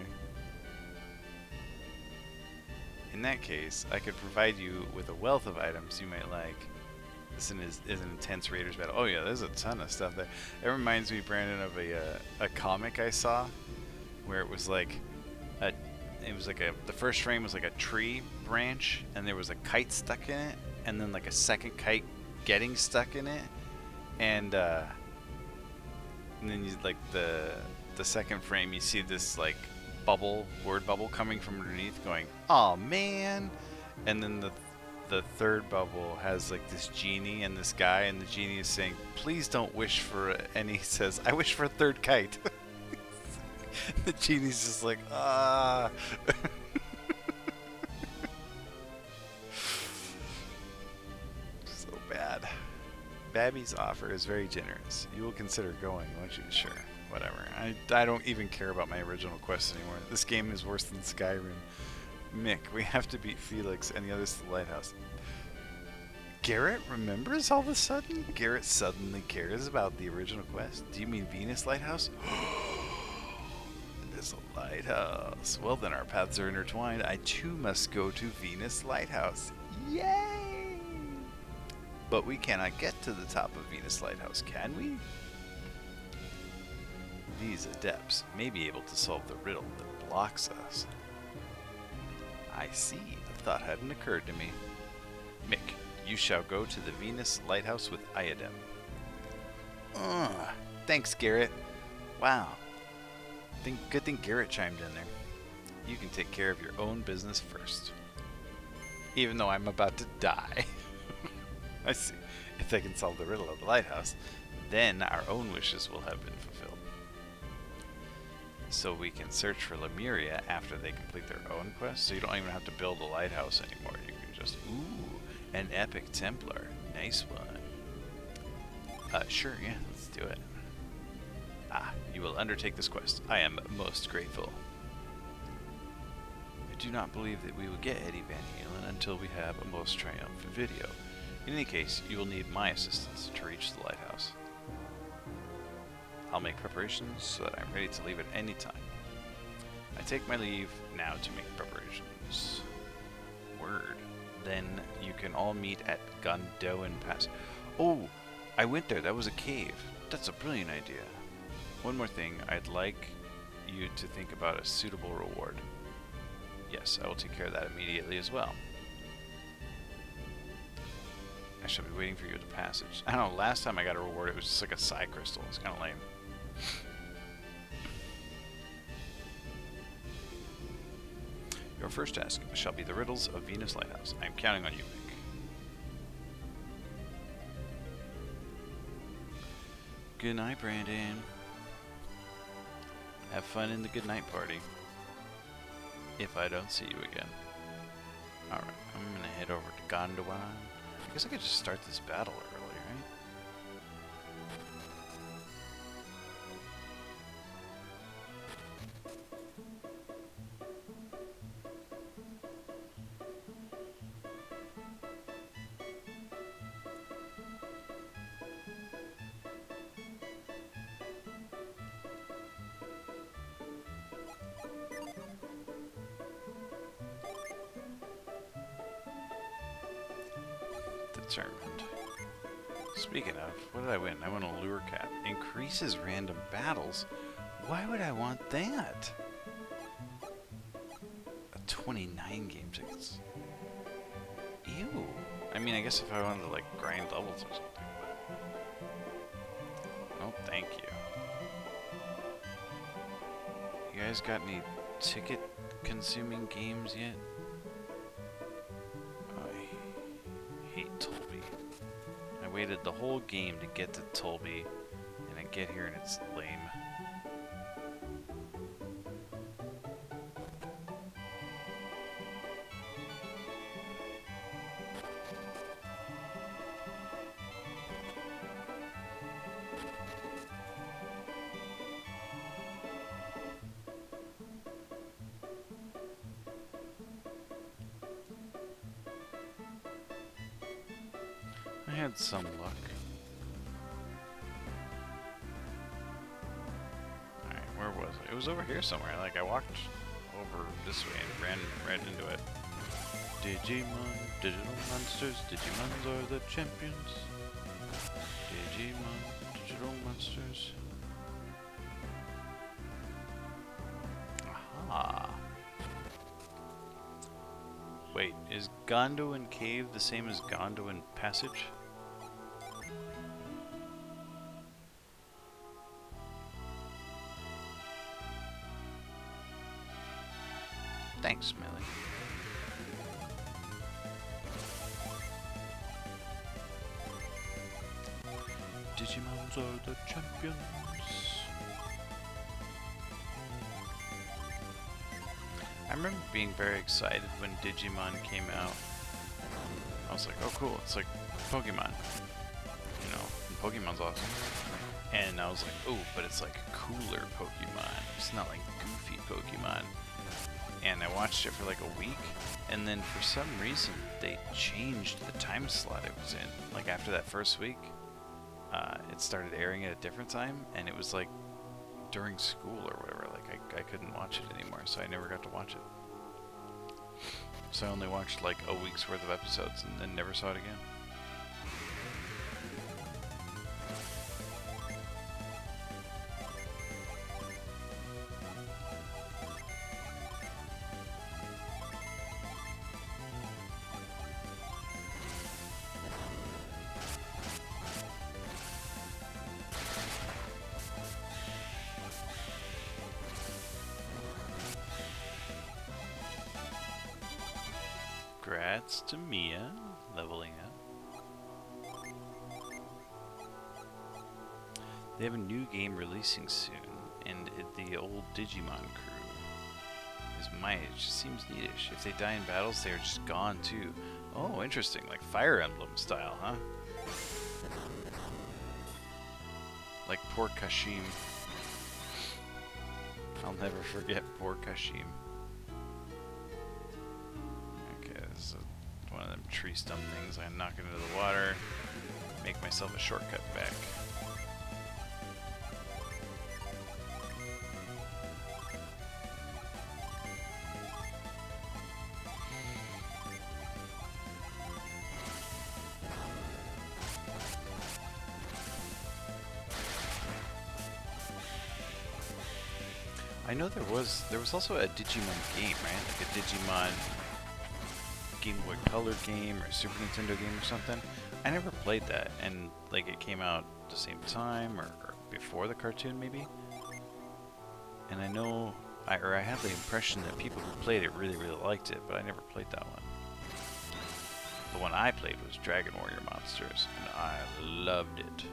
In that case, I could provide you with a wealth of items you might like. This is an intense Raiders battle. Oh yeah, there's a ton of stuff there. It reminds me, Brandon, of a comic I saw where it was like the first frame was like a tree branch and there was a kite stuck in it, and then like a second kite getting stuck in it, and then you like the second frame you see this like word bubble coming from underneath going, "Aw, man," and then the third bubble has like this genie and this guy, and the genie is saying, "Please don't wish for it," and he says, "I wish for a third kite." The genie's just like, ah. So bad. Babby's offer is very generous. You will consider going, won't you? Sure. Whatever. I don't even care about my original quest anymore. This game is worse than Skyrim. Mick, we have to beat Felix and the others to the lighthouse. Garrett remembers all of a sudden? Garrett suddenly cares about the original quest? Do you mean Venus Lighthouse? There's a lighthouse. Well, then our paths are intertwined. I too must go to Venus Lighthouse. Yay! But we cannot get to the top of Venus Lighthouse, can we? These adepts may be able to solve the riddle that blocks us. I see. The thought hadn't occurred to me. Mick, you shall go to the Venus Lighthouse with Iadem. Thanks, Garrett. Wow. Good thing Garrett chimed in there. You can take care of your own business first. Even though I'm about to die. I see. If they can solve the riddle of the lighthouse, then our own wishes will have been fulfilled. So we can search for Lemuria after they complete their own quest, so you don't even have to build a lighthouse anymore. You can just, ooh, an epic Templar. Nice one. Sure, yeah, let's do it. Ah, you will undertake this quest. I am most grateful. I do not believe that we will get Eddie Van Halen until we have a most triumphant video. In any case, you will need my assistance to reach the lighthouse. I'll make preparations so that I'm ready to leave at any time. I take my leave now to make preparations. Word. Then you can all meet at Gondolin Pass. Oh, I went there. That was a cave. That's a brilliant idea. One more thing. I'd like you to think about a suitable reward. Yes, I will take care of that immediately as well. I shall be waiting for you at the passage. I don't know, last time I got a reward, it was just like a psi crystal. It's kind of lame. Your first task shall be the riddles of Venus Lighthouse. I am counting on you, Mick. Good night, Brandon. Have fun in the good night party. If I don't see you again. Alright, I'm gonna head over to Gondolin. I guess I could just start this battle early, right? Determined. Speaking of, what did I win? I won a lure cap. Increases random battles? Why would I want that? A 29 game tickets. Ew. I mean, I guess if I wanted to, like, grind levels or something, but... Oh, thank you. You guys got any ticket-consuming games yet? I hate Tolby. I waited the whole game to get to Tolby, and I get here and it's lame. had some luck. Alright, where was it? It was over here somewhere. Like, I walked over this way and ran right into it. Digimon, digital monsters, Digimons are the champions. Digimon, digital monsters. Aha. Wait, is Gondolin Cave the same as Gondolin Passage? Thanks, Millie. Digimons are the champions. I remember being very excited when Digimon came out. I was like, oh cool, it's like Pokemon. You know, Pokemon's awesome. And I was like, oh, but it's like cooler Pokemon. It's not like goofy Pokemon. And I watched it for like a week, and then for some reason they changed the time slot it was in. Like after that first week, it started airing at a different time, and it was like during school or whatever. Like I couldn't watch it anymore, so I never got to watch it. So I only watched like a week's worth of episodes and then never saw it again. Congrats to Mia, leveling up. They have a new game releasing soon, and the old Digimon crew is my age. Seems neatish. If they die in battles, they are just gone too. Oh, interesting. Like Fire Emblem style, huh? Like poor Kashim. I'll never forget poor Kashim. One of them tree stump things. I knock it into the water, make myself a shortcut back. I know there was also a Digimon game, right? Like a Digimon Game Boy Color game or Super Nintendo game or something. I never played that, and like it came out at the same time or before the cartoon maybe. And I know, I had the impression that people who played it really liked it, but I never played that one. The one I played was Dragon Warrior Monsters, and I loved it.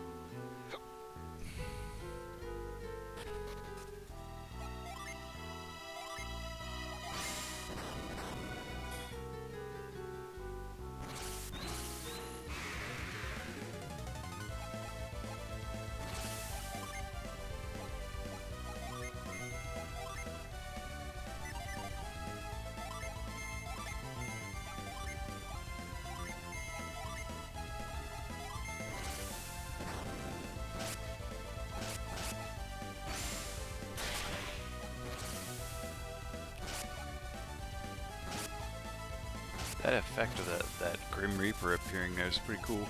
That effect of that Grim Reaper appearing there is pretty cool.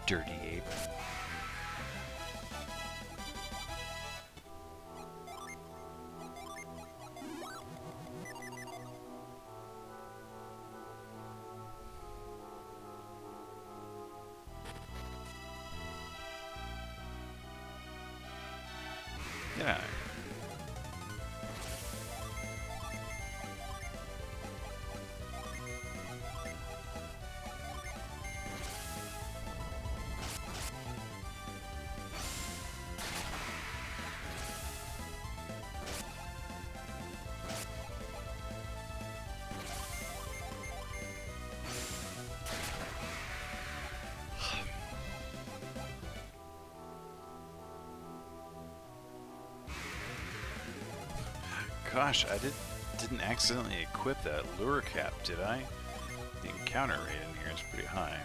Dirty ape. Yeah. Gosh, I didn't accidentally equip that lure cap, did I? The encounter rate in here is pretty high.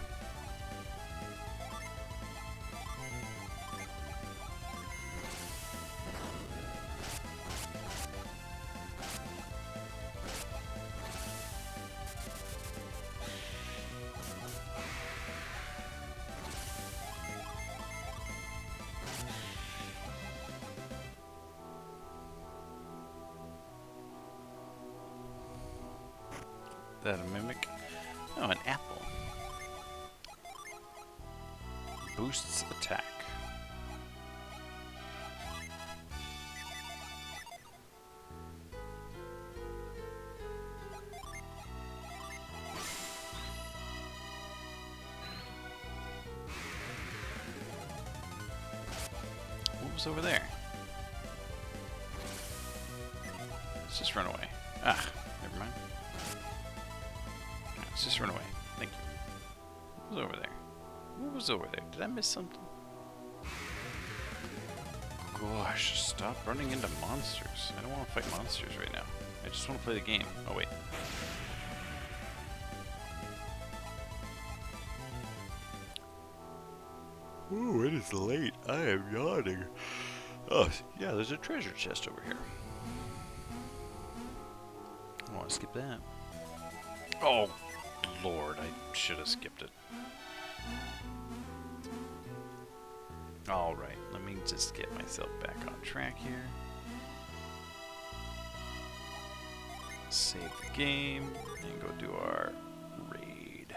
That a mimic? Oh, an apple. Boosts attack. What was over there? Let's just run away. Ah, never mind. Let's just run away. Thank you. What was over there? What was over there? Did I miss something? Gosh, stop running into monsters. I don't want to fight monsters right now. I just want to play the game. Oh, wait. Ooh, it is late. I am yawning. Oh, yeah, there's a treasure chest over here. I want to skip that. Oh, Lord, I should have skipped it. Alright, let me just get myself back on track here. Save the game, and go do our raid.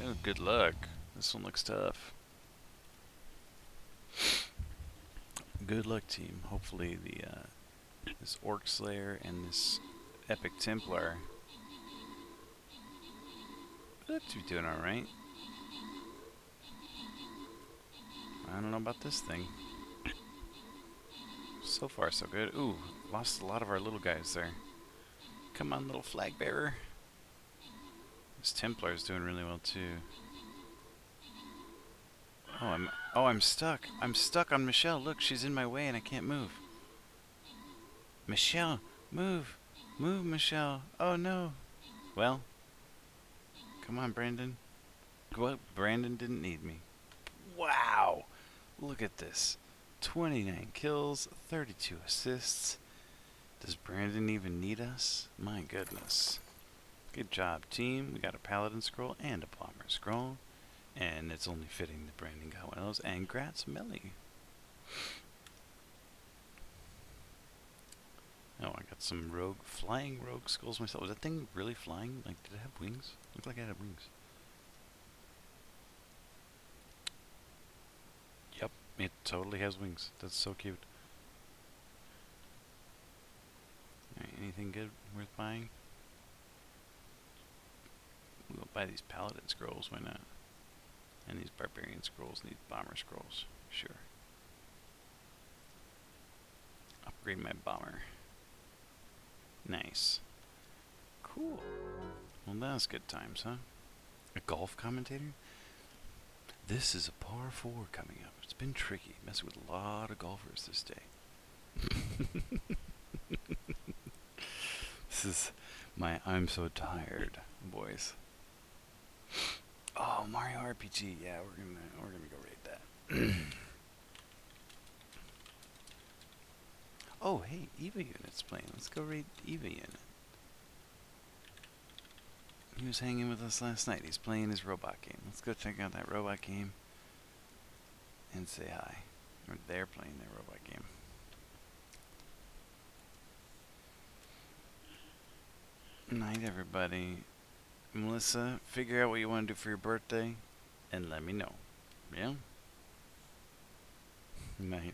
Oh, good luck. This one looks tough. Good luck, team. Hopefully the this Orc Slayer and this Epic Templar look to be doing alright. I don't know about this thing. So far, so good. Ooh, lost a lot of our little guys there. Come on, little flag bearer. This Templar's doing really well too. Oh, I'm stuck. I'm stuck on Michelle. Look, she's in my way and I can't move. Michelle, move. Move, Michelle. Oh no. Well, come on, Brandon. Well, Brandon didn't need me. Wow. Look at this. 29 kills, 32 assists. Does Brandon even need us? My goodness. Good job, team. We got a Paladin scroll and a Bomber scroll. And it's only fitting that Brandon got one of those. And grats Melly. Oh, I got some flying rogue skulls myself. Was that thing really flying? Like, did it have wings? Looked like it had wings. Yep, it totally has wings. That's so cute. Alright, anything good worth buying? We'll buy these Paladin scrolls, why not? And these Barbarian scrolls and these Bomber scrolls. Sure. Upgrade my Bomber. Nice. Cool. Well, that was good times, huh? A golf commentator? This is a par 4 coming up. It's been tricky. Messing with a lot of golfers this day. This is my I'm so tired voice. Oh, Mario RPG. Yeah, we're gonna go raid that. Oh, hey, Eva Unit's playing. Let's go raid Eva Unit. He was hanging with us last night. He's playing his robot game. Let's go check out that robot game and say hi. Or they're playing their robot game. Night, everybody. Melissa, figure out what you want to do for your birthday and let me know. Yeah? Night.